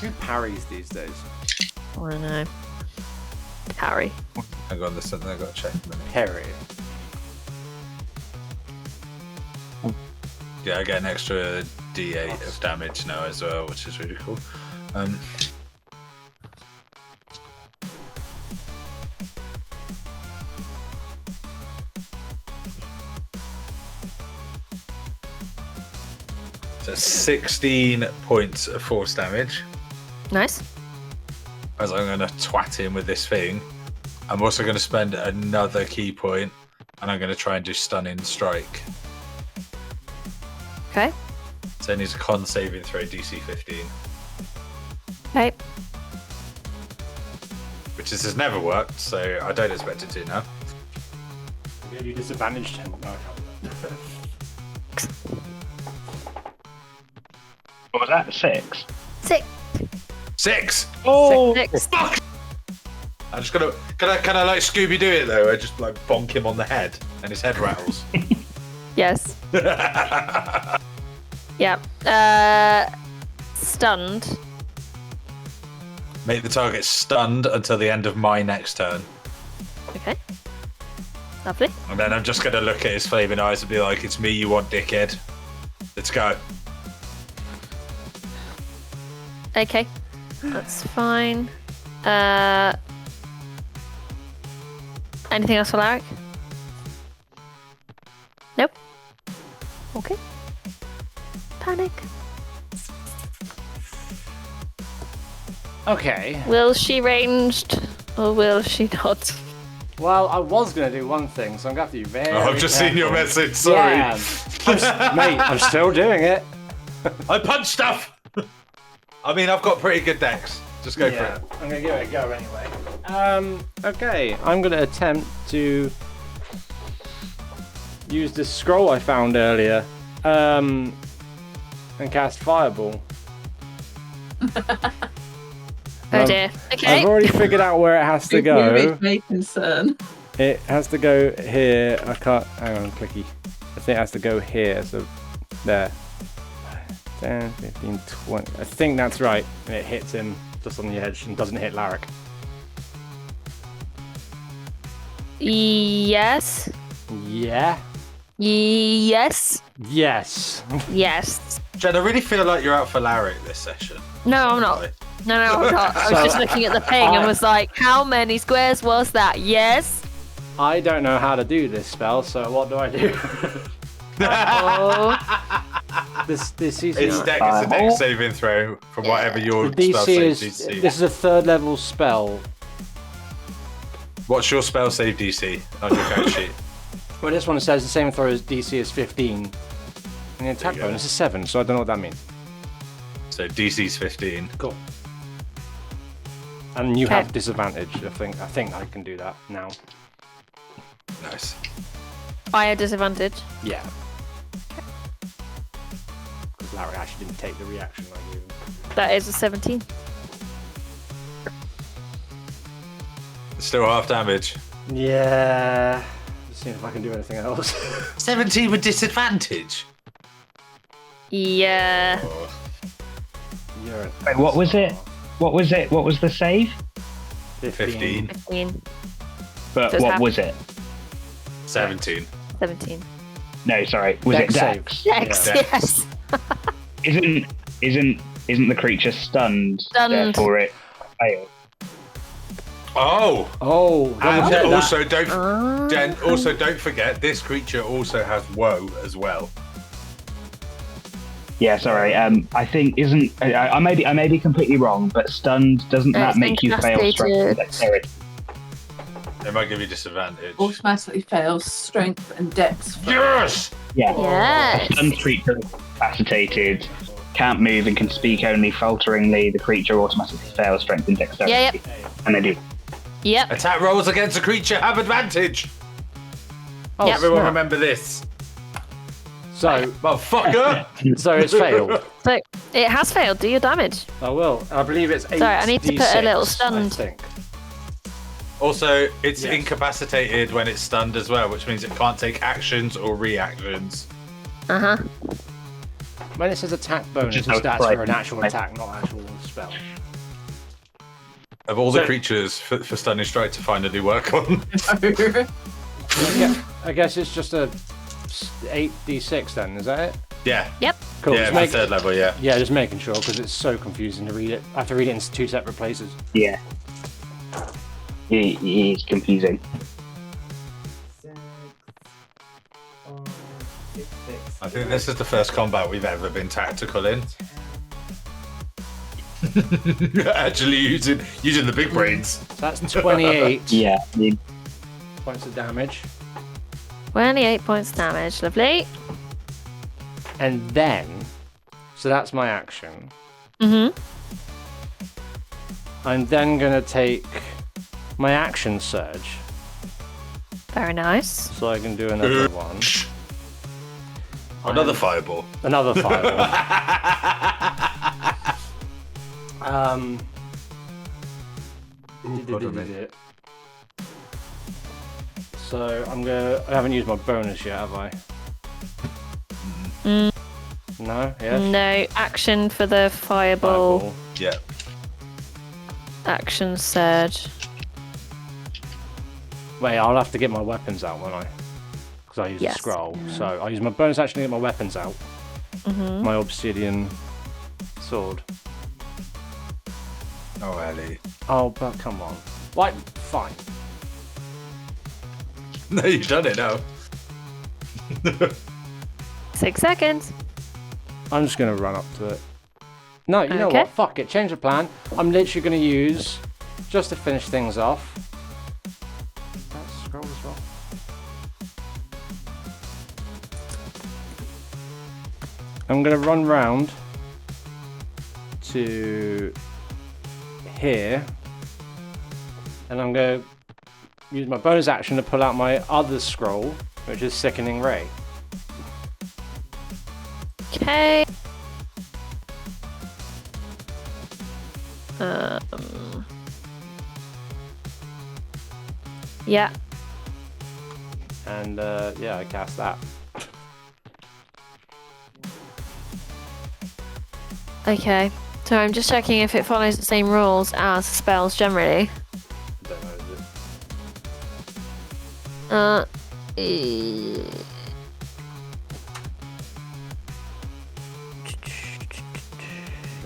Who parries these days? I don't know. Parry. Hang on, there's something I've got to check a minute. Parry. Yeah, I get an extra D8 of damage now as well, which is really cool. So 16 points of force damage. Nice. As I'm going to twat him with this thing. I'm also going to spend another key point, and I'm going to try and do stunning strike. Okay. So it needs a con saving throw DC 15, Okay. which has never worked, so I don't expect it to now. You disadvantaged him. No, I can't. What was that? 6? 6. 6! Oh! 6. Fuck! I'm just gonna. Can I like Scooby Doo it though? I just like bonk him on the head and his head rattles. Yes. Yeah. Stunned. Make the target stunned until the end of my next turn. Okay. Lovely. And then I'm just gonna look at his flaming eyes and be like, it's me you want, dickhead. Let's go. Okay. That's fine. Anything else for Larrick? Nope. Okay. Panic. Okay. Will she ranged or will she not? Well, I was going to do one thing, so I'm going to have to be very Oh, I've just seen your careful. message, sorry. Yeah. Mate, I'm still doing it. I punch stuff! I mean, I've got pretty good decks. Just go for it. I'm going to give it a go anyway. Okay, I'm going to attempt to use this scroll I found earlier and cast Fireball. Oh dear. Okay. I've already figured out where it has to Big go. movie may concern. It has to go here. I can't. Hang on, clicky. I think it has to go here. So there. 10, 15, 20. I think that's right. And it hits him just on the edge and doesn't hit Larrick. Yes. Yeah. Yes. Yes. Yes. Jen, I really feel like you're out for Larry this session. No, I'm not. No, I'm not. I was just looking at the thing and was like, how many squares was that? Yes. I don't know how to do this spell, so what do I do? Oh. this is It's a deck saving throw from whatever your the spell DC save is. DC. This is a 3rd level spell. What's your spell save DC on your character sheet? Well, this one says the same throw as DC is 15, and the attack you go. bonus is 7. So I don't know what that means. So DC's 15. Cool. And you Okay. have disadvantage. I think I can do that now. Nice. I had disadvantage. Yeah. Because Larry actually didn't take the reaction I gave him. That is a 17. Still half damage. Yeah. Just seeing if I can do anything else. 17 with disadvantage. Yeah. Oh, You're an Wait, what was it? What was it? What was the save? 15. 15. But So it's what half- was it? 17. 17. No, sorry. Was Dex it save. Dex? Dex, Yeah. yes. Isn't the creature stunned? Stunned. Therefore it failed. Oh. Double check And that. also don't, Jen. Also don't forget this creature also has woe as well. Yeah, sorry. I think isn't I may be completely wrong, but stunned doesn't that It's make you fail strength and incapacitated. dexterity? It might give you disadvantage. Automatically fails strength and dex. Yes. Yeah. Yes. A stunned creature is incapacitated, can't move, and can speak only falteringly. The creature automatically fails strength and dexterity. Yep. And they do. Yep. Attack rolls against a creature have advantage. Oh, Yep. Everyone remember this. So Motherfucker. it's failed. So it has failed. Do your damage. I will. I believe it's 8. Sorry, I need to put a little stunned. I think. Also, it's Yes. incapacitated when it's stunned as well, which means it can't take actions or reactions. When it says attack bonus, Just it's how stats it's for an actual right. attack, not actual spell. Of all the So- creatures for Stunning Strike to finally work on. I guess it's just a 8d6 then, is that it? Yeah. Yep. Cool. Yeah, just my make- third level, yeah. Yeah, just making sure because it's so confusing to read it. I have to read it in 2 separate places. Yeah. He's confusing. I think this is the first combat we've ever been tactical in. Actually using the big brains. So that's 28 Yeah. points of damage. 28 points damage. Lovely. And then, so that's my action. I'm then going to take my action surge Very nice. so I can do another one. Another fireball. Another fireball. So I haven't used my bonus yet, have I? No? Yes? No action for the fireball. Yeah. Action surge. Wait, I'll have to get my weapons out, won't I? Because I use a Yes. scroll. So I use my bonus action to get my weapons out. My obsidian sword. Oh, Ellie. Oh, but come on. Like, fine. No, you've done it now. 6 seconds. I'm just going to run up to it. No, you know Okay. what? Fuck it. Change the plan. I'm literally going to use, just to finish things off. That's scroll as well. I'm going to run round to here. And I'm going to use my bonus action to pull out my other scroll, which is Sickening Ray. Okay. Yeah. And yeah, I cast that. Okay. So I'm just checking if it follows the same rules as spells generally. I don't know, is it?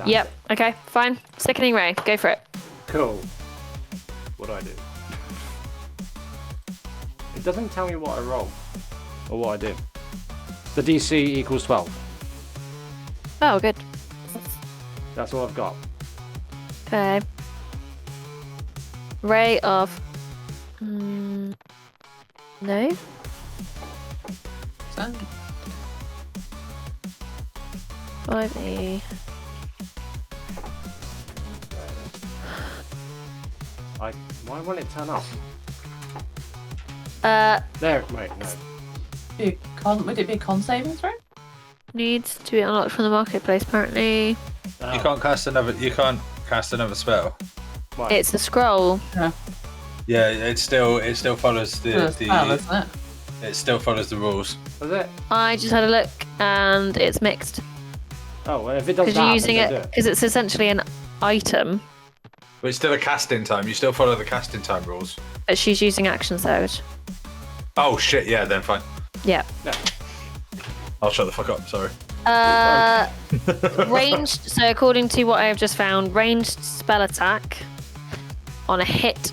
Yep. Okay. Fine. Sickening Ray. Go for it. Cool. What do I do? It doesn't tell me what I roll or what I do. The DC equals 12. Oh, good. That's all I've got. Okay. Ray of. No. So, 5e. Why won't it turn up? There. Wait, no. would it be a con saving throw? Needs to be unlocked from the marketplace. Apparently, You can't cast another. You can't cast another spell. Why? it's a scroll. Yeah, it still follows the Spell, isn't it? it still follows the rules. Was it? I just had a look, and it's mixed Oh, well, if it does because that, you're using then it do because it's essentially an item, But it's still a casting time. You still follow the casting time rules. but she's using action surge. Oh shit! Yeah, then fine. Yeah. I'll shut the fuck up. Sorry. Ranged. So according to what I have just found, ranged spell attack on a hit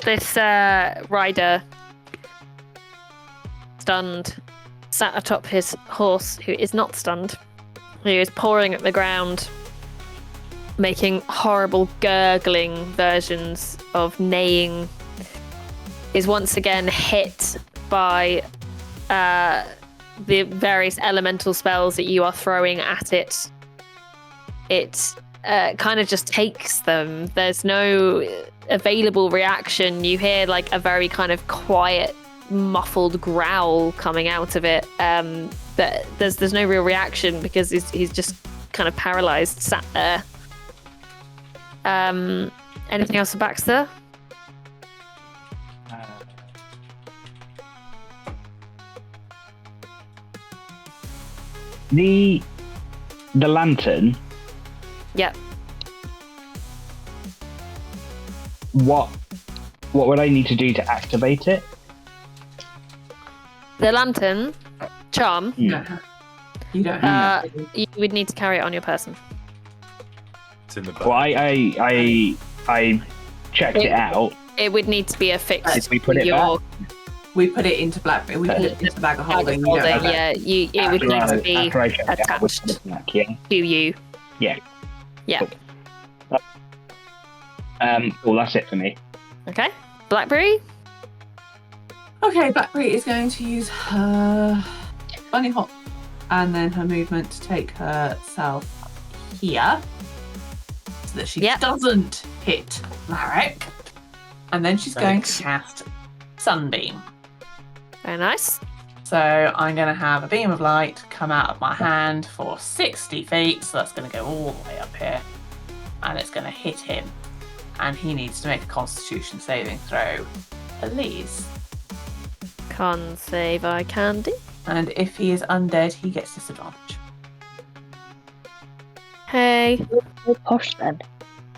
This rider, stunned, sat atop his horse, who is not stunned, who is pawing at the ground, making horrible gurgling versions of neighing, is once again hit by the various elemental spells that you are throwing at it. It kind of just takes them. There's no available reaction. You hear like a very kind of quiet, muffled growl coming out of it. But there's no real reaction because he's just kind of paralyzed, sat there. Anything else for Baxter? The lantern. Yep. What would I need to do to activate it? The lantern charm. You don't have to. You would need to carry it on your person. It's in the bag. Well, I checked it out. It would need to be affixed. Did we put to it your back? We put it into Blackberry. We put it into the bag of holding. You don't holding. have it. Yeah, it would need to be After I checked it out, we attached put it back, yeah. to you. Yeah. Yeah. Well, that's it for me. Okay. Blackberry. Okay, Blackberry is going to use her bunny hop and then her movement to take herself here so that she doesn't hit Larrick. And then she's going to cast Sunbeam. Very nice. So I'm going to have a beam of light come out of my hand for 60 feet. So that's going to go all the way up here. And it's going to hit him. And he needs to make a Constitution saving throw, please. Con save I can do. And if he is undead, he gets disadvantage. Hey. Oh, posh then.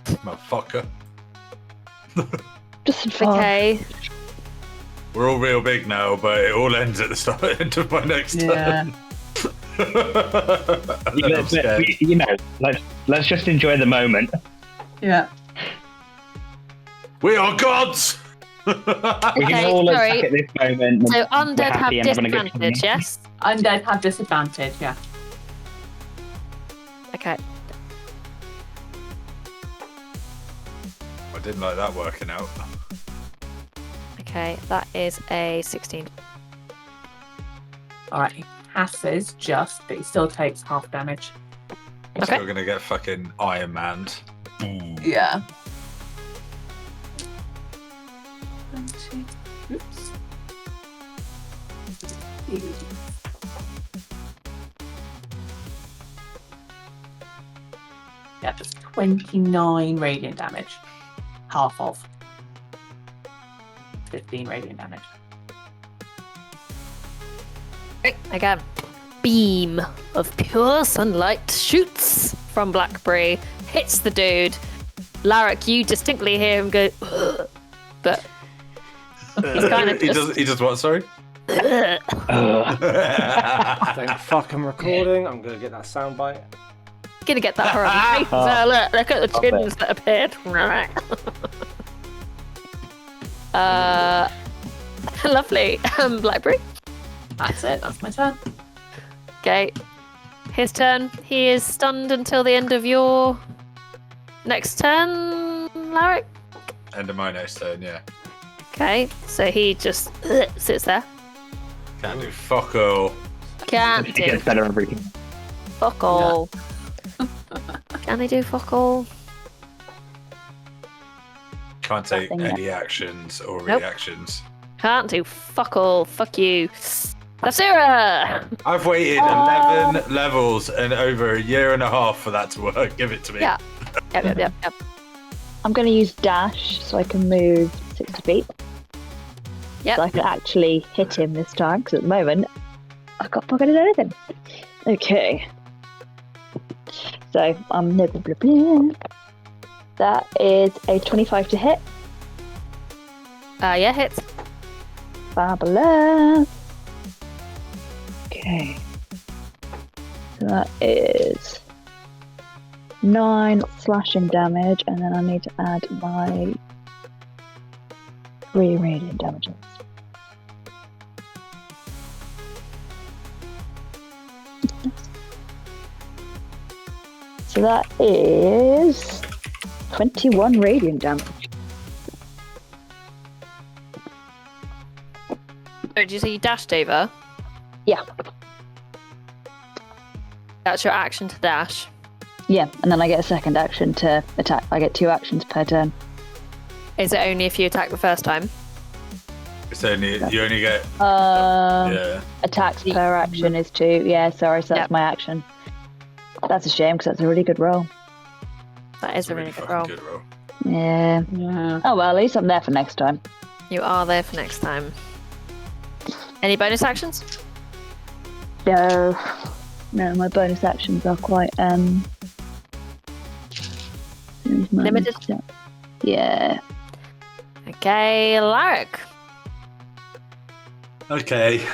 Motherfucker. Disadvantage. Okay. We're all real big now, but it all ends at the start end of my next turn. And then I'm scared. You know, let's just enjoy the moment. Yeah. We are gods! We can all attack at this moment. So We're undead have happy and having a good disadvantage, time. yes? Undead have disadvantage, yeah. Okay. I didn't like that working out. Okay, that is a 16. Alright, he passes just, but he still takes half damage. I'm Okay. still gonna get fucking Iron Man'd. Yeah. Oops. Yeah, just 29 radiant damage. Half of 15 radiant damage. Again, beam of pure sunlight shoots from Blackberry, hits the dude. Larrick, you distinctly hear him go, "Ugh," but he's kind of He does what, sorry? Thank fuck I'm recording. I'm gonna get that soundbite. gonna get that horrible face. Look at the chins that appeared. Lovely. Blackberry. That's it, that's my turn. Okay. His turn. He is stunned until the end of your next turn, Larrick. End of my next turn, yeah. Okay, so he just sits there. Can't do fuck all. Can't It do gets better every time. fuck all. Can he do fuck all? Can't take Nothing yet. any actions or Nope. reactions. Can't do fuck all. Fuck you. Basira! I've waited 11 levels and over a year and a half for that to work. Give it to me. Yeah. Yep. I'm going to use dash so I can move 60 feet. Yep. So I can actually hit him this time, because at the moment, I can't fucking do anything. Okay. So, blah, blah, blah, blah. That is a 25 to hit. Yeah, hits. Fabulous. Okay. So that is 9 slashing damage, and then I need to add my 3 radiant damages. So that is 21 radiant damage. Oh, did you say you dashed over? Yeah. That's your action to dash. Yeah, and then I get a second action to attack. I get 2 actions per turn. Is it only if you attack the first time? It's only you only get Yeah. Attacks per action is 2. Yeah, sorry, so that's my action. That's a shame because that's a really good roll. That is a really good roll. Yeah. Oh well, at least I'm there for next time. You are there for next time. Any bonus actions? No, my bonus actions are quite limited. Yeah. Okay, Larrick. Okay.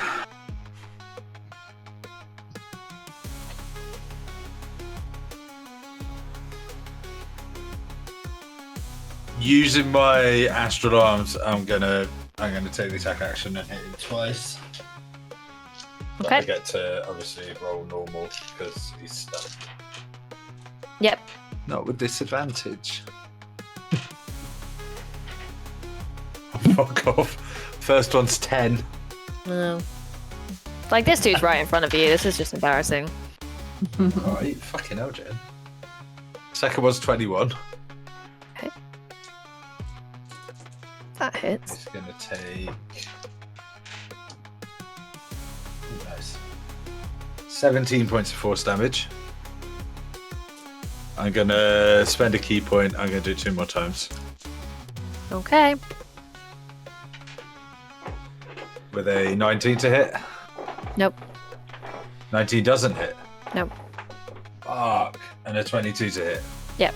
Using my astral arms, I'm gonna take the attack action and hit him twice. But Okay. I get to obviously roll normal because he's stuck. Yep. Not with disadvantage. Fuck off. First one's 10. No. Like, this dude's right in front of you. This is just embarrassing. Alright, fucking hell, Jen. Second one's 21. Okay. That hits. It's gonna take. Nice. 17 points of force damage. I'm gonna spend a key point. I'm gonna do it 2 more times. Okay. With a 19 to hit. Nope. 19 doesn't hit. Nope. Fuck. And a 22 to hit. Yep.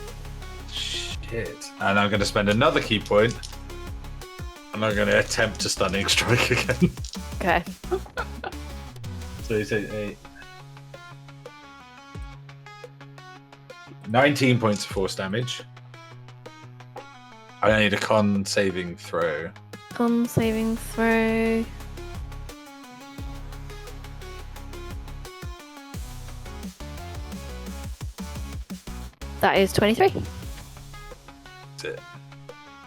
Shit. And I'm gonna spend another key point. And I'm gonna attempt a stunning strike again. Okay. So you take 8. 19 points of force damage. I need a con saving throw. Con saving throw. That is 23. That's it.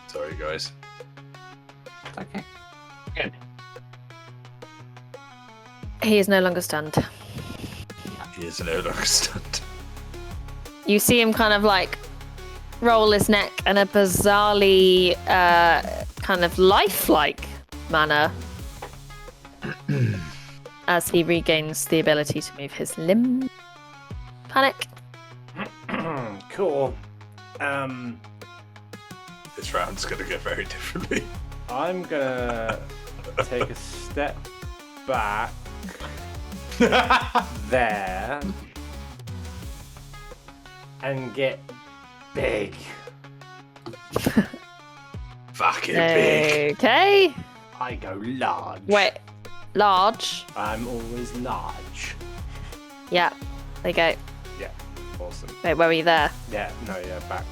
Sorry, guys. Okay. Good. He is no longer stunned. He is no longer stunned. You see him kind of like roll his neck in a bizarrely kind of lifelike manner as he regains the ability to move his limb. Panic. Cool. This round's gonna go very differently. I'm gonna take a step back there and get big. Fucking big. Okay. I go large. Wait. Large. I'm always large. Yeah. There you go. Yeah. Awesome. Wait, where were you there? Yeah. No. Yeah. Back.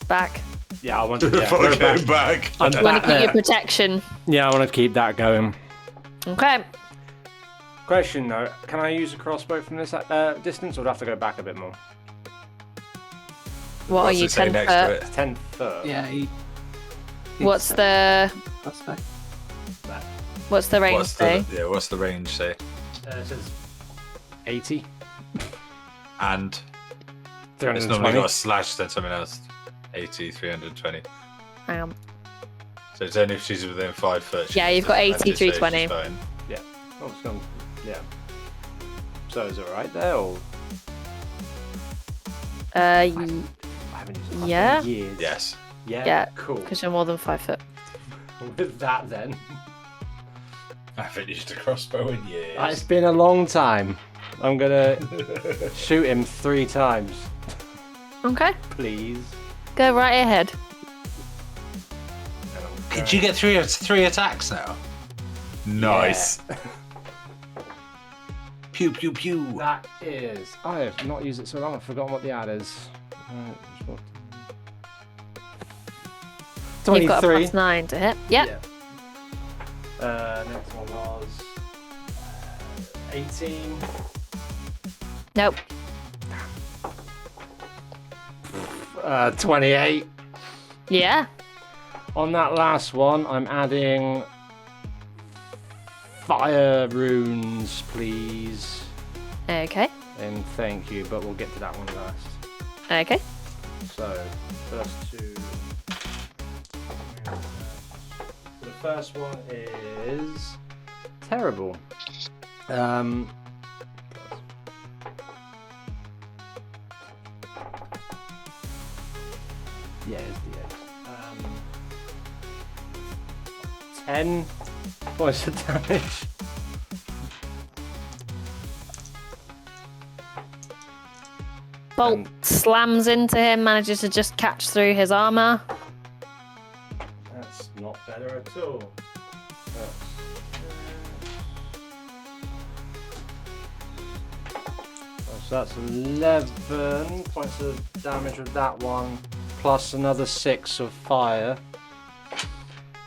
Back. Yeah. I want to go Fucking back. back. I'm You want back to keep your there. protection. Yeah. I want to keep that going. Okay. Question though, can I use a crossbow from this distance, or do I have to go back a bit more? What are What's you, it say 10 next to foot? it? 10 foot. Yeah. What's the Prospect. what's the range say? What's the range say? It says 80. And it's normally 320. got a slash, then something else. 80, 320. Hang on. So it's only if she's within 5 foot. she Yeah, gets you've got 80, advantage, so she's 320. fine. Oh, it's gone. Yeah. So is it right there, or I haven't used it Yeah. in years. Yes. Yeah. Yeah, Cool. because you're more than 5 foot. With that, then. I haven't used a crossbow in years. It's been a long time. I'm gonna shoot him 3 times, Okay. please. Go right ahead. And I'm Did going- you get three attacks now? Nice. Yeah. Pew pew pew. That is. I have not used it so long. I've forgotten what the ad is. You've got a 23. +9 to hit. Yep. Yeah. Next one was 18. Nope. 28. Yeah. On that last one, I'm adding fire runes, please. Okay. And thank you, but we'll get to that one last. Okay. So, first two. The first one is terrible. Yeah, it's the 10 points of damage. Bolt slams into him, manages to just catch through his armor. That's not better at all. So that's 11 points of damage with that one, plus another 6 of fire.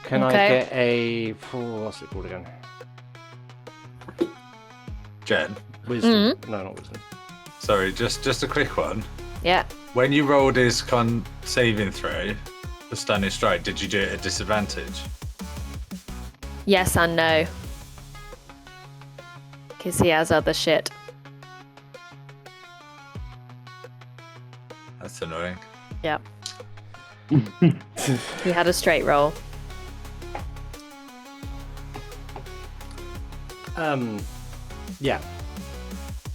Can I get a... what's it called again? Jen, Wisdom. No, not wisdom. sorry, just a quick one. Yeah. When you rolled his con saving throw, the stunning strike, did you do it at disadvantage? Yes and no. Because he has other shit. That's annoying. Yep. He had a straight roll. Yeah.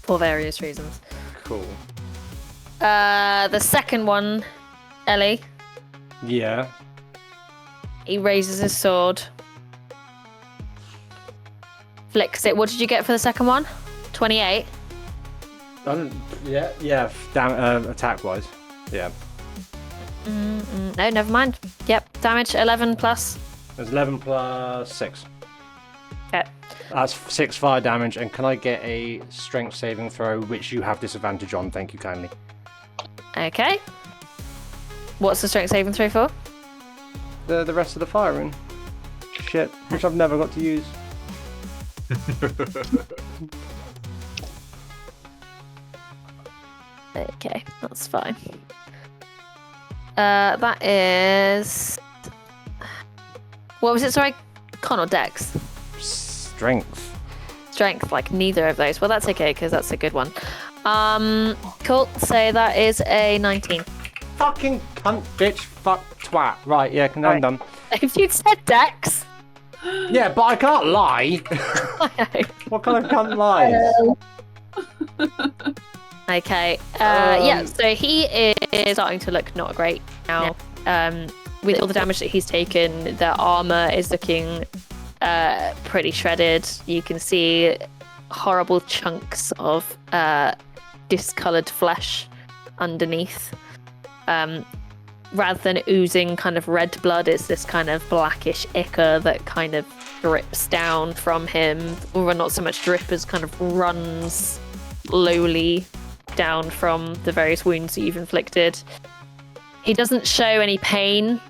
For various reasons. Cool. The second one, Ellie, Yeah. he raises his sword. Flicks it. What did you get for the second one? 28? Yeah. Attack wise. Yeah. No, never mind. Yep, damage 11 plus. There's 11 plus 6. Okay. That's 6 fire damage, and can I get a strength saving throw, which you have disadvantage on? Thank you kindly. Okay. What's the strength saving throw for? The rest of the fire rune. Shit, which I've never got to use. Okay, that's fine. That is... What was it, sorry? Con or dex? Strength. Strength, like neither of those. Well, that's okay, because that's a good one. Cool. So that is a 19. Fucking cunt, bitch, fuck, twat. Right, yeah, I'm done. If you'd said dex... Yeah, but I can't lie. What kind of cunt lies? Okay. Yeah, so he is starting to look not great now. With all the damage that he's taken, the armor is looking pretty shredded. You can see horrible chunks of discolored flesh underneath. Rather than oozing kind of red blood, it's this kind of blackish ichor that kind of drips down from him. Or not so much drip as kind of runs slowly down from the various wounds that you've inflicted. He doesn't show any pain.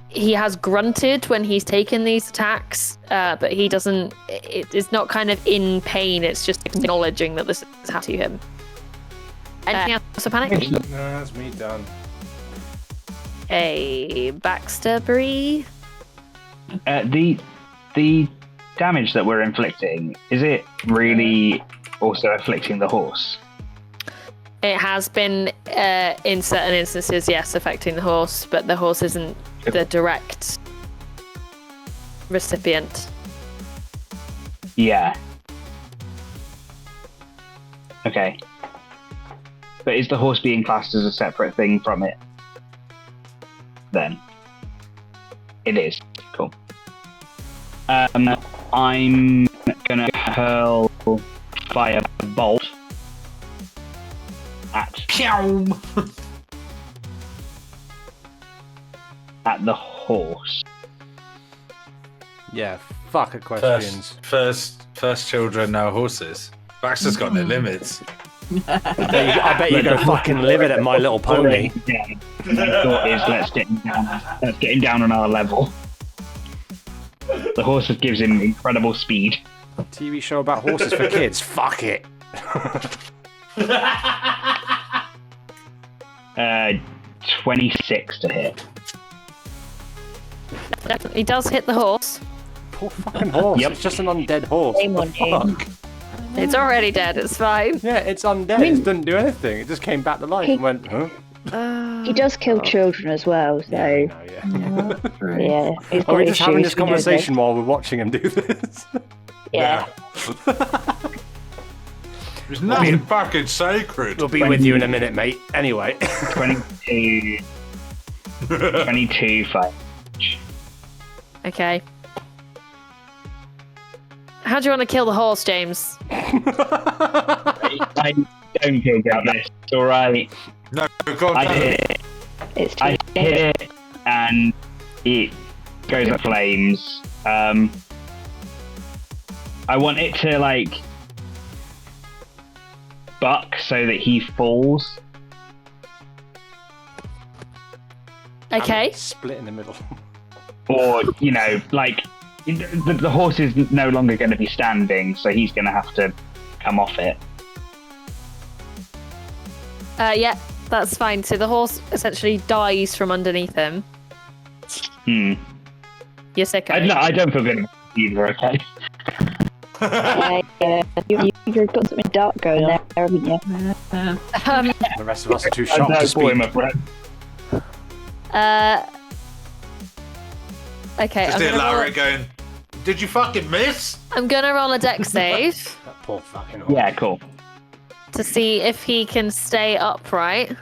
He has grunted when he's taken these attacks, but he doesn't... It's not kind of in pain, it's just acknowledging that this has happened to him. Anything else to panic? No, that's me done. A Baxter Bree. The damage that we're inflicting, is it really also afflicting the horse? It has been, in certain instances, yes, affecting the horse, but the horse isn't the direct recipient. Yeah. Okay. But is the horse being classed as a separate thing from it? Then. It is. Cool. I'm gonna hurl fire bolt at the horse. Yeah, fuck questions. First children, now horses. Baxter's got no limits. I bet you go fucking live it at My Little Pony. Yeah. My thought is let's get him down on our level. The horse gives him incredible speed. TV show about horses for kids. Fuck it. 26 to hit. Definitely does hit the horse. Poor fucking horse. Yep. It's just an undead horse. Shame on you. Fuck. It's already dead, it's fine. Yeah, it's undead. mean- It didn't do anything. It just came back to life and went, huh? He does kill children as well, so Yeah. yeah. He's Are we got just having issues, this we know conversation while we're watching him do this? Yeah. There's nothing fucking sacred. We'll be with you in a minute, mate. Anyway. 22 5. Okay. How do you want to kill the horse, James? I don't feel about this. It's alright. No, God, I no. hit it. It's too I hit it, and it goes up flames. I want it to like buck so that he falls. Okay. Split in the middle. Or, you know, like the horse is no longer going to be standing, so he's going to have to come off it. Yeah, that's fine. So the horse essentially dies from underneath him. Hmm. You're sick. I don't feel good about it either, okay? You've got something dark going on there, haven't you? The rest of us are too I shocked to don't speak. my breath. Okay. Just hear Larry going, did you fucking miss? I'm gonna roll a dex save That poor fucking horse. Yeah, cool. to see if he can stay upright.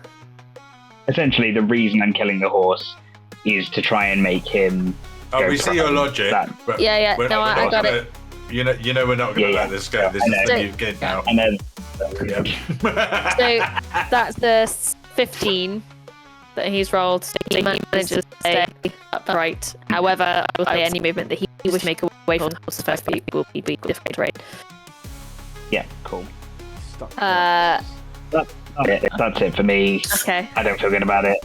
Essentially, the reason I'm killing the horse is to try and make him. Oh, go we see your prone. logic. That- But Yeah. we're No, not- we're I not got gonna- it. You know we're not going to Yeah, let this go. This I is know. the new kid now. And then So that's the 15 that he's rolled. So he manages to stay upright. However, I will say any movement that he would make away from the horse first feet will be difficult, right? yeah, cool. Stuck. Uh, That's it for me. okay. I don't feel good about it.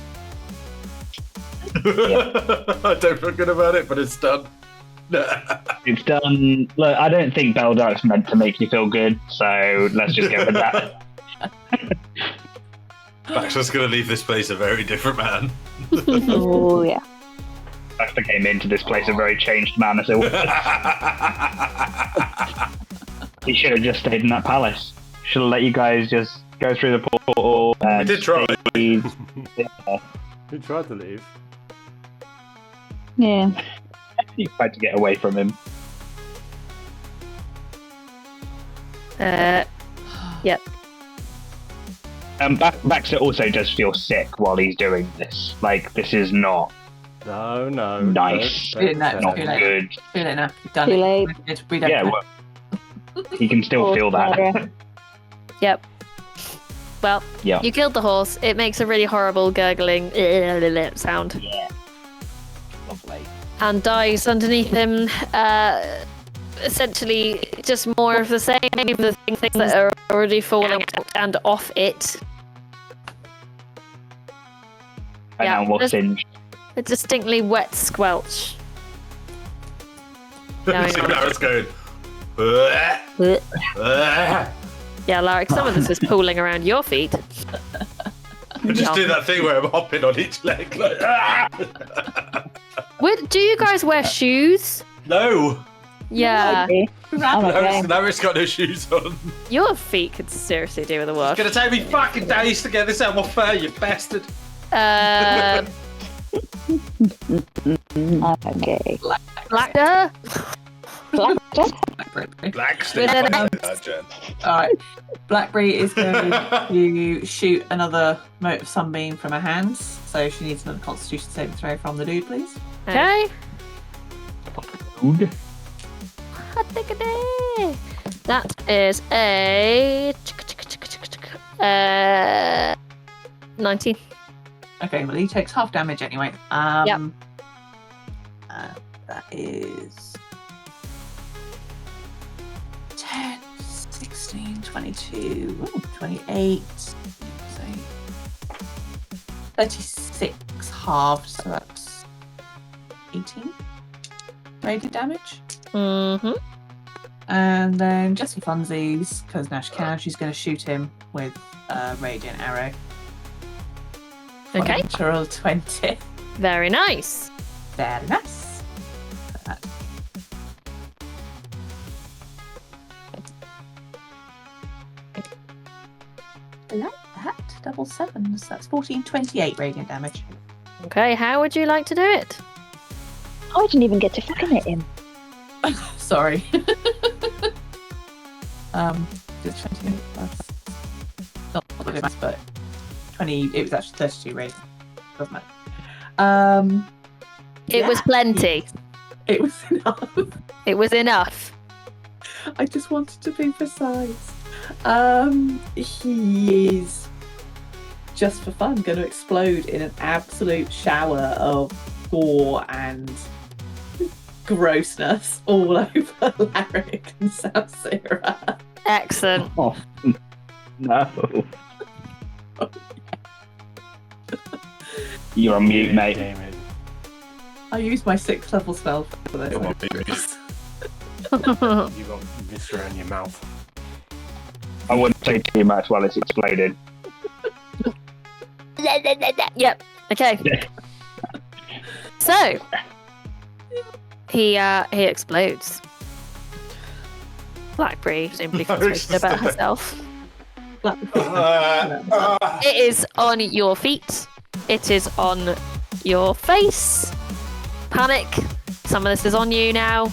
I don't feel good about it, but it's done. It's done. Look, I don't think Beldark's meant to make you feel good, so let's just go with that. Max just going to leave this place a very different man. Oh, yeah. Baxter came into this place a very changed man as it was. He should have just stayed in that palace. Should have let you guys just go through the portal. We did try. Who tried to leave? Yeah. You tried to get away from him. Yep. Baxter also does feel sick while he's doing this. Like, this is not No. Nice. don't No, say not too that. late. good. Too late now. You've done Too it. late. We don't Yeah, care. well, he can still feel that. Yep. Well, Yeah. you killed the horse. It makes a really horrible gurgling sound Yeah. Lovely. and dies underneath him. Essentially, just more of the same of the things that are already falling out and off it. And Yeah, now more there's- singed. A distinctly wet squelch. See Going on. Larry's going, "Bleh, bleh." Yeah, Larry, some of this is pooling around your feet. I just do that thing where I'm hopping on each leg. Like, "Ah!" Do you guys wear shoes? No, Yeah. I'm okay. Larry's got no shoes on. Your feet could seriously do with a It's wash. going to take me fucking days to get this out of my fur, you bastard. Um, Okay. Blacker? Blackberry. Black With stick. an Alright. Blackberry is going to shoot another mote of sunbeam from her hands. So she needs another constitution saving throw from the dude, please. Okay. Food. That is a 19. Okay, well he takes half damage anyway. Yep. That is 10, 16, 16, 22, 28, so 36 halved, so that's 18 radiant damage. Mm-hmm. And then just for funsies, because now she can, she's going to shoot him with a radiant arrow. Okay. Natural 20. Very nice. Very nice. I like that. Double sevens. That's 14, 28 radiant damage. Okay, how would you like to do it? I didn't even get to fucking hit him. Sorry. Just 28 plus. Not good maths, but 20. It was actually 32 radiant. Doesn't matter. It was plenty. It was enough. It was enough. I just wanted to be precise. He is just for fun going to explode in an absolute shower of gore and grossness all over Larrick and Salsira. Excellent. Oh, no. You're on mute, mate. Damn I used my 6th level spell for this. Come on, baby. You got viscera in your mouth. I wouldn't say too much while it's exploded. Yep. Okay. So he explodes. Blackberry simply feels very good about herself. It is on your feet. It is on your face. Panic. Some of this is on you now,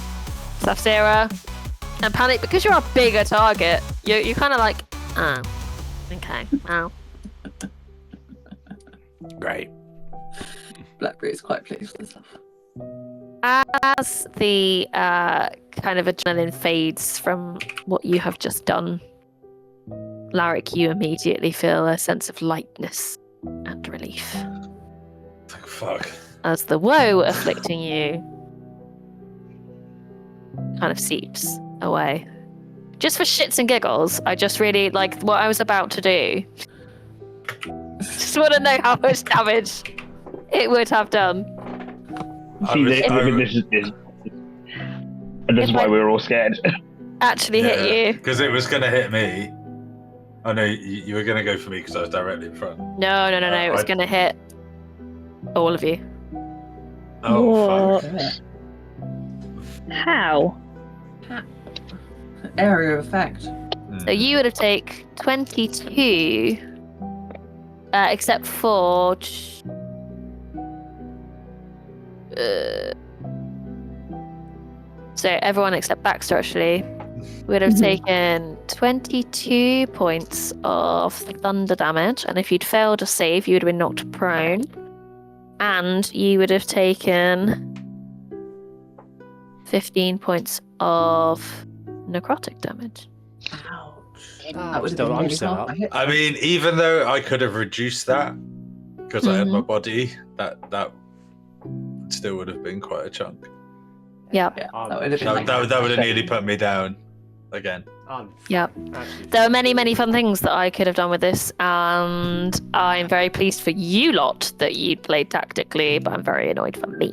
Safsira. And Panic, because you're a bigger target, you're kind of like, oh, okay, wow. Great. Blackberry is quite pleased with herself. As the kind of adrenaline fades from what you have just done, Larrick, you immediately feel a sense of lightness and relief. Thank fuck. As the woe afflicting you kind of seeps away. Just for shits and giggles, I just really like what I was about to do. Just want to know how much damage it would have done. This is why we were all scared. Actually hit you. Because it was going to hit me. I know you were going to go for me because I was directly in front. No. It was going to hit all of you. Oh, What? fuck. How? Area of effect. So you would have taken 22, except for. So everyone except Baxter actually would have taken 22 points of thunder damage, and if you'd failed a save, you would have been knocked prone, and you would have taken 15 points of necrotic damage. Ouch. Ah, That would have still- been I'm really still half up. my hit. I mean, even though I could have reduced that because I had my body, that still would have been quite a chunk. Yep. Yeah, Um, that would have been That would have nearly put me down again. Yep. Actually, There are many, many fun things that I could have done with this, and I'm very pleased for you lot that you played tactically, but I'm very annoyed for me.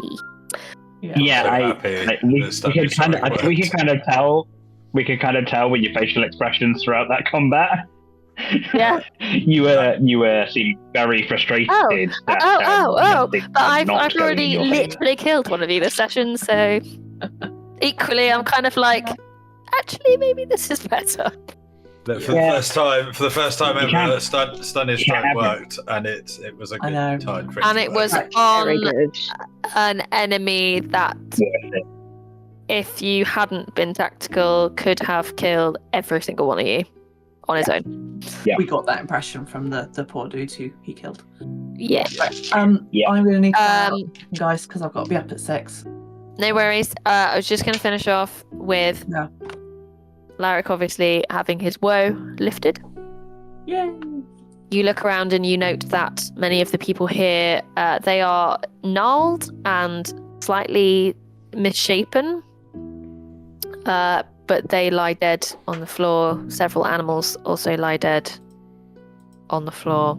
Yeah, so I happy we that could Standard kind of Strike we could worked. kind of tell. We could kind of tell with your facial expressions throughout that combat. Yeah. you seemed very frustrated. that, nothing But I've not going already in your favour. literally killed one of you this session, so equally I'm kind of like, actually maybe this is better. That for Yeah. the first time You ever, can't- Stunning you Strike can't- worked, and it was a I know. good time for it. And to it work. was Very on good. an enemy that, Worth it. if you hadn't been tactical, could have killed every single one of you on his own. We got that impression from the poor dude who he killed. Yeah. Right. Yeah. I'm gonna need to Um, guys because I've got to be up at 6. No worries. I was just going to finish off with No. Larrick obviously having his woe lifted. Yay! You look around and you note that many of the people here, they are gnarled and slightly misshapen. but they lie dead on the floor. Several animals also lie dead on the floor.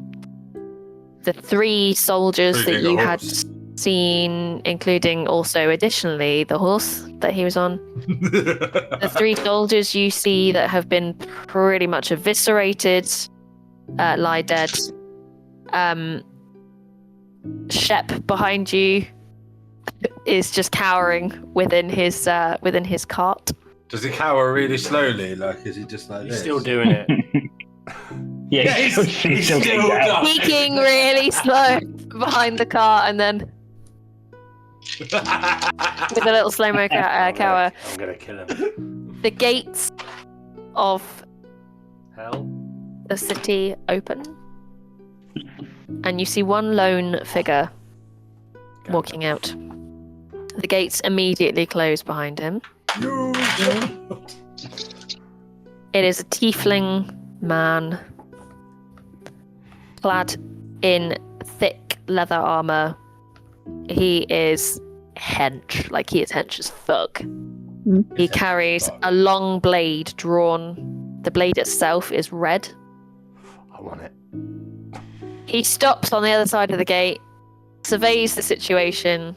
The 3 soldiers that Including you the had horse. seen, including also additionally the horse that he was on. The 3 soldiers you see that have been pretty much eviscerated lie dead. Shep behind you is just cowering within his cart. Does he cower really slowly? Like, is he just like He's this? still doing it. Yeah, he's still doing that. up. Peeking really slow behind the cart, and then with a little slow-mo cower. I'm gonna kill him. The gates of Hell. the city open, and you see one lone figure walking out. The gates immediately close behind him. It is a tiefling man clad in thick leather armor. He is hench, like he is hench as fuck. He carries a long blade drawn. The blade itself is red. I want it. He stops on the other side of the gate, surveys the situation.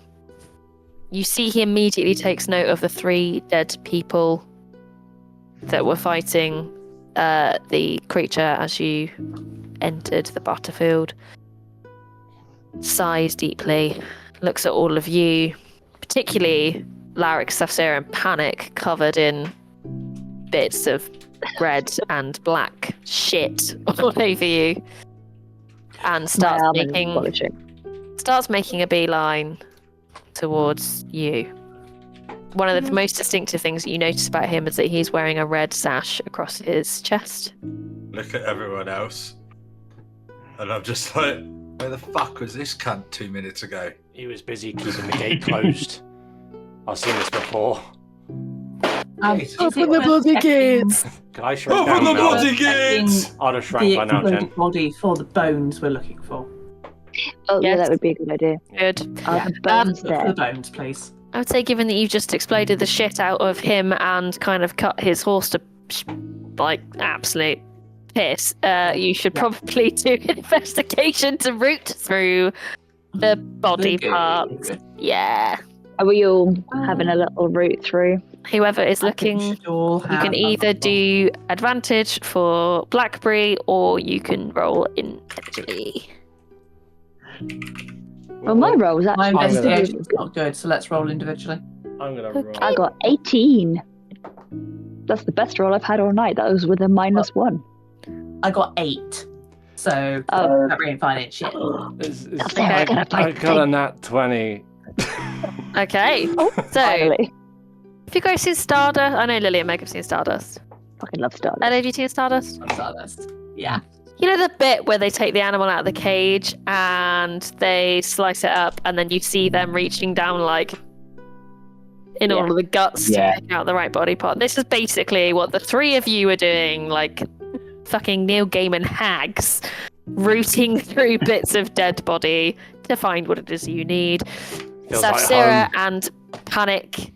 You see he immediately takes note of the 3 dead people that were fighting the creature as you entered the battlefield. Sighs deeply, looks at all of you, particularly Larrick, Safsira, and Panic, covered in bits of red and black shit all over you, and starts making a beeline towards you. One of the most distinctive things that you notice about him is that he's wearing a red sash across his chest. Look at everyone else. And I'm just like, where the fuck was this cunt 2 minutes ago? He was busy keeping the gate closed. I've seen this before. Open the bloody gates! Can I shrink Open down the now? bloody gates! I'd have The shrank by now, Jen. exploded body for the bones we're looking for. Oh, yeah, Yes. that would be a good idea. Good. Are the bones Look for the there? bones, please. I would say, given that you've just exploded the shit out of him and kind of cut his horse to like absolute piss, you should probably do an investigation to root through the body Good. parts. Yeah. Are we all having a little route through? Whoever is I think we looking, should all you have can a either little- do advantage for Blackberry or you can roll individually. Well, my roll was My actually investigation's not good, so let's roll individually. I'm gonna roll. I got 18. That's the best roll I've had all night. That was with a -1. I got 8. So Oh. that ain't fine, ain't shit. That's very good. I got a nat 20. Okay. So, Finally. if you guys seen Stardust, I know Lily and Meg have seen Stardust. Fucking love Star. Have you seen Stardust? I'm Stardust. Yeah. You know the bit where they take the animal out of the cage and they slice it up, and then you see them reaching down like in all of the guts Yeah. to pick out the right body part. This is basically what the 3 of you are doing, like fucking Neil Gaiman hags, rooting through bits of dead body to find what it is you need. Feels like Safsira home. and Panic,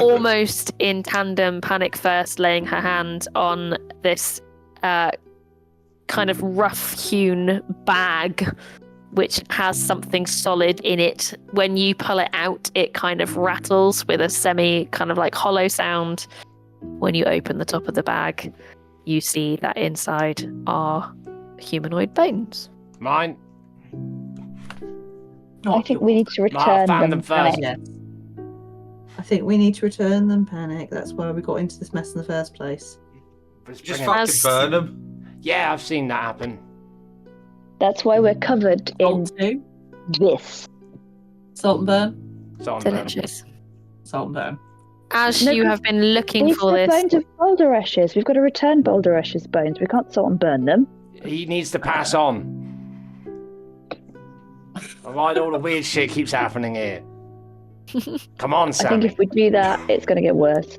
almost in tandem. Panic first laying her hand on this kind of rough-hewn bag, which has something solid in it. When you pull it out, it kind of rattles with a semi kind of like hollow sound. When you open the top of the bag, you see that inside are humanoid bones. Mine. I think we need to return found them them first. Yes. I think we need to return them, Panic. That's why we got into this mess in the first place. Just Just bring it. fucking burn them. Yeah, I've seen that happen. That's why we're covered in Salt 2. this. Salt and burn. So on them. Delicious. Salt and burn. As No, you but have been looking These for are this, bones of Beldarash's. We've got to return Beldarash's bones. We can't salt and burn them. He needs to pass on. Alright, all the weird shit keeps happening here. Come on, I think Sammy. if we do that, it's going to get worse.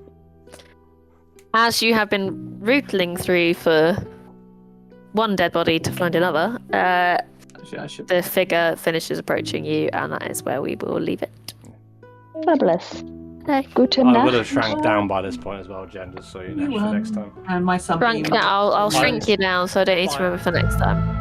as you have been rootling through for one dead body to find another, Actually, I should. the figure finishes approaching you, and that is where we will leave it. Fabulous. Hey. Gute I would have Nacht. shrank down by this point as well, Jen, just so you know, for next time. And my sunbeam. I'll Fine. shrink you down so I don't need to remember for next time.